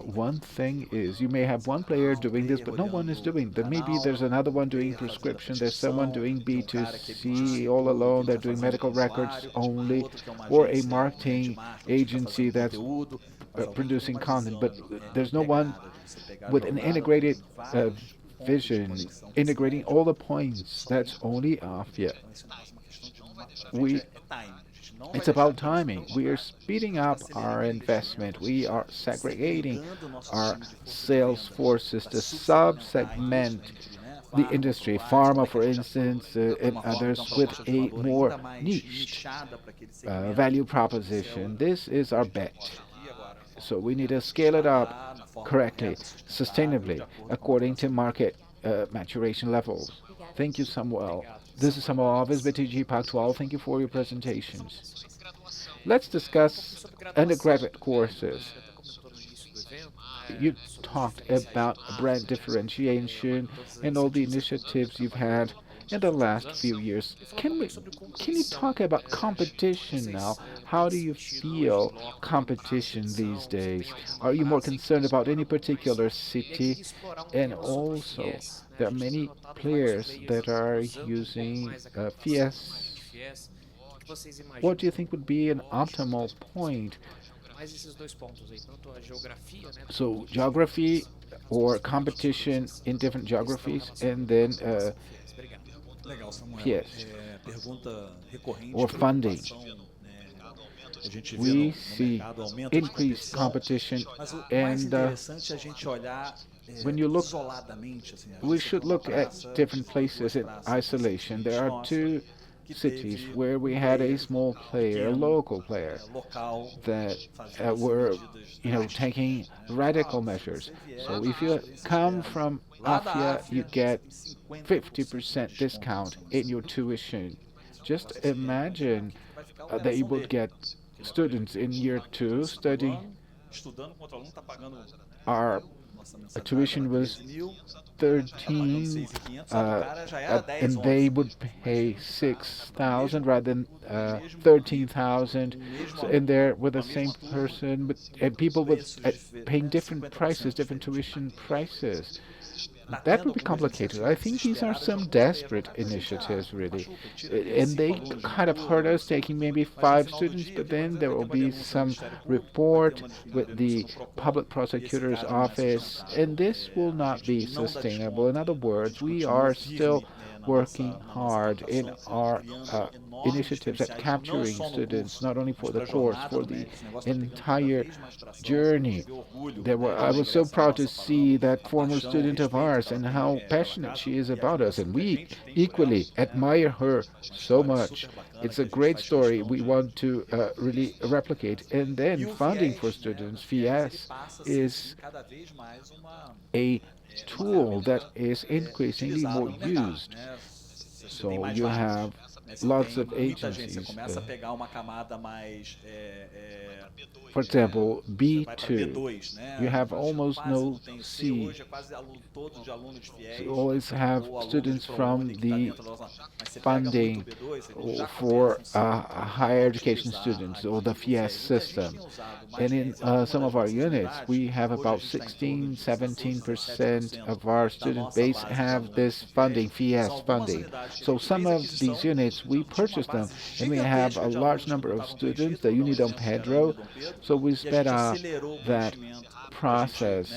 one thing is, you may have one player doing this, but no one is doing that. Maybe there's another one doing prescription, there's someone doing B2C all alone, they're doing medical records only, or a marketing agency that's producing content, but there's no one with an integrated vision, integrating all the points. That's only Afya. It's about timing. We are speeding up our investment. We are segregating our sales forces to sub-segment the industry, pharma, for instance, and others with a more niched value proposition. This is our bet. So we need to scale it up correctly, sustainably, according to market maturation levels. Thank you, Samuel. This is Samuel Alves, BTG Pactual. Thank you for your presentations. Let's discuss undergraduate courses. You talked about brand differentiation and all the initiatives you've had in the last few years. Can you talk about competition now? How do you feel competition these days? Are you more concerned about any particular city? And also, there are many players that are using FIES. What do you think would be an optimal point? So geography or competition in different geographies, and then yes, or funding. We see increased competition, and when you look, we should look at different places in isolation. There are two cities where we had a small player, a local player, that were, taking radical measures. So if you come from Afya, you get 50% discount in your tuition. Just imagine that you would get students in year two studying. Our tuition was 13, and they would pay 6,000 rather than 13,000. So, and they're with the same person, but people with paying different prices, different tuition prices. That would be complicated. I think these are some desperate initiatives, really. And they kind of hurt us, taking maybe 5 students, but then there will be some report with the public prosecutor's office, and this will not be sustainable. In other words, we are still working hard in our initiatives at capturing students, not only for the course, for the entire journey. I was so proud to see that former student of ours and how passionate she is about us, and we equally admire her so much. It's a great story we want to really replicate. And then funding for students, FIES, is a tool that is increasingly more used. So you have lots of agencies. For example, B2, you have almost no C. So you always have students from the funding for higher education students, or the FIES system. And in some of our units, we have about 16, 17% of our student base have this funding, FIES funding. So some of these units, we purchase them, and we have a large number of students, the Unidom Pedro, so we sped up that process.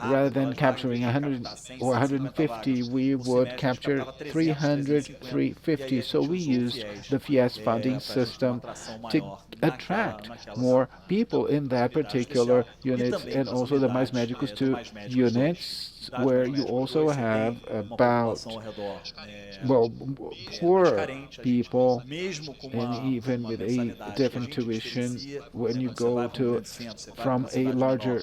Rather than capturing 100 or 150, we would capture 300, 350. So we used the FIES funding system to attract more people in that particular units, and also the Mais Médicos 2 units, where you also have about, well, poor people, and even with a different tuition, when you go to from a larger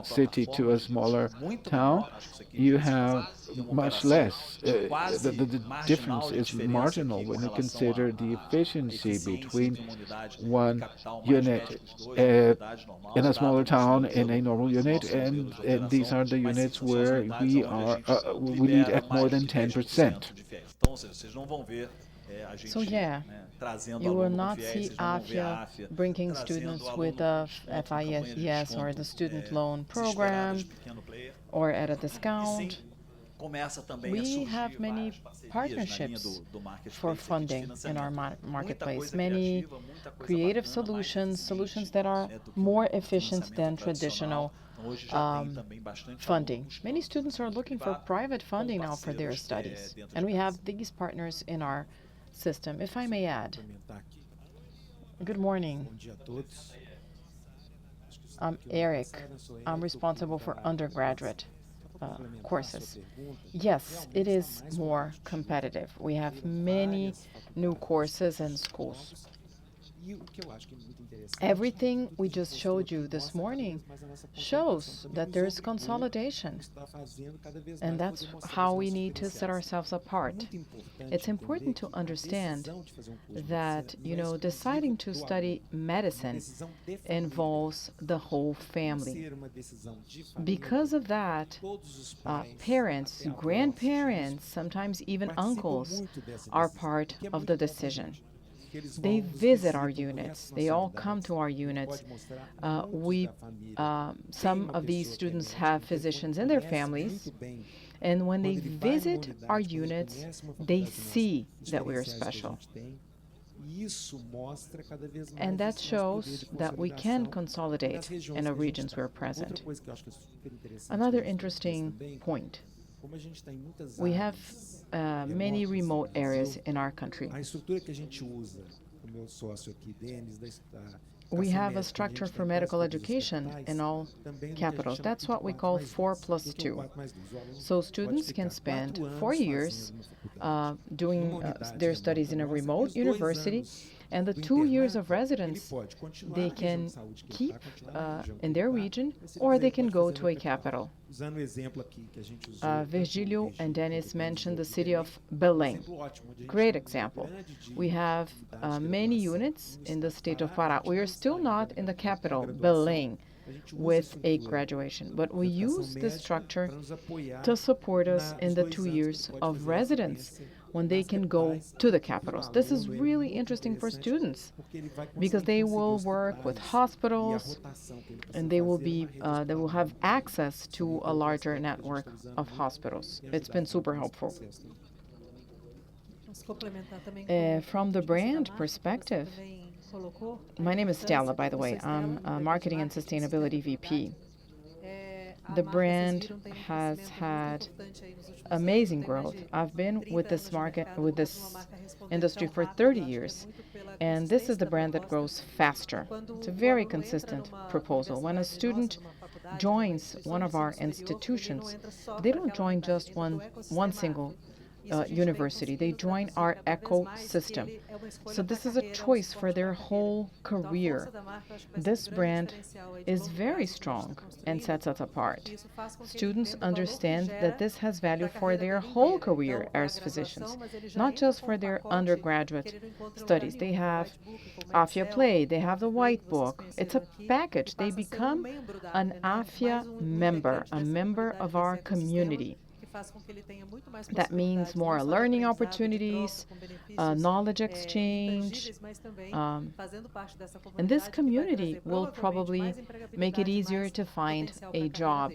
city to a smaller town, you have much less. The difference is marginal when you consider the efficiency between one unit in a smaller town and a normal unit, and these are the units where we need at more than 10%. So yeah, you will not see Afya bringing students with the FIES or the student loan program or at a discount. We have many partnerships for funding in our marketplace, many creative solutions, solutions that are more efficient than traditional funding. Many students are looking for private funding now for their studies, and we have these partners in our system. If I may add, good morning. I'm Eric. I'm responsible for undergraduate courses. Yes, it is more competitive. We have many new courses and schools. Everything we just showed you this morning shows that there is consolidation, and that's how we need to set ourselves apart. It's important to understand that, deciding to study medicine involves the whole family. Because of that, parents, grandparents, sometimes even uncles are part of the decision. They visit our units. They all come to our units. Some of these students have physicians in their families, and when they visit our units, they see that we are special. And that shows that we can consolidate in the regions we're present. Another interesting point. We have many remote areas in our country. We have a structure for medical education in all capitals. That's what we call 4+2. So students can spend 4 years doing their studies in a remote university, and the 2 years of residence they can keep in their region, or they can go to a capital. Virgílio and Dennis mentioned the city of Belém. Great example. We have many units in the state of Pará. We are still not in the capital, Belém, with a graduation, but we use this structure to support us in the 2 years of residence when they can go to the capitals. This is really interesting for students because they will work with hospitals, and they will have access to a larger network of hospitals. It's been super helpful. From the brand perspective, my name is Stella, by the way. I'm a Marketing and Sustainability VP. The brand has had amazing growth. I've been with this industry for 30 years, and this is the brand that grows faster. It's a very consistent proposal. When a student joins one of our institutions, they don't join just one single university. They join our ecosystem. So this is a choice for their whole career. This brand is very strong and sets us apart. Students understand that this has value for their whole career as physicians, not just for their undergraduate studies. They have Afya Play, they have the White Book. It's a package. They become an Afya member, a member of our community. That means more learning opportunities, knowledge exchange, and this community will probably make it easier to find a job.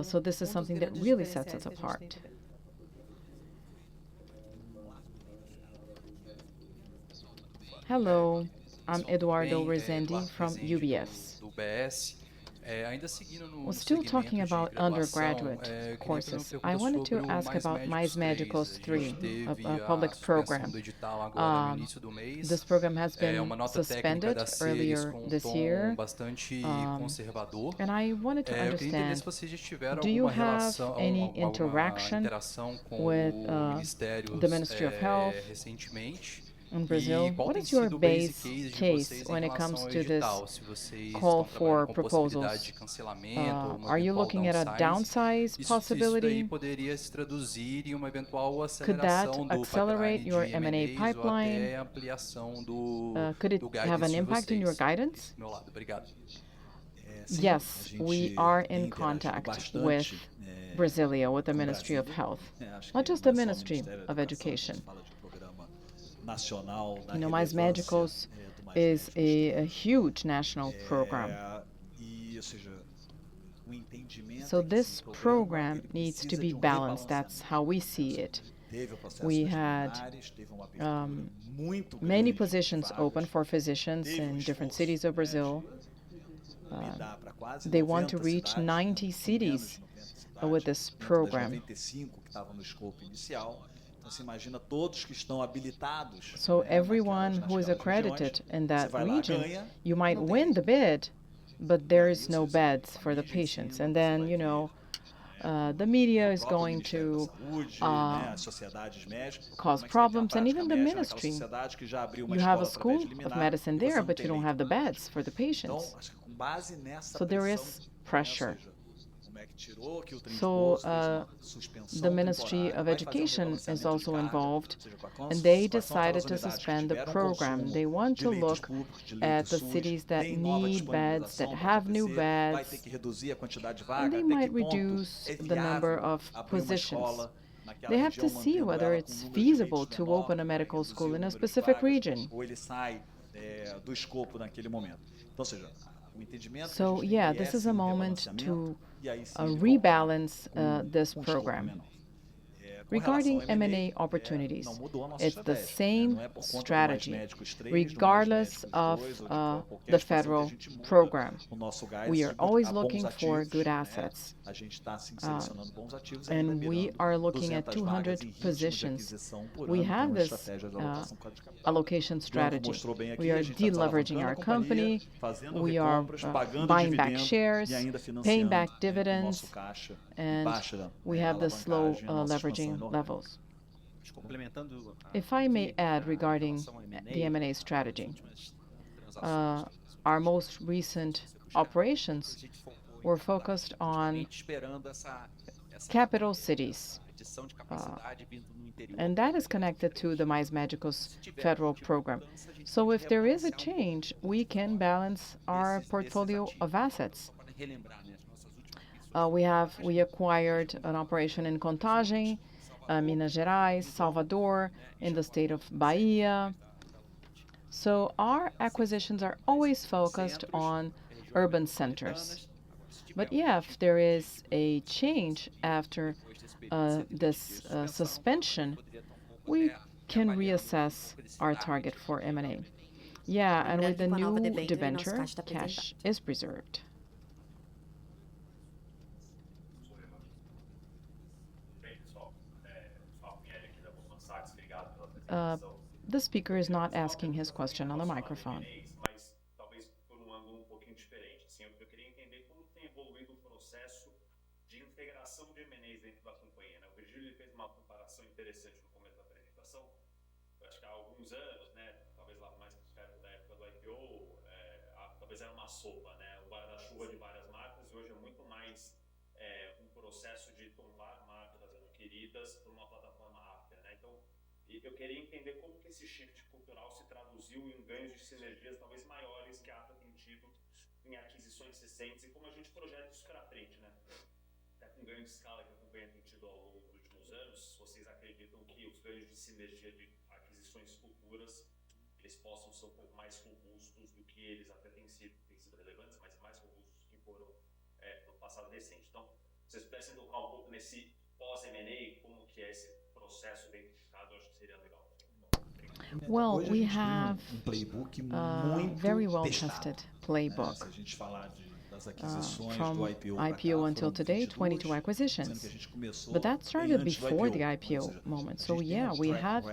So this is something that really sets us apart. Hello, I'm Eduardo Rezende from UBS. Well, still talking about undergraduate courses, I wanted to ask about Mais Médicos 3, a public program. This program has been suspended earlier this year, and I wanted to understand, do you have any interaction with the Ministry of Health in Brazil? What is your base case when it comes to this call for proposals? Are you looking at a downsize possibility? Could that accelerate your M&A pipeline? Could it have an impact in your guidance? Yes, we are in contact with Brasilia, with the Ministry of Health, not just the Ministry of Education. Mais Médicos is a huge national program. So this program needs to be balanced. That's how we see it. We had many positions open for physicians in different cities of Brazil. They want to reach 90 cities with this program. So everyone who is accredited in that region, you might win the bid, but there is no beds for the patients. And then, you know, the media is going to cause problems, and even the ministry. You have a school of medicine there, but you don't have the beds for the patients. So there is pressure. So the Ministry of Education is also involved, and they decided to suspend the program. They want to look at the cities that need beds, that have new beds, and they might reduce the number of positions. They have to see whether it's feasible to open a medical school in a specific region. So yeah, this is a moment to rebalance this program. Regarding M&A opportunities, it's the same strategy, regardless of the federal program. We are always looking for good assets, and we are looking at 200 positions. We have this allocation strategy. We are deleveraging our company, we are buying back shares, paying back dividends, and we have the slow leveraging levels. If I may add regarding the M&A strategy, our most recent operations were focused on capital cities, and that is connected to the Mais Médicos federal program. So if there is a change, we can balance our portfolio of assets. We acquired an operation in Contagem, Minas Gerais, Salvador, in the state of Bahia. So our acquisitions are always focused on urban centers. But yeah, if there is a change after this suspension, we can reassess our target for M&A. Yeah, and with the new debenture, cash is preserved. The speaker is not asking his question on the microphone. Talvez era uma sopa, né? O guarda-chuva de várias marcas, e hoje é muito mais processo de tomar marcas adquiridas por uma plataforma Afya, né? Então, eu queria entender como que esse shift cultural se traduziu em ganhos de sinergias talvez maiores que a Afya tem tido em aquisições recentes e como a gente projeta isso para frente, né? Até com ganho de escala que a companhia tem tido ao longo dos últimos anos, vocês acreditam que os ganhos de sinergia de aquisições futuras eles possam ser um pouco mais robustos do que eles até têm sido relevantes, mas mais robustos que foram no passado recente. Então, se vocês pudessem tocar um pouco nesse pós-M&A, como que é esse processo dentro de cada, eu acho que seria legal. Well, we have a very well-tested playbook. From IPO until today, 22 acquisitions. But that started before the IPO moment. So yeah, we have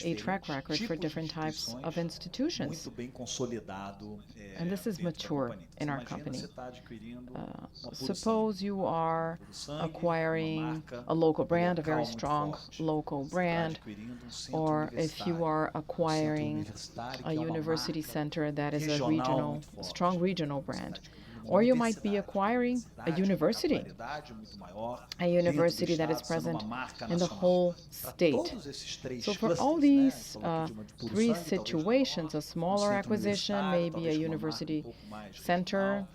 a track record for different types of institutions. And this is mature in our company. Suppose you are acquiring a local brand, a very strong local brand, or if you are acquiring a university center that is a strong regional brand. Or you might be acquiring a university that is present in the whole state. So for all these three situations, a smaller acquisition, maybe a university center,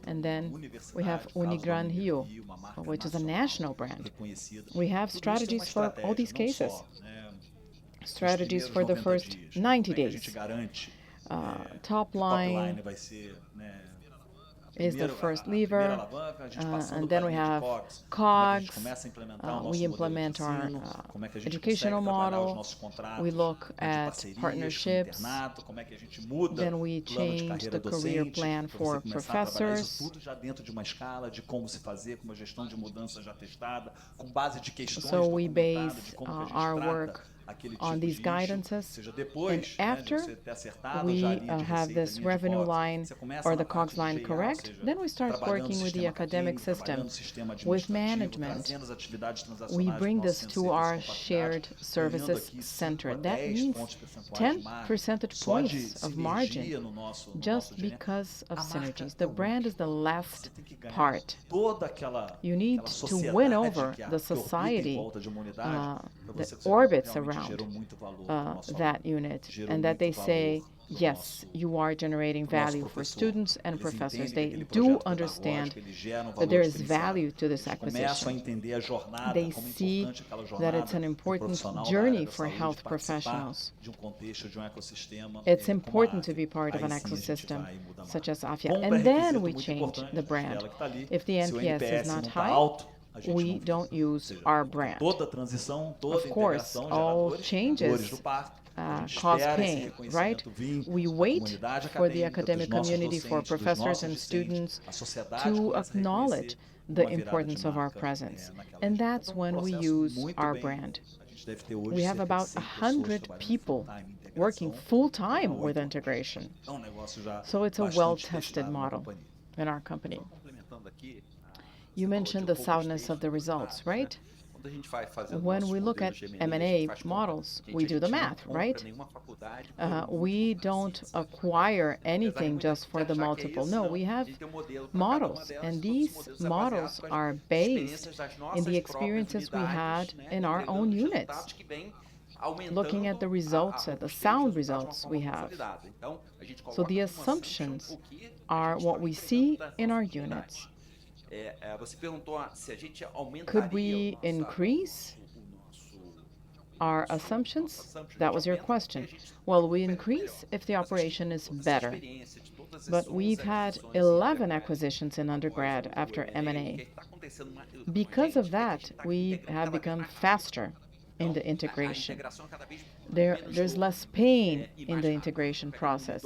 and then we have Unigran Rio, which is a national brand. We have strategies for all these cases. Strategies for the first 90 days. Top line, is the first lever, and then we have COGS. We implement our educational model. We look at partnerships. Then we change the career plan for professors. So we base our work on these guidances, and after we have this revenue line or the COGS line correct, then we start working with the academic system, with management. We bring this to our shared services center. That means 10 percentage points of margin just because of synergies. The brand is the last part. You need to win over the society that orbits around that unit, and that they say, yes, you are generating value for students and professors. They do understand that there is value to this acquisition. They see that it's an important journey for health professionals. It's important to be part of an ecosystem such as Afya. And then we change the brand. If the NPS is not high, we don't use our brand. Of course, all changes cause pain, right? We wait for the academic community, for professors and students to acknowledge the importance of our presence. And that's when we use our brand. We have about 100 people working full-time with integration. So it's a well-tested model in our company. You mentioned the soundness of the results, right? When we look at M&A models, we do the math, right? We don't acquire anything just for the multiple. No, we have models, and these models are based in the experiences we had in our own units, looking at the results, at the sound results we have. So the assumptions are what we see in our units. Could we increase our assumptions? That was your question. Well, we increase if the operation is better. But we've had 11 acquisitions in undergrad after M&A. Because of that, we have become faster in the integration. There's less pain in the integration process.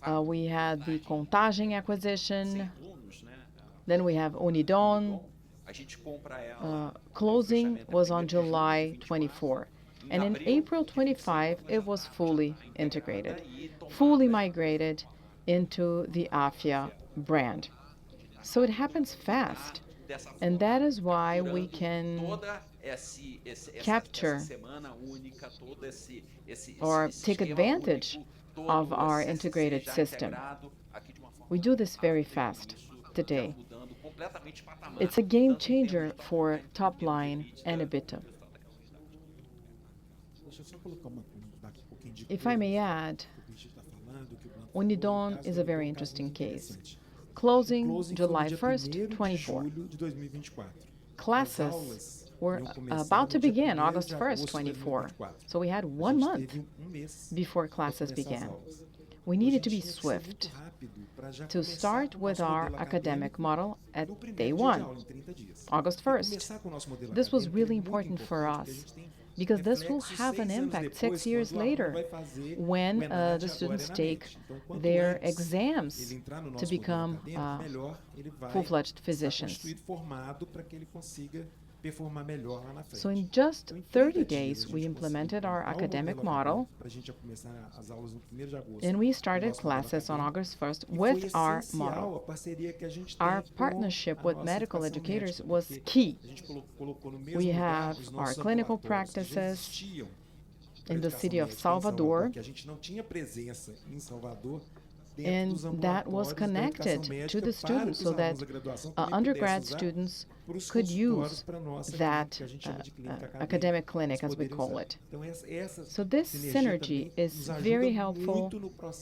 We had the Compartilhe acquisition. Then we have Unidon. Closing was on July 24. And in April 25, it was fully integrated, fully migrated into the Afya brand. So it happens fast. And that is why we can capture or take advantage of our integrated system. We do this very fast today. It's a game changer for top line and EBITDA. If I may add, Unidon is a very interesting case. Closing July 1st, 24. Classes were about to begin August 1st, 24. So we had 1 month before classes began. We needed to be swift to start with our academic model at day 1, August 1st. This was really important for us because this will have an impact 6 years later when the students take their exams to become full-fledged physicians. So in just 30 days, we implemented our academic model, and we started classes on August 1st with our model. Our partnership with medical educators was key. We have our clinical practices in the city of Salvador, and that was connected to the students so that undergrad students could use that academic clinic, as we call it. So this synergy is very helpful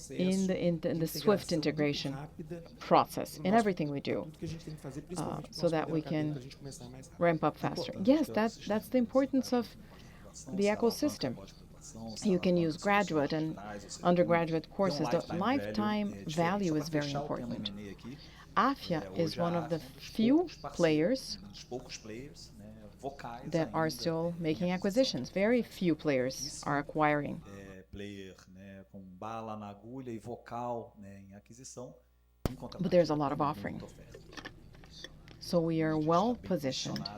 in the swift integration process in everything we do, so that we can ramp up faster. Yes, that's the importance of the ecosystem. You can use graduate and undergraduate courses. The lifetime value is very important. Afya is one of the few players that are still making acquisitions. Very few players are acquiring. But there's a lot of offering. So we are well positioned,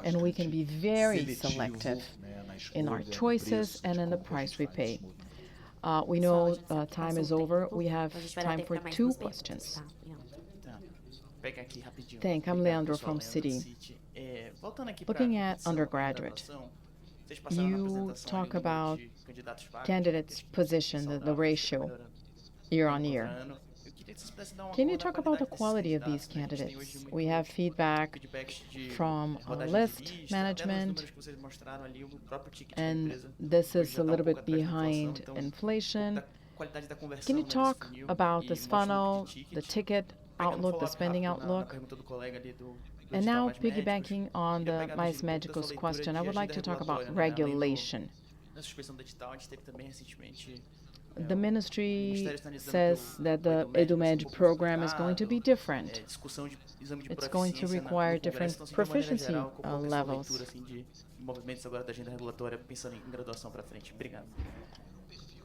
and we can be very selective in our choices and in the price we pay. We know time is over. We have time for 2 questions. I'm Leandro from Citi. Looking at undergraduate, you talk about candidates' position, the ratio, year on year. Can you talk about the quality of these candidates? We have feedback from list management, and this is a little bit behind inflation. Can you talk about this funnel, the ticket outlook, the spending outlook? And now, piggybacking on the Mais Médicos question, I would like to talk about regulation. The ministry says that the EduMed program is going to be different. It's going to require different proficiency levels.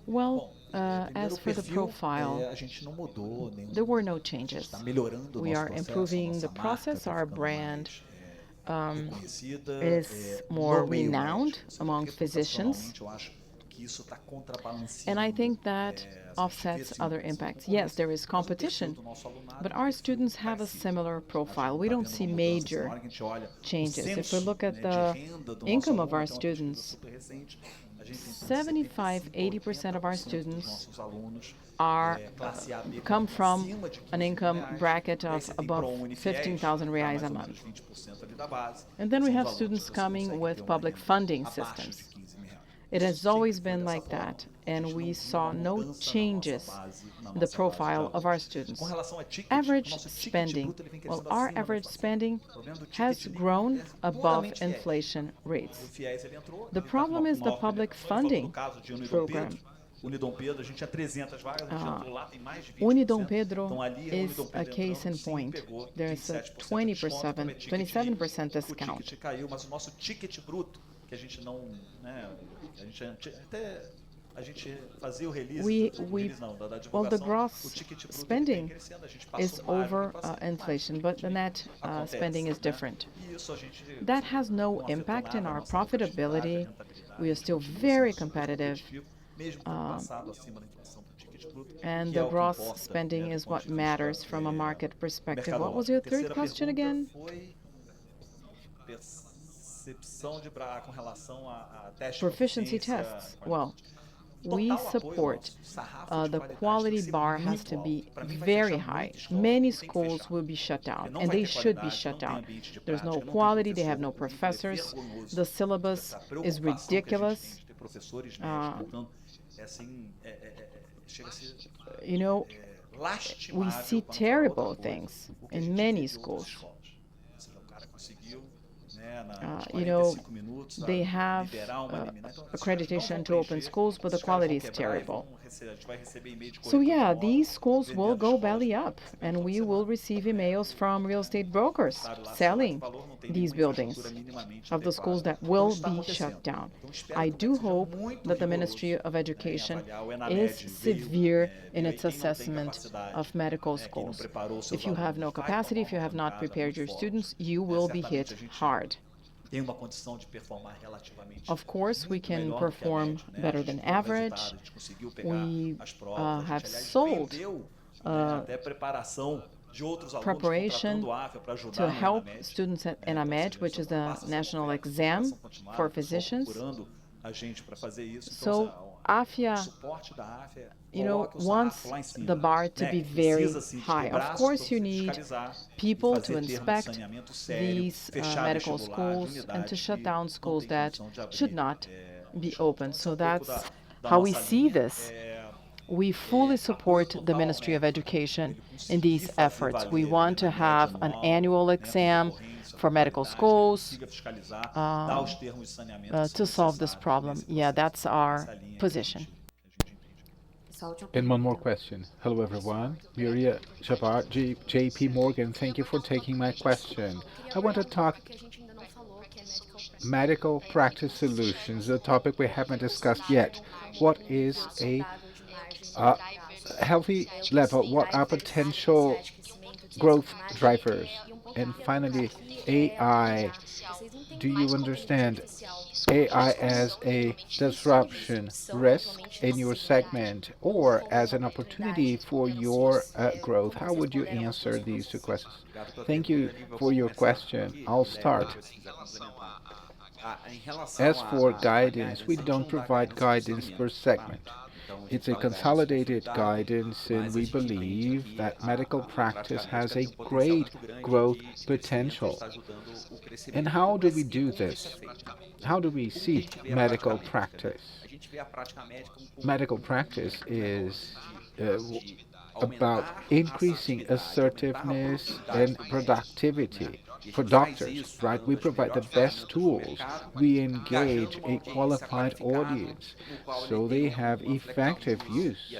Well, as for the profile, there were no changes. We are improving the process. Our brand is more renowned among physicians. And I think that offsets other impacts. Yes, there is competition, but our students have a similar profile. We don't see major changes. If we look at the income of our students, 75–80% of our students come from an income bracket of above 15,000 reais a month. And then we have students coming with public funding systems. It has always been like that, and we saw no changes in the profile of our students. Average spending. Well, our average spending has grown above inflation rates. The problem is the public funding program. Unidom Pedro is a case in point. There's a 27% discount. Well, the gross spending is over inflation, but the net spending is different. That has no impact in our profitability. We are still very competitive, and the gross spending is what matters from a market perspective. What was your third question again? Proficiency tests. Well, we support the quality bar has to be very high. Many schools will be shut down, and they should be shut down. There's no quality, they have no professors, the syllabus is ridiculous. You know, we see terrible things in many schools. You know, they have accreditation to open schools, but the quality is terrible. So yeah, these schools will go belly up, and we will receive emails from real estate brokers selling these buildings of the schools that will be shut down. I do hope that the Ministry of Education is severe in its assessment of medical schools. If you have no capacity, if you have not prepared your students, you will be hit hard. Of course, we can perform better than average. We have sold preparation to help students at ENAMED, which is the national exam for physicians. So Afya, you know, wants the bar to be very high. Of course, you need people to inspect these medical schools and to shut down schools that should not be open. So that's how we see this. We fully support the Ministry of Education in these efforts. We want to have an annual exam for medical schools to solve this problem. Yeah, that's our position. And one more question. Hello, everyone. Muriel Jabbar, JP Morgan. Thank you for taking my question. I want to talk medical practice solutions, a topic we haven't discussed yet. What is a healthy level? What are potential growth drivers? And finally, AI. Do you understand AI as a disruption risk in your segment or as an opportunity for your growth? How would you answer these two questions? Thank you for your question. I'll start. As for guidance, we don't provide guidance per segment. It's a consolidated guidance, and we believe that medical practice has a great growth potential. And how do we do this? How do we see medical practice? Medical practice is about increasing assertiveness and productivity for doctors, right? We provide the best tools. We engage a qualified audience so they have effective use.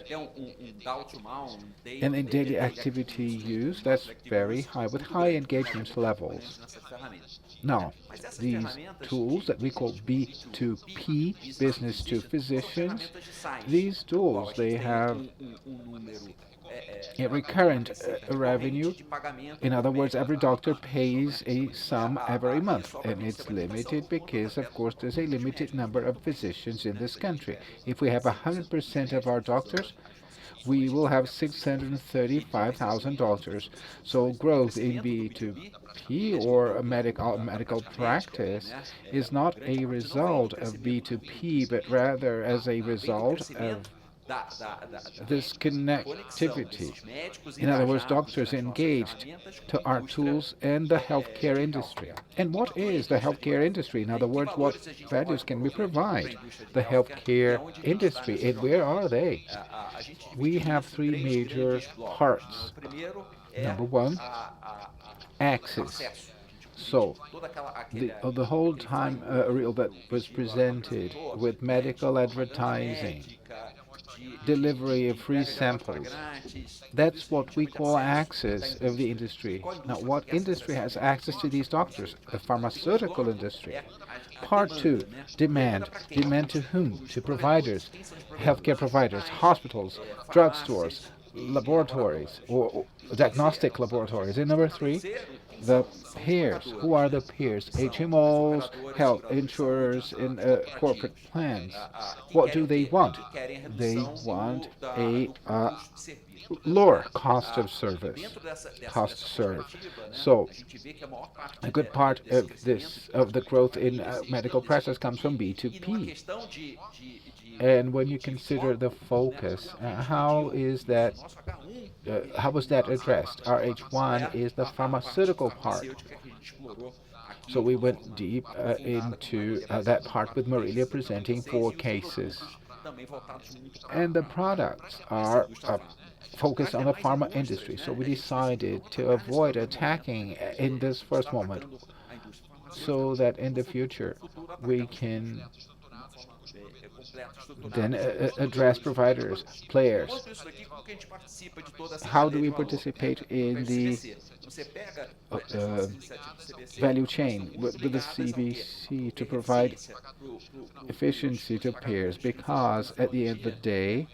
And in daily activity use, that's very high, with high engagement levels. Now, these tools that we call B2P, business to physicians, these tools, they have a recurrent revenue. In other words, every doctor pays a sum every month, and it's limited because, of course, there's a limited number of physicians in this country. If we have 100% of our doctors, we will have 635,000 doctors. So growth in B2P or a medical practice is not a result of B2P, but rather as a result of this connectivity. In other words, doctors engaged to our tools and the healthcare industry. And what is the healthcare industry? In other words, what values can we provide? The healthcare industry, and where are they? We have three major parts. Number one, access. So, the whole time reel that was presented with medical advertising, delivery of free samples. That's what we call access of the industry. Now, what industry has access to these doctors? The pharmaceutical industry. Part two, demand. Demand to whom? To providers, healthcare providers, hospitals, drugstores, laboratories, or diagnostic laboratories. And number three, the peers. Who are the peers? HMOs, health insurers, and corporate plans. What do they want? They want a lower cost of service, cost to serve. So, a good part of the growth in medical practice comes from B2P. And when you consider the focus, how is that? How was that addressed? RH1 is the pharmaceutical part. So we went deep into that part with Marilia presenting 4 cases. And the products are focused on the pharma industry. So we decided to avoid attacking in this first moment so that in the future we can then address providers, players. How do we participate in the value chain with the CVC to provide efficiency to peers? Because at the end of the day,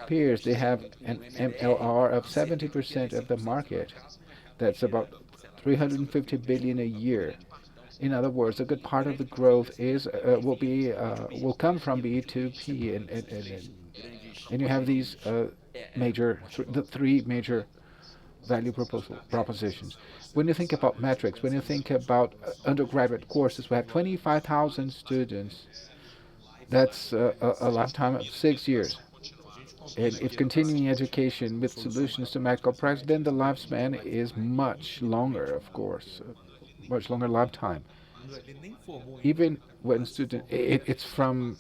peers, they have an MLR of 70% of the market. That's about 350 billion a year. In other words, a good part of the growth will come from B2P, and you have these the three major value propositions. When you think about metrics, when you think about undergraduate courses, we have 25,000 students. That's a lifetime of 6 years. And if continuing education with solutions to medical practice, then the lifespan is much longer, of course, much longer lifetime. Even when it's from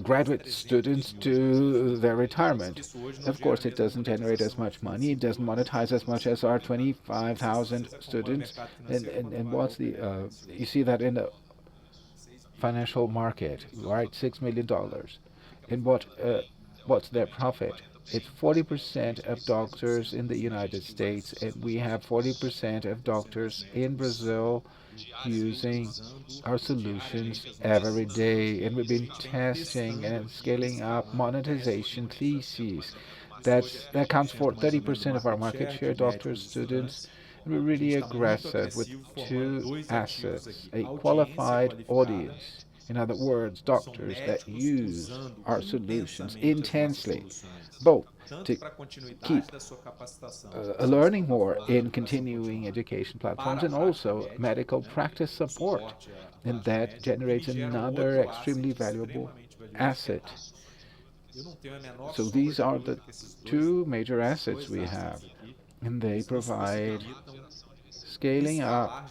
graduate students to their retirement. Of course, it doesn't generate as much money. It doesn't monetize as much as our 25,000 students. And what's you see that in the financial market, right? $6 million. And what's their profit? It's 40% of doctors in the United States, and we have 40% of doctors in Brazil using our solutions every day. And we've been testing and scaling up monetization theses. That counts for 30% of our market share, doctors, students. And we're really aggressive with two assets: a qualified audience, in other words, doctors that use our solutions intensely, both to keep learning more in continuing education platforms and also medical practice support. And that generates another extremely valuable asset. So these are the two major assets we have, and they provide scaling up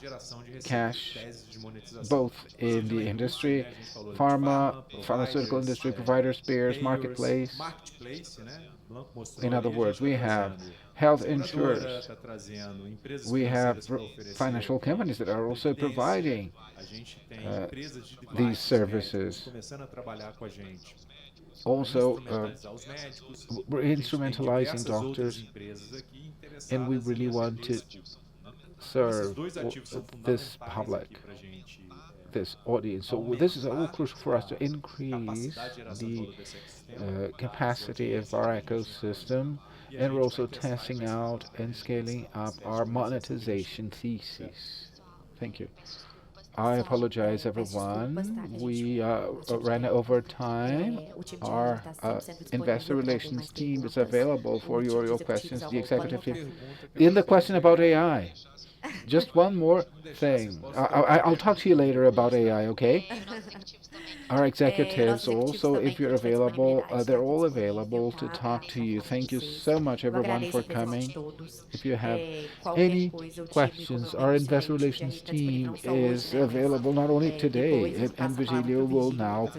cash both in the industry, pharmaceutical industry, providers, payers, marketplace. In other words, we have health insurers, we have financial companies that are also providing these services. Also, we're instrumentalizing doctors, and we really want to serve this public, this audience. So this is all crucial for us to increase the capacity of our ecosystem, and we're also testing out and scaling up our monetization thesis. Thank you. I apologize, everyone. We ran over time. Our investor relations team is available for your questions, the executive team. In the question about AI, just one more thing. I'll talk to you later about AI, okay? Our executives also, if you're available, they're all available to talk to you. Thank you so much, everyone, for coming. If you have any questions, our investor relations team is available not only today, and Virgilio will now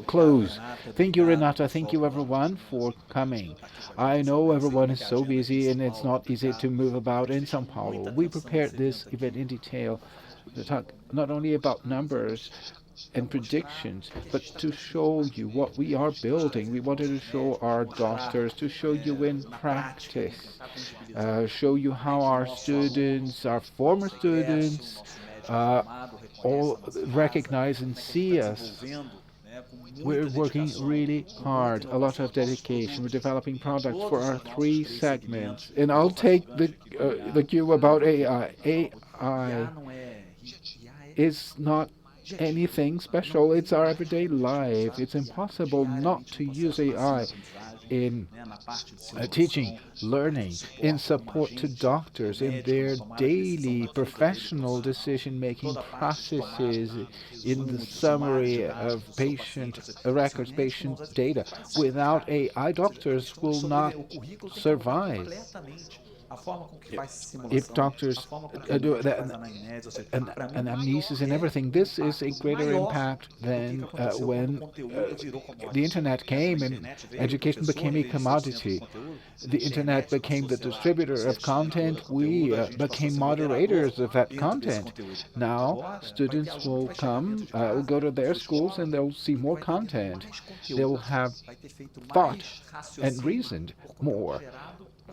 close. Thank you, Renata. Thank you, everyone, for coming. I know everyone is so busy, and it's not easy to move about in São Paulo. We prepared this event in detail to talk not only about numbers and predictions, but to show you what we are building. We wanted to show our doctors, to show you in practice, show you how our students, our former students, all recognize and see us. We're working really hard, a lot of dedication. We're developing products for our three segments. And I'll take the cue about AI. AI is not anything special. It's our everyday life. It's impossible not to use AI in teaching, learning, in support to doctors in their daily professional decision-making processes, in the summary of patient records, patient data. Without AI, doctors will not survive. If doctors do that, and amnesis and everything, this is a greater impact than when the internet came and education became a commodity. The internet became the distributor of content. We became moderators of that content. Now, students will will go to their schools, and they'll see more content. They'll have thought and reasoned more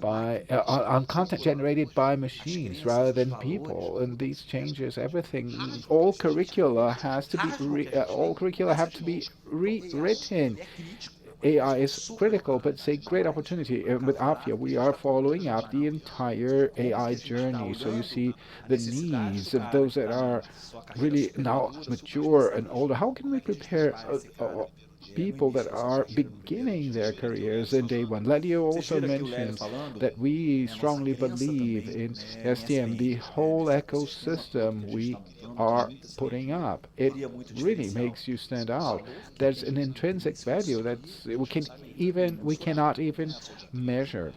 on content generated by machines rather than people. And these changes everything. All curricula have to be rewritten. AI is critical, but it's a great opportunity. And with Afya, we are following up the entire AI journey. So you see the needs of those that are really now mature and older. How can we prepare people that are beginning their careers in day one. Lelio also mentioned that we strongly believe in STM, the whole ecosystem we are putting up. It really makes you stand out. There's an intrinsic value that's we cannot even measure.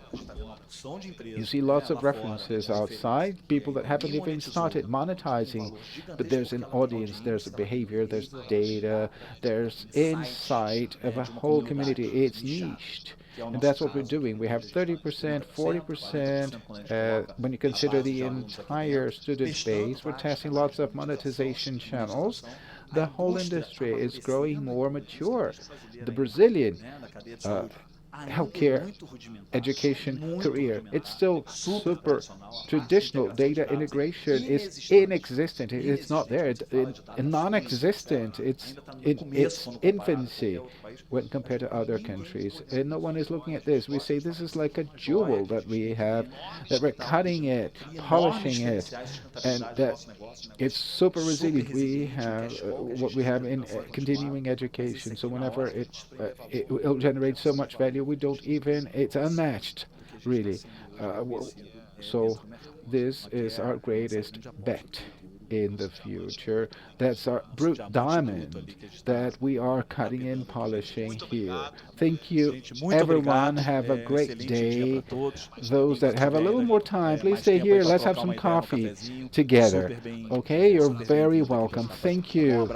You see lots of references outside, people that haven't even started monetizing, but there's an audience, there's a behavior, there's data, there's insight of a whole community. It's niched. And that's what we're doing. We have 30%, 40%. When you consider the entire student base, we're testing lots of monetization channels. The whole industry is growing more mature. The Brazilian healthcare education career, it's still super traditional. Data integration is inexistent. It's not there. It's non-existent. It's in its infancy when compared to other countries. And no one is looking at this. We say this is like a jewel that we have, that we're cutting it, polishing it, and that it's super resilient. We have what we have in continuing education. So whenever it will generate so much value, we don't even, it's unmatched, really. So this is our greatest bet in the future. That's our brute diamond that we are cutting and polishing here. Thank you, everyone. Have a great day. Those that have a little more time, please stay here. Let's have some coffee together. Okay, you're very welcome. Thank you.